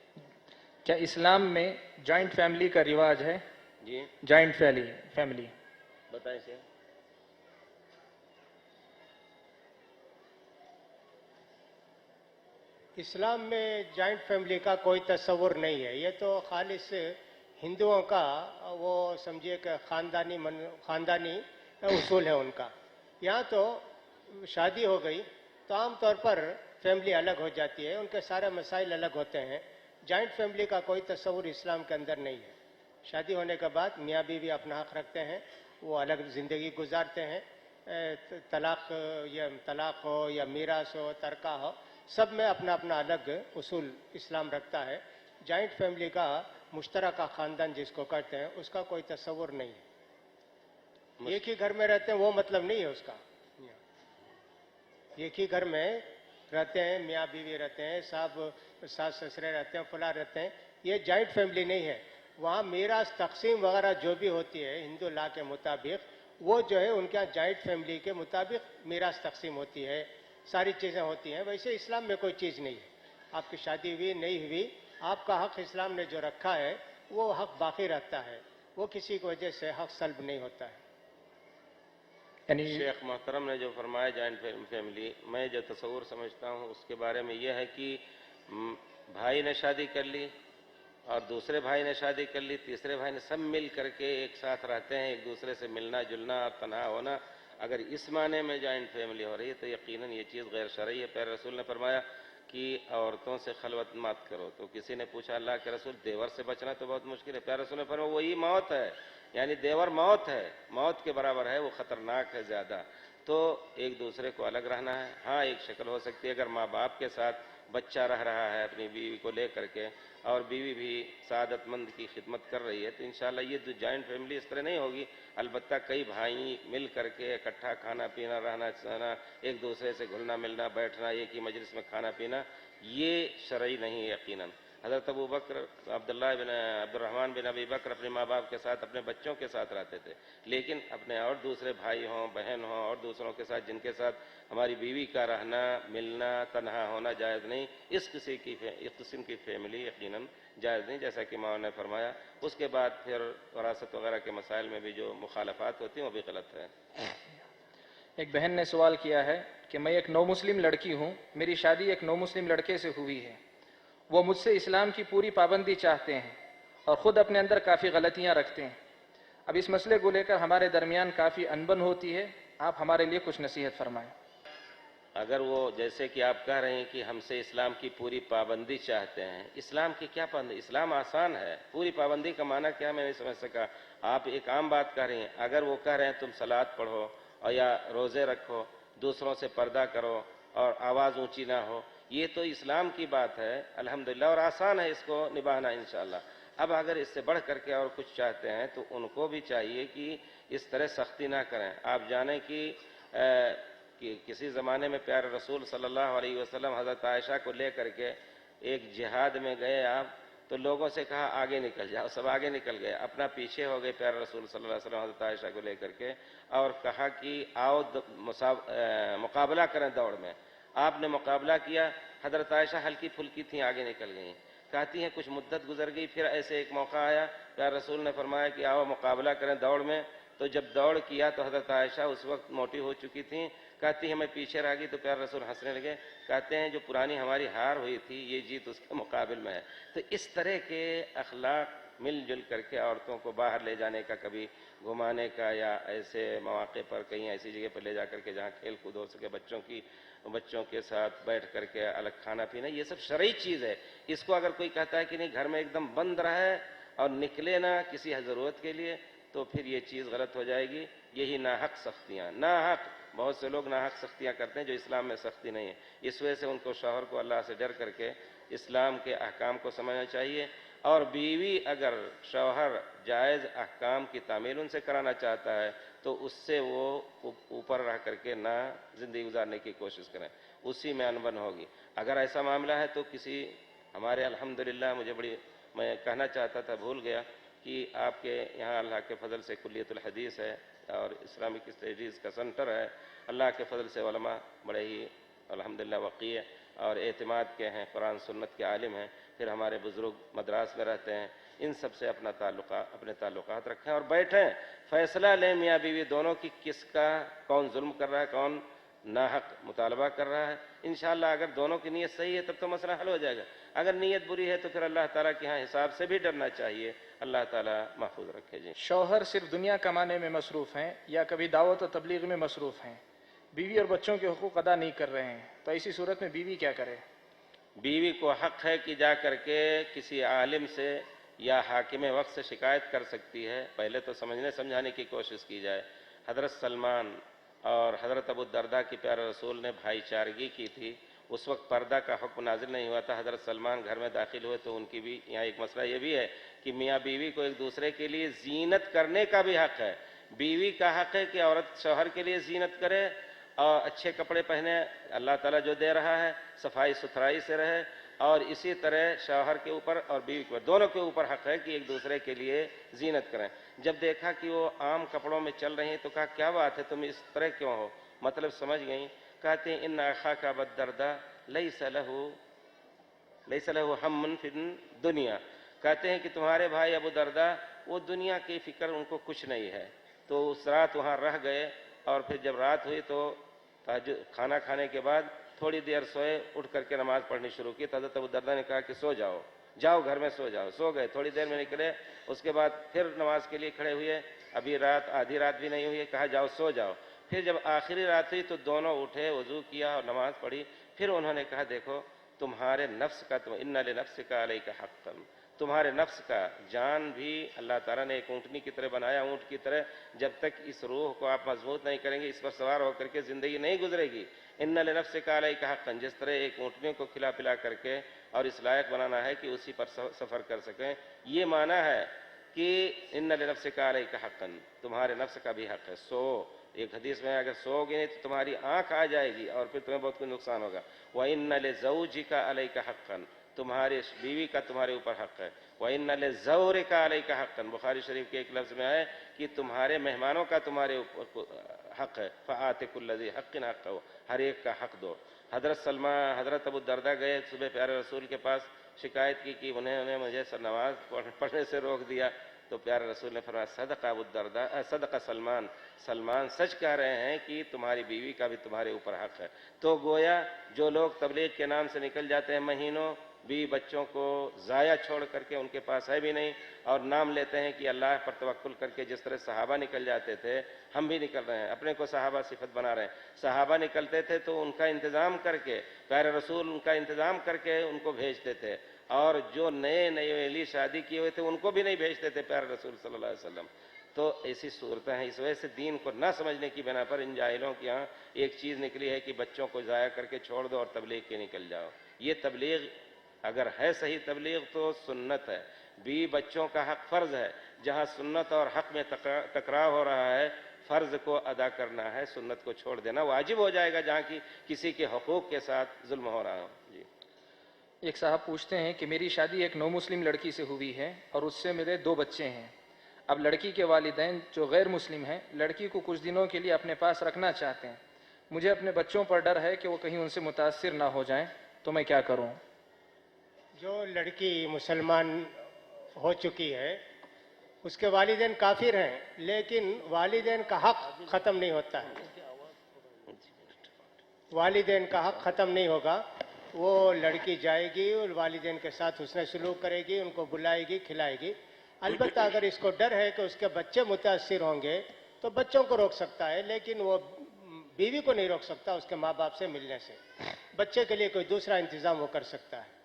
کیا اسلام میں جوائنٹ فیملی کا رواج ہے؟ جی جوائنٹ فیملی بتائیں سے۔ اسلام میں جوائنٹ فیملی کا کوئی تصور نہیں ہے، یہ تو خالص ہندوؤں کا وہ سمجھیے کہ خاندانی اصول ہے ان کا۔ یہاں تو شادی ہو گئی تو عام طور پر فیملی الگ ہو جاتی ہے، ان کے سارے مسائل الگ ہوتے ہیں۔ جوائنٹ فیملی کا کوئی تصور اسلام کے اندر نہیں ہے۔ شادی ہونے کے بعد میاں بیوی اپنا حق رکھتے ہیں، وہ الگ زندگی گزارتے ہیں، طلاق ہو یا میراث ہو، ترکہ ہو، سب میں اپنا اپنا الگ اصول اسلام رکھتا ہے۔ جوائنٹ فیملی کا مشترکہ خاندان جس کو کہتے ہیں اس کا کوئی تصور نہیں ہے۔ ایک ہی گھر میں رہتے ہیں وہ مطلب نہیں ہے اس کا، ایک ہی گھر میں رہتے ہیں، میاں بیوی رہتے ہیں، ساس سسرے رہتے ہیں، فلاں رہتے ہیں، یہ جوائنٹ فیملی نہیں ہے۔ وہاں میراث تقسیم وغیرہ جو بھی ہوتی ہے ہندو لا کے مطابق، وہ جو ہے ان کے جوائنٹ فیملی کے مطابق میراث تقسیم ہوتی ہے، ساری چیزیں ہوتی ہیں۔ ویسے اسلام میں کوئی چیز نہیں ہے، آپ کی شادی ہوئی نہیں ہوئی، آپ کا حق اسلام نے جو رکھا ہے وہ حق باقی رہتا ہے، وہ کسی کی وجہ سے حق سلب نہیں ہوتا ہے۔ یعنی شیخ محترم نے جو فرمایا جوائنٹ فیملی، میں جو تصور سمجھتا ہوں اس کے بارے میں یہ ہے کہ بھائی نے شادی کر لی اور دوسرے بھائی نے شادی کر لی، تیسرے بھائی نے، سب مل کر کے ایک ساتھ رہتے ہیں، ایک دوسرے سے ملنا جلنا اور تنہا ہونا، اگر اس معنی میں جوائنٹ فیملی ہو رہی ہے تو یقیناً یہ چیز غیر شرعی ہے۔ پیارے رسول نے فرمایا کہ عورتوں سے خلوت مت کرو، تو کسی نے پوچھا اللہ کے رسول دیور سے بچنا تو بہت مشکل ہے، پیارے رسول نے فرمایا وہی موت ہے، یعنی دیور موت ہے، موت کے برابر ہے، وہ خطرناک ہے زیادہ۔ تو ایک دوسرے کو الگ رہنا ہے۔ ہاں ایک شکل ہو سکتی ہے اگر ماں باپ کے ساتھ بچہ رہ رہا ہے اپنی بیوی کو لے کر کے اور بیوی بھی سعادت مند کی خدمت کر رہی ہے تو انشاءاللہ یہ جوائنٹ فیملی اس طرح نہیں ہوگی۔ البتہ کئی بھائی مل کر کے اکٹھا کھانا پینا، رہنا سہنا، ایک دوسرے سے گھلنا ملنا، بیٹھنا، ایک ہی مجلس میں کھانا پینا، یہ شرعی نہیں ہے یقیناً۔ حضرت ابو بکر عبد الرحمن بن ابی بکر اپنے ماں باپ کے ساتھ اپنے بچوں کے ساتھ رہتے تھے، لیکن اپنے اور دوسرے بھائی ہوں بہن ہوں اور دوسروں کے ساتھ جن کے ساتھ ہماری بیوی کا رہنا ملنا تنہا ہونا جائز نہیں، اس قسم کی فیملی یقیناً جائز نہیں، جیسا کہ ماں نے فرمایا۔ اس کے بعد پھر وراثت وغیرہ کے مسائل میں بھی جو مخالفات ہوتی ہیں وہ بھی غلط ہے۔ ایک بہن نے سوال کیا ہے کہ میں ایک نو مسلم لڑکی ہوں، میری شادی ایک نو مسلم لڑکے سے ہوئی ہے، وہ مجھ سے اسلام کی پوری پابندی چاہتے ہیں اور خود اپنے اندر کافی غلطیاں رکھتے ہیں۔ اب اس مسئلے کو لے کر ہمارے درمیان کافی انبن ہوتی ہے، آپ ہمارے لیے کچھ نصیحت فرمائیں۔ اگر وہ جیسے کہ آپ کہہ رہے ہیں کہ ہم سے اسلام کی پوری پابندی چاہتے ہیں، اسلام کی کیا پابندی؟ اسلام آسان ہے، پوری پابندی کا معنی کیا میں نہیں سمجھ سکا۔ آپ ایک عام بات کہہ رہے ہیں، اگر وہ کہہ رہے ہیں تم صلاۃ پڑھو اور یا روزے رکھو، دوسروں سے پردہ کرو اور آواز اونچی نہ ہو، یہ تو اسلام کی بات ہے الحمدللہ، اور آسان ہے اس کو نبھانا انشاءاللہ۔ اب اگر اس سے بڑھ کر کے اور کچھ چاہتے ہیں تو ان کو بھی چاہیے کہ اس طرح سختی نہ کریں۔ آپ جانیں کہ کسی زمانے میں پیارے رسول صلی اللہ علیہ وسلم حضرت عائشہ کو لے کر کے ایک جہاد میں گئے آپ، تو لوگوں سے کہا آگے نکل جاؤ، سب آگے نکل گئے، اپنا پیچھے ہو گئے پیارے رسول صلی اللہ علیہ وسلم حضرت عائشہ کو لے کر کے، اور کہا کہ آؤ مقابلہ کریں دوڑ میں۔ آپ نے مقابلہ کیا، حضرت عائشہ ہلکی پھلکی تھیں، آگے نکل گئیں۔ کہتی ہیں کچھ مدت گزر گئی، پھر ایسے ایک موقع آیا، پیارے رسول نے فرمایا کہ آؤ مقابلہ کریں دوڑ میں، تو جب دوڑ کیا تو حضرت عائشہ اس وقت موٹی ہو چکی تھیں، کہتی ہیں میں پیچھے رہ گئی، تو پیارے رسول ہنسنے لگے، کہتے ہیں جو پرانی ہماری ہار ہوئی تھی یہ جیت اس کے مقابل میں ہے۔ تو اس طرح کے اخلاق مل جل کر کے عورتوں کو باہر لے جانے کا، کبھی گھمانے کا یا ایسے مواقع پر کہیں ایسی جگہ پر لے جا کر کے جہاں کھیل کود ہو سکے، بچوں کے ساتھ بیٹھ کر کے الگ کھانا پینا، یہ سب شرعی چیز ہے۔ اس کو اگر کوئی کہتا ہے کہ نہیں گھر میں ایک دم بند رہے اور نکلے نہ کسی ضرورت کے لیے، تو پھر یہ چیز غلط ہو جائے گی۔ یہی ناحق سختیاں، ناحق بہت سے لوگ ناحق سختیاں کرتے ہیں جو اسلام میں سختی نہیں ہے، اس وجہ سے ان کو شوہر کو اللہ سے ڈر کر کے اسلام کے احکام کو سمجھنا چاہیے اور بیوی اگر شوہر جائز احکام کی تعمیل ان سے کرانا چاہتا ہے تو اس سے وہ اوپر رہ کر کے نہ زندگی گزارنے کی کوشش کریں، اسی میں انبن ہوگی۔ اگر ایسا معاملہ ہے تو کسی ہمارے الحمدللہ میں کہنا چاہتا تھا بھول گیا کہ آپ کے یہاں اللہ کے فضل سے کلیت الحدیث ہے اور اسلامک اسٹڈیز کا سنٹر ہے، اللہ کے فضل سے علماء بڑے ہی الحمدللہ وقیع اور اعتماد کے ہیں، قرآن سنت کے عالم ہیں، پھر ہمارے بزرگ مدراس میں رہتے ہیں، ان سب سے اپنے تعلقات رکھیں اور بیٹھیں، فیصلہ لیں میاں بیوی دونوں کی کس کا کون ظلم کر رہا ہے، کون ناحق مطالبہ کر رہا ہے۔ انشاءاللہ اگر دونوں کی نیت صحیح ہے تب تو مسئلہ حل ہو جائے گا، اگر نیت بری ہے تو پھر اللہ تعالیٰ کے ہاں حساب سے بھی ڈرنا چاہیے، اللہ تعالیٰ محفوظ رکھے جی۔ شوہر صرف دنیا کمانے میں مصروف ہیں یا کبھی دعوت و تبلیغ میں مصروف ہیں، بیوی اور بچوں کے حقوق ادا نہیں کر رہے ہیں، تو ایسی صورت میں بیوی کیا کرے؟ بیوی کو حق ہے کہ جا کر کے کسی عالم سے یا حاکم وقت سے شکایت کر سکتی ہے، پہلے تو سمجھانے کی کوشش کی جائے۔ حضرت سلمان اور حضرت ابو الدرداء کی پیارے رسول نے بھائی چارگی کی تھی، اس وقت پردہ کا حکم نازل نہیں ہوا تھا، حضرت سلمان گھر میں داخل ہوئے تو ان کی بھی یہاں ایک مسئلہ یہ بھی ہے کہ میاں بیوی کو ایک دوسرے کے لیے زینت کرنے کا بھی حق ہے۔ بیوی کا حق ہے کہ عورت شوہر کے لیے زینت کرے اور اچھے کپڑے پہنے، اللہ تعالیٰ جو دے رہا ہے صفائی ستھرائی سے رہے، اور اسی طرح شوہر کے اوپر اور بیوی کے اوپر دونوں کے اوپر حق ہے کہ ایک دوسرے کے لیے زینت کریں۔ جب دیکھا کہ وہ عام کپڑوں میں چل رہی ہیں تو کہا کیا بات ہے تم اس طرح کیوں ہو، مطلب سمجھ گئیں، کہتے ہیں ان اخاک ابا الدرداء لیس لہ ہم فی الدنیا، کہتے ہیں کہ تمہارے بھائی ابو درداء وہ دنیا کی فکر ان کو کچھ نہیں ہے، تو اس رات وہاں رہ گئے اور پھر جب رات ہوئی تو کھانا کھانے کے بعد تھوڑی دیر سوئے، اٹھ کر کے نماز پڑھنی شروع کی، تو حضرت ابو الدرداء نے کہا کہ جاؤ گھر میں سو جاؤ، سو گئے، تھوڑی دیر میں نکلے، اس کے بعد پھر نماز کے لیے کھڑے ہوئے، ابھی آدھی رات بھی نہیں ہوئی ہے، کہا جاؤ سو جاؤ، پھر جب آخری رات ہوئی تو دونوں اٹھے، وضو کیا اور نماز پڑھی، پھر انہوں نے کہا دیکھو تمہارے نفس کا ان لنفسک علیک حقا، تمہارے نفس کا جان بھی اللہ تعالیٰ نے ایک اونٹنی کی طرح بنایا، اونٹ کی طرح، جب تک اس روح کو آپ مضبوط نہیں کریں گے اس پر سوار ہو کر کے زندگی نہیں گزرے گی۔ ان لنفسک علیک حقا، جس طرح ایک اونٹنی کو کھلا پلا کر کے اور اس لائق بنانا ہے کہ اسی پر سفر کر سکیں، یہ معنی ہے کہ ان لنفسک علیک حقا، تمہارے نفس کا بھی حق ہے، سو ایک حدیث میں اگر سو گے نہیں تو تمہاری آنکھ آ جائے گی اور پھر تمہیں بہت کچھ نقصان ہوگا۔ وَإِنَّ لِزَوْجِكَ عَلَيْكَ حَقًّا، تمہاری بیوی کا تمہارے اوپر حق ہے۔ وَإِنَّ لِزَوْرِكَ عَلَيْكَ حَقًّا، بخاری شریف کے ایک لفظ میں ہے کہ تمہارے مہمانوں کا تمہارے اوپر حق ہے۔ فَآتِ كُلَّ ذِي حَقٍّ حَقَّهُ، ہر ایک کا حق دو۔ حضرت ابو الدرداء گئے صبح پیارے رسول کے پاس، شکایت کی کہ انہوں نے مجھے نماز پڑھنے سے روک دیا، تو پیارے رسول نے فرمایا صدق ابو الدرداء، صدق سلمان سچ کہہ رہے ہیں کہ تمہاری بیوی کا بھی تمہارے اوپر حق ہے۔ تو گویا جو لوگ تبلیغ کے نام سے نکل جاتے ہیں مہینوں، بیوی بچوں کو ضائع چھوڑ کر کے ان کے پاس ہے بھی نہیں، اور نام لیتے ہیں کہ اللہ پر توکل کر کے جس طرح صحابہ نکل جاتے تھے ہم بھی نکل رہے ہیں، اپنے کو صحابہ صفت بنا رہے ہیں۔ صحابہ نکلتے تھے تو ان کا انتظام کر کے، پیارے رسول ان کا انتظام کر کے ان کو بھیجتے تھے، اور جو نئی شادی کیے ہوئے تھے ان کو بھی نہیں بھیجتے تھے پیارے رسول صلی اللہ علیہ وسلم۔ تو ایسی صورتیں ہیں، اس وجہ سے دین کو نہ سمجھنے کی بنا پر ان جاہلوں کے یہاں ایک چیز نکلی ہے کہ بچوں کو ضائع کر کے چھوڑ دو اور تبلیغ کے نکل جاؤ۔ یہ تبلیغ اگر ہے صحیح تبلیغ تو سنت ہے، بیوی بچوں کا حق فرض ہے، جہاں سنت اور حق میں ٹکراؤ ہو رہا ہے فرض کو ادا کرنا ہے، سنت کو چھوڑ دینا واجب ہو جائے گا جہاں کی کسی کے حقوق کے ساتھ ظلم ہو رہا ہو۔ جی ایک صاحب پوچھتے ہیں کہ میری شادی ایک نو مسلم لڑکی سے ہوئی ہے اور اس سے میرے 2 بچے ہیں، اب لڑکی کے والدین جو غیر مسلم ہیں لڑکی کو کچھ دنوں کے لیے اپنے پاس رکھنا چاہتے ہیں، مجھے اپنے بچوں پر ڈر ہے کہ وہ کہیں ان سے متاثر نہ ہو جائیں، تو میں کیا کروں؟ جو لڑکی مسلمان ہو چکی ہے اس کے والدین کافر ہیں، لیکن والدین کا حق ختم نہیں ہوتا ہے، والدین کا حق ختم نہیں ہوگا۔ وہ لڑکی جائے گی اور والدین کے ساتھ حسن سلوک کرے گی، ان کو بلائے گی، کھلائے گی۔ البتہ اگر اس کو ڈر ہے کہ اس کے بچے متاثر ہوں گے تو بچوں کو روک سکتا ہے، لیکن وہ بیوی کو نہیں روک سکتا اس کے ماں باپ سے ملنے سے۔ بچے کے لیے کوئی دوسرا انتظام وہ کر سکتا ہے۔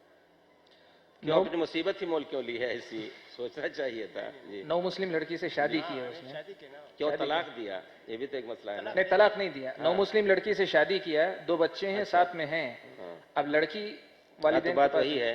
کیوں اپنی مصیبت ہی مول کیوں لی ہے، ایسی سوچنا چاہیے تھا۔ جی 9 مسلم لڑکی سے شادی کی ہے اس نے، شادی کی نا، کیوں طلاق دیا، یہ بھی تو ایک مسئلہ ہے نا۔ نہیں طلاق نہیں دیا، 9 مسلم لڑکی سے شادی کیا ہے، 2 بچے ہیں، ساتھ میں ہیں، اب لڑکی تو والدین بات کے پاس وہی ہے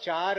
4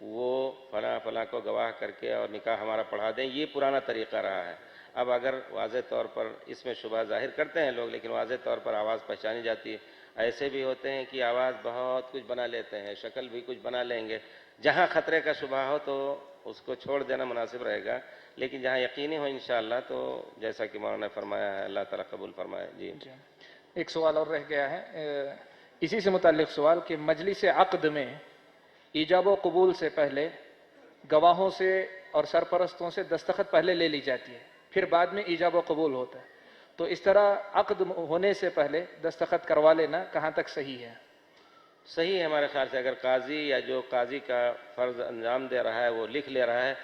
وہ فلاں فلاں کو گواہ کر کے اور نکاح ہمارا پڑھا دیں، یہ پرانا طریقہ رہا ہے۔ اب اگر واضح طور پر اس میں شبہ ظاہر کرتے ہیں لوگ، لیکن واضح طور پر آواز پہچانی جاتی ہے۔ ایسے بھی ہوتے ہیں کہ آواز بہت کچھ بنا لیتے ہیں، شکل بھی کچھ بنا لیں گے۔ جہاں خطرے کا شبہ ہو تو اس کو چھوڑ دینا مناسب رہے گا، لیکن جہاں یقینی ہو انشاءاللہ تو جیسا کہ مولانا نے فرمایا ہے، اللہ تعالیٰ قبول فرمائے۔ جی ایک سوال اور رہ گیا ہے اسی سے متعلق سوال کہ مجلس عقد میں ایجاب و قبول سے پہلے گواہوں سے اور سرپرستوں سے دستخط پہلے لے لی جاتی ہے، پھر بعد میں ایجاب و قبول ہوتا ہے، تو اس طرح عقد ہونے سے پہلے دستخط کروا لینا کہاں تک صحیح ہے؟ صحیح ہے ہمارے خیال سے۔ اگر قاضی یا جو قاضی کا فرض انجام دے رہا ہے وہ لکھ لے رہا ہے،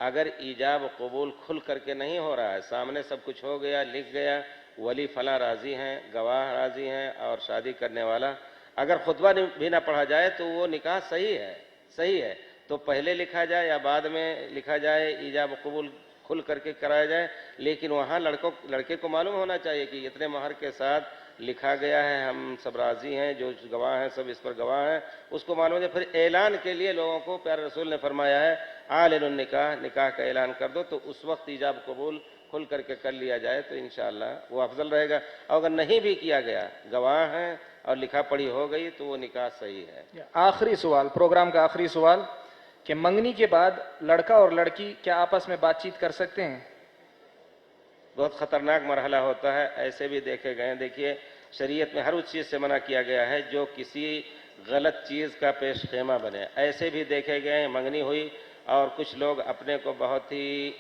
اگر ایجاب و قبول کھل کر کے نہیں ہو رہا ہے، سامنے سب کچھ ہو گیا، لکھ گیا، ولی فلاں راضی ہیں، گواہ راضی ہیں اور شادی کرنے والا، اگر خطبہ بھی نہ پڑھا جائے تو وہ نکاح صحیح ہے۔ تو پہلے لکھا جائے یا بعد میں لکھا جائے، ایجاب و قبول کھل کر کے کرایا جائے، لیکن وہاں لڑکے کو معلوم ہونا چاہیے کہ اتنے مہر کے ساتھ لکھا گیا ہے، ہم سب راضی ہیں، جو گواہ ہیں سب اس پر گواہ ہیں، اس کو معلوم ہے۔ پھر اعلان کے لیے لوگوں کو پیارے رسول نے فرمایا ہے اعلن النکاح، نکاح کا اعلان کر دو، تو اس وقت ایجاب قبول کھل کر کے کر لیا جائے تو انشاءاللہ وہ افضل رہے گا۔ اور اگر نہیں بھی کیا گیا، گواہ ہیں اور لکھا پڑھی ہو گئی تو وہ نکاح صحیح ہے۔ آخری سوال، پروگرام کا آخری سوال کہ منگنی کے بعد لڑکا اور لڑکی کیا آپس میں بات چیت کر سکتے ہیں؟ بہت خطرناک مرحلہ ہوتا ہے، ایسے بھی دیکھے گئے ہیں۔ دیکھیے شریعت میں ہر اس چیز سے منع کیا گیا ہے جو کسی غلط چیز کا پیش خیمہ بنے۔ ایسے بھی دیکھے گئے ہیں، منگنی ہوئی اور کچھ لوگ اپنے کو بہت ہی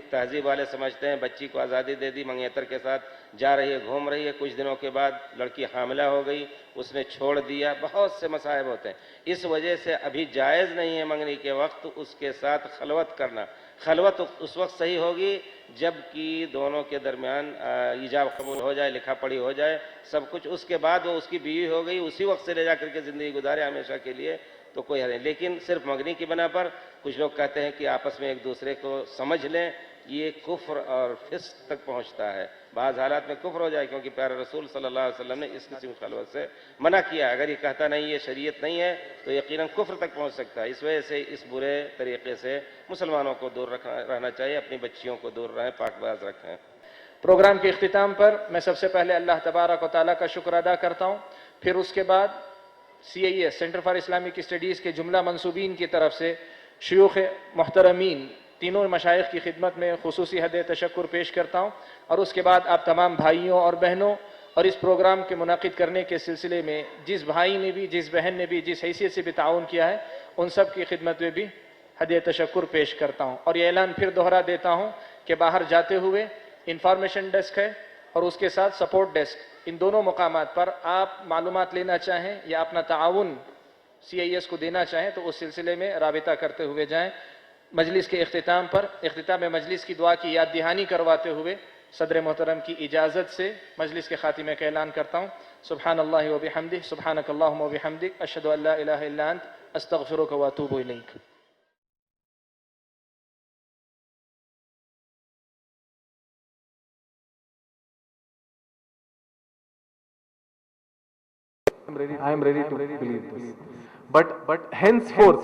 تہذیب والے سمجھتے ہیں، بچی کو آزادی دے دی، منگیتر کے ساتھ جا رہی ہے، گھوم رہی ہے، کچھ دنوں کے بعد لڑکی حاملہ ہو گئی، اس نے چھوڑ دیا، بہت سے مصائب ہوتے ہیں۔ اس وجہ سے ابھی جائز نہیں ہے منگنی کے وقت اس کے ساتھ خلوت کرنا۔ خلوت اس وقت صحیح ہوگی جب کہ دونوں کے درمیان ایجاب قبول ہو جائے، لکھا پڑھی ہو جائے سب کچھ، اس کے بعد وہ اس کی بیوی ہو گئی، اسی وقت سے لے جا کر کے زندگی گزارے ہمیشہ کے لیے تو کوئی حرج نہیں۔ لیکن صرف منگنی کی بنا پر کچھ لوگ کہتے ہیں کہ آپس میں ایک دوسرے کو سمجھ لیں، یہ کفر اور فسق تک پہنچتا ہے، بعض حالات میں کفر ہو جائے، کیونکہ پیارے رسول صلی اللہ علیہ وسلم نے اس قسم کی خلوت سے منع کیا۔ اگر یہ کہتا نہیں یہ شریعت نہیں ہے تو یقیناً کفر تک پہنچ سکتا ہے۔ اس وجہ سے اس برے طریقے سے مسلمانوں کو دور رہنا چاہیے، اپنی بچیوں کو دور رہیں، پاک باز رکھیں۔ پروگرام کے اختتام پر میں سب سے پہلے اللہ تبارک و تعالیٰ کا شکر ادا کرتا ہوں، پھر اس کے بعد CIS centre for Islamic studies کے جملہ منصوبین کی طرف سے شیوخ محترمین تینوں مشائخ کی خدمت میں خصوصی حد تشکر پیش کرتا ہوں، اور اس کے بعد آپ تمام بھائیوں اور بہنوں اور اس پروگرام کے منعقد کرنے کے سلسلے میں جس بھائی نے بھی، جس بہن نے بھی، جس حیثیت سے بھی تعاون کیا ہے، ان سب کی خدمت میں بھی حد تشکر پیش کرتا ہوں۔ اور یہ اعلان پھر دوہرا دیتا ہوں کہ باہر جاتے ہوئے انفارمیشن ڈیسک ہے اور اس کے ساتھ سپورٹ ڈیسک، ان دونوں مقامات پر آپ معلومات لینا چاہیں یا اپنا تعاون CIS کو دینا چاہیں تو اس سلسلے میں رابطہ کرتے ہوئے جائیں۔ مجلس کے اختتام پر اختتام مجلس کی دعا کی یاد دہانی کرواتے ہوئے صدر محترم کی اجازت سے مجلس کے خاتمے کا اعلان کرتا ہوں۔ سبحان اللہ و بحمدہ، سبحانک اللہم و بحمدک، اشہد ان لا الہ الا انت، استغفرک و اتوب الیک۔ I am ready to believe this. But henceforth,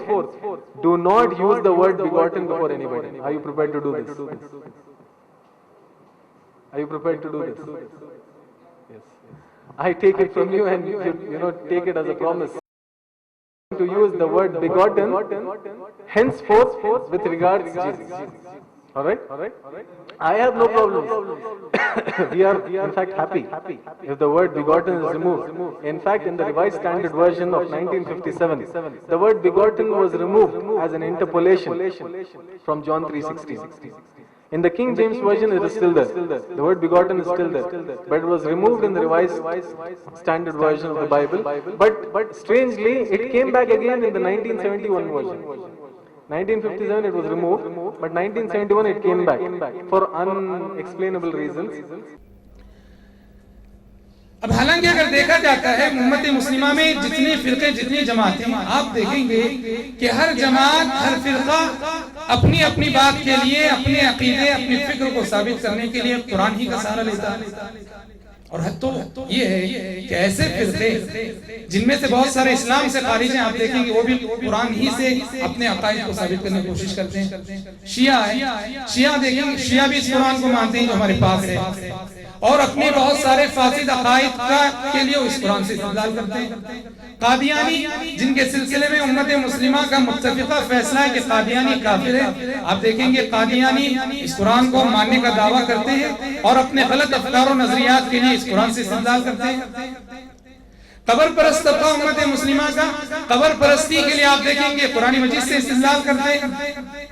do not use the word begotten before anybody. Are you prepared to do this? Are you prepared to do this? Yes. I take it from you and you take it as a promise to use the word begotten henceforth with regards to Jesus. All right? I have no problem. We are in fact happy if the word begotten is removed. In fact, in the Revised Standard Version of 1957, the word begotten was removed as an interpolation from John 3:16. In the King James Version, it is still there. The word begotten is still there, but it was removed in the Revised Standard Version of the Bible. But strangely, it came back again in the 1971 version. 1957 it was removed, but 1971 it came back for unexplainable reasons. اب حالانکہ اگر دیکھا جاتا ہے امت مسلمہ میں جتنے فرقے جتنی جماعتیں ہیں، آپ دیکھیں گے کہ ہر جماعت ہر فرقہ اپنی اپنی بات کے لیے، اپنے عقیدے، اپنی فکر کو ثابت کرنے کے لیے قرآن ہی کا سہارا لیتا ہے۔ اور حد تو یہ ہے کہ ایسے فرقے جن میں سے بہت سارے اسلام سے خارج ہیں، آپ دیکھیں گے وہ بھی قرآن ہی سے اپنے عقائد کو ثابت کرنے کی کوشش کرتے ہیں. شیعہ ہے، شیعہ دیکھیں گے، شیعہ بھی اس قرآن کو مانتے ہیں جو ہمارے پاس ہے، اور اپنے بہت سارے فاسد عقائد کے لیے اس قرآن سے استدلال کرتے ہیں. قادیانی جن کے سلسلے میں امت مسلمہ کا متفقہ فیصلہ ہے کہ قادیانی کافر ہے، آپ دیکھیں گے قادیانی اس قرآن کو ماننے کا دعویٰ کرتے ہیں اور اپنے غلط افکار و نظریات کے لیے اس قرآن سے استدلال کرتے ہیں. قبر پرست طبقہ امت مسلمہ کا قبر پرستی کے لیے آپ دیکھیں گے قرآن مجید سے استدلال کرتے ہیں.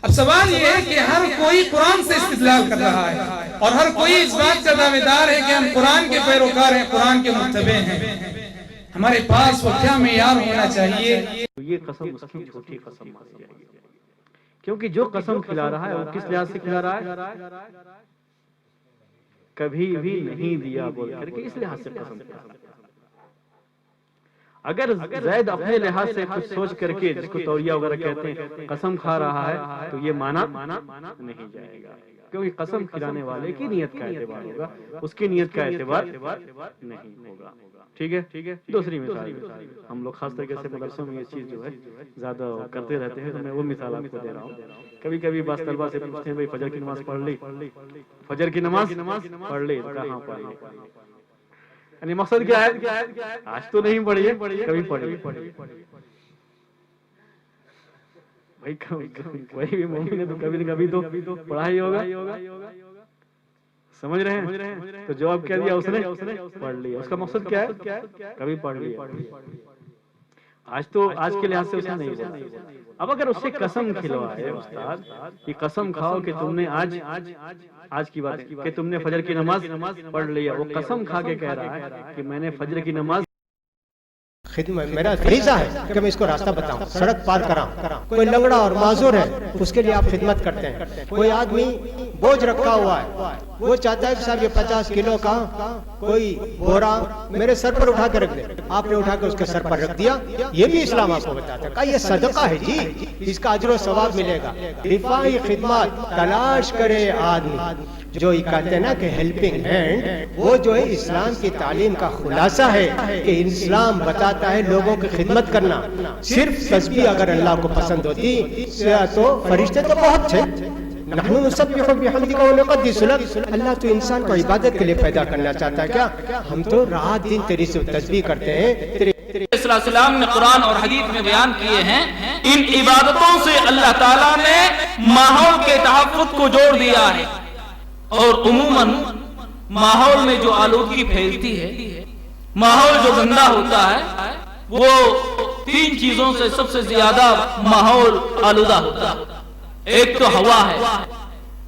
اب سوال یہ ہے کہ ہر کوئی قرآن سے استدلال کر رہا ہے اور ہر کوئی اس بات کا دعوے دار ہے کہ ہم قرآن کے پیروکار ہیں، قرآن کے متبع ہیں. ہمارے پاس وہ کیا معیار ہونا چاہیے؟ یہ قسم اس کی جھوٹی قسم مانی جائے گی، کیونکہ جو قسم کھلا رہا ہے وہ کس لحاظ سے کھلا رہا ہے؟ کبھی بھی نہیں دیا بول کر کے اس لحاظ سے قسم کھلا رہا ہے. اگر زید اپنے لحاظ سے کچھ سوچ کر کے، جس کو توریہ وغیرہ کہتے ہیں، قسم کھا رہا ہے تو یہ مانا نہیں جائے گا، کیونکہ قسم کھلانے والے کی نیت کا اعتبار ہوگا، اس کی نیت کا اعتبار نہیں ہوگا. ٹھیک ہے. دوسری مثال، ہم لوگ خاص طریقے سے مدرسوں میں یہ چیز جو ہے زیادہ کرتے رہتے ہیں، تو میں وہ مثال آپ کو دے رہا ہوں. کبھی کبھی بعض طلبہ سے پوچھتے ہیں بھائی فجر کی نماز پڑھ لی، فجر کی نماز پڑھ لی، کہاں پڑھ لی؟ یعنی مقصد کیا ہے؟ آج تو نہیں پڑھی ہے، کبھی پڑھی. بھائی کوئی بھی مومن ہے تو کبھی نہ کبھی تو پڑھا ہی ہوگا. سمجھ رہے ہیں؟ تو جواب کیا دیا اس نے؟ پڑھ لیا. اس کا مقصد کیا ہے؟ کبھی پڑھ لیا. آج کے لحاظ سے اس نے نہیں بولا. اب اگر اس سے قسم کھلوائے استاد کہ قسم کھاؤ کہ تم نے آج کی بات ہے کہ تم نے فجر کی نماز پڑھ لیا، وہ قسم کھا کے کہہ رہا ہے کہ میں نے فجر کی نماز خدمت میرا فریضہ ہے کہ میں اس کو راستہ بتاؤں، سڑک پار کراؤں. کوئی لنگڑا اور معذور ہے اس کے لیے آپ خدمت کرتے ہیں. کوئی آدمی بوجھ رکھا ہوا ہے، وہ چاہتا ہے کہ صاحب یہ 50 کلو کا کوئی بورا میرے سر پر اٹھا کے رکھ دے. آپ نے اٹھا کے اس کے سر پر رکھ دیا. یہ بھی اسلام آپ کو بتاتا ہے کہ یہ صدقہ ہے جی، اس کا اجر و ثواب ملے گا. رفاعی خدمات تلاش کرے آدمی، جو یہ کہتے ہیں نا کہ ہیلپنگ ہینڈ، وہ جو ہے اسلام کی تعلیم کا خلاصہ ہے کہ اسلام بتاتا ہے لوگوں کی خدمت کرنا. صرف تسبیح اگر اللہ کو پسند ہوتی تو فرشتے تو بہت تھے. نحن نسبح بحمدک ونقدس لک. اللہ تو انسان کو عبادت کے لیے پیدا کرنا چاہتا ہے. کیا ہم تو رات دن تیری سے تسبیح کرتے ہیں. صلی اللہ علیہ وسلم نے قرآن اور حدیث میں بیان کیے ہیں، ان عبادتوں سے اللہ تعالیٰ نے ماحول کے تحفظ کو جوڑ دیا ہے. اور عموماً ماحول میں جو آلودگی پھیلتی ہے، ماحول جو گندا ہوتا ہے، وہ 3 چیزوں سے سب سے زیادہ ماحول آلودہ ہوتا ہے. ایک تو ہوا ہے،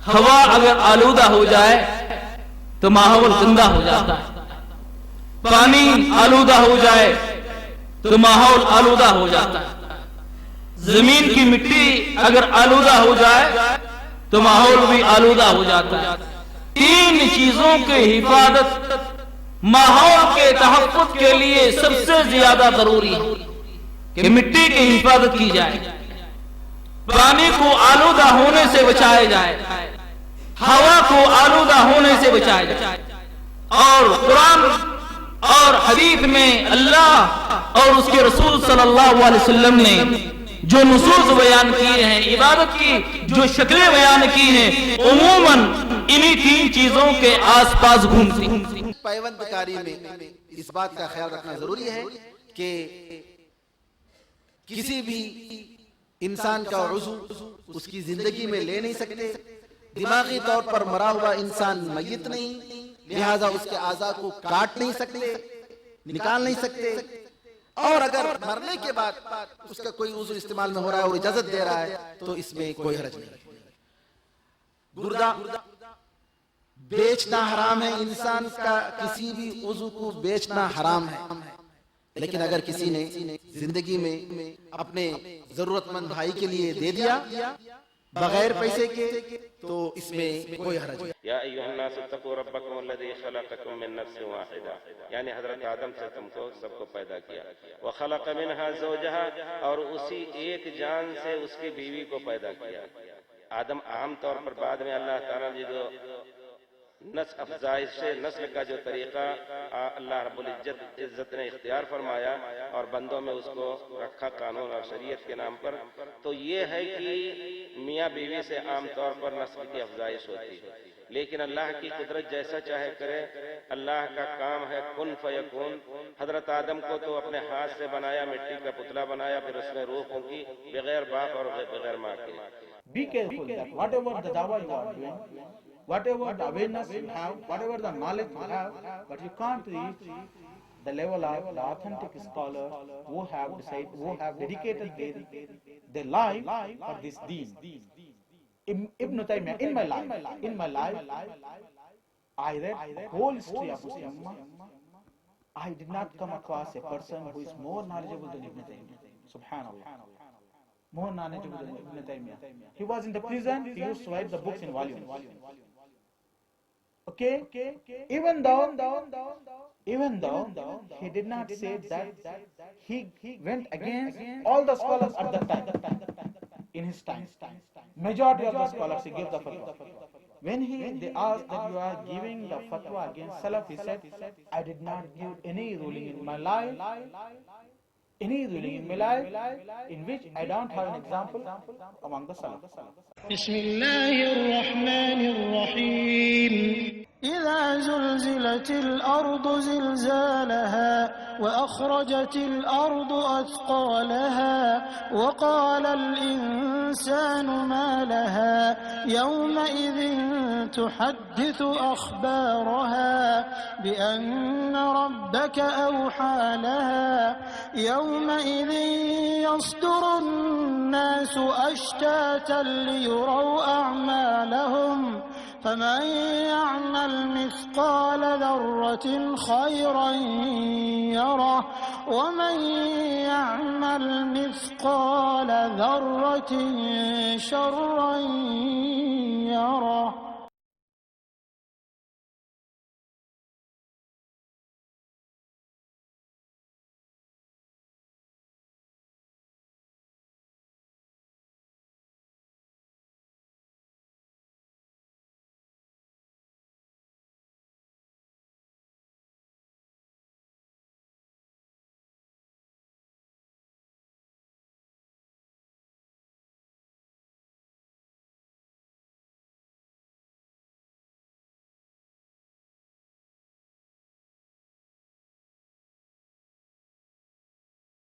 ہوا اگر آلودہ ہو جائے تو ماحول گندا ہو جاتا ہے. پانی آلودہ ہو جائے تو ماحول آلودہ ہو جاتا ہے. زمین کی مٹی اگر آلودہ ہو جائے تو ماحول بھی آلودہ ہو جاتا ہے. 3 چیزوں کی حفاظت ماحول کے تحفظ کے لیے سب سے زیادہ ضروری ہے کہ مٹی کی حفاظت کی جائے، پانی کو آلودہ ہونے سے بچایا جائے، ہوا کو آلودہ ہونے سے بچایا جائے. اور قرآن اور حدیث میں اللہ اور اس کے رسول صلی اللہ علیہ وسلم نے جو نصوص بیان کیے ہیں، عبادت کی جو شکلیں بیان کی ہیں، عموماً انہی 3 چیزوں کے آس پاس گھومتی ہیں. پیوند کاری میں اس بات کا خیال رکھنا ضروری ہے کہ کسی بھی انسان کا عضو اس کی زندگی میں لے نہیں سکتے. دماغی طور پر مرا ہوا انسان میت نہیں، لہذا اس کے اعضاء کو کاٹ نہیں سکتے، نکال نہیں سکتے. اور اگر مرنے کے بعد اس کا کوئی عضو استعمال میں ہو رہا ہے اور اجازت دے رہا ہے تو اس میں کوئی حرج نہیں. گردہ بیچنا حرام ہے، انسان کا کسی بھی عضو کو بیچنا حرام ہے. لیکن اگر کسی نے زندگی میں اپنے ضرورت مند بھائی کے لیے دے دیا بغیر پیسے کے تو اس میں کوئی حرج نہیں. یا ایھا الناس اتقوا ربکم الذی خلقکم من نفس واحدہ، یعنی حضرت آدم سے تم کو سب کو پیدا کیا. وخلق منها زوجها، اور اسی ایک جان سے اس کی بیوی کو پیدا کیا. آدم عام طور پر بعد میں اللہ تعالیٰ نے جو نسل افزائش نسل کا جو طریقہ اللہ رب العزت نے اختیار فرمایا اور بندوں میں اس کو رکھا قانون اور شریعت کے نام پر، تو یہ ہے کہ میاں بیوی سے عام طور پر نسل کی افزائش ہوتی ہے، لیکن اللہ کی قدرت جیسا چاہے کرے، اللہ کا کام ہے کن فیکون۔ حضرت آدم کو تو اپنے ہاتھ سے بنایا، مٹی کا پتلا بنایا، پھر اس میں روح پھونکی بغیر باپ اور بغیر ماں کے۔ Be careful that whatever the dawah you are doing, whatever the awareness you have, whatever the knowledge you have, but you can't reach the level of the authentic scholar who have decided, who have dedicated their life for this deen. Ibn Taymiyyah, in my life, I read the whole history of Muslim Ummah. I did not come across a person who is more knowledgeable than Ibn Taymiyyah. Subhanallah. More knowledgeable than Ibn Taymiyyah. He was in the prison, he used to write the books in volumes. Okay? Even though he did not say that, he went against all the scholars at that time, in his time. Majority of the scholars, he gave the fatwa. When they asked that you are giving the fatwa against Salaf, he said, I did not give any ruling in my life, in which I don't have an example among the Salaf. Bismillahirrahmanirrahim. إذا زلزلت الأرض زلزالها وأخرجت الأرض أثقالها وقال الإنسان ما لها يومئذ تحدث أخبارها بأن ربك أوحى لها يومئذ يصدر الناس أشتاتا ليروا أعمالهم فمن يعمل مثقال ذرة خيرا يره ومن يعمل مثقال ذرة شرا يره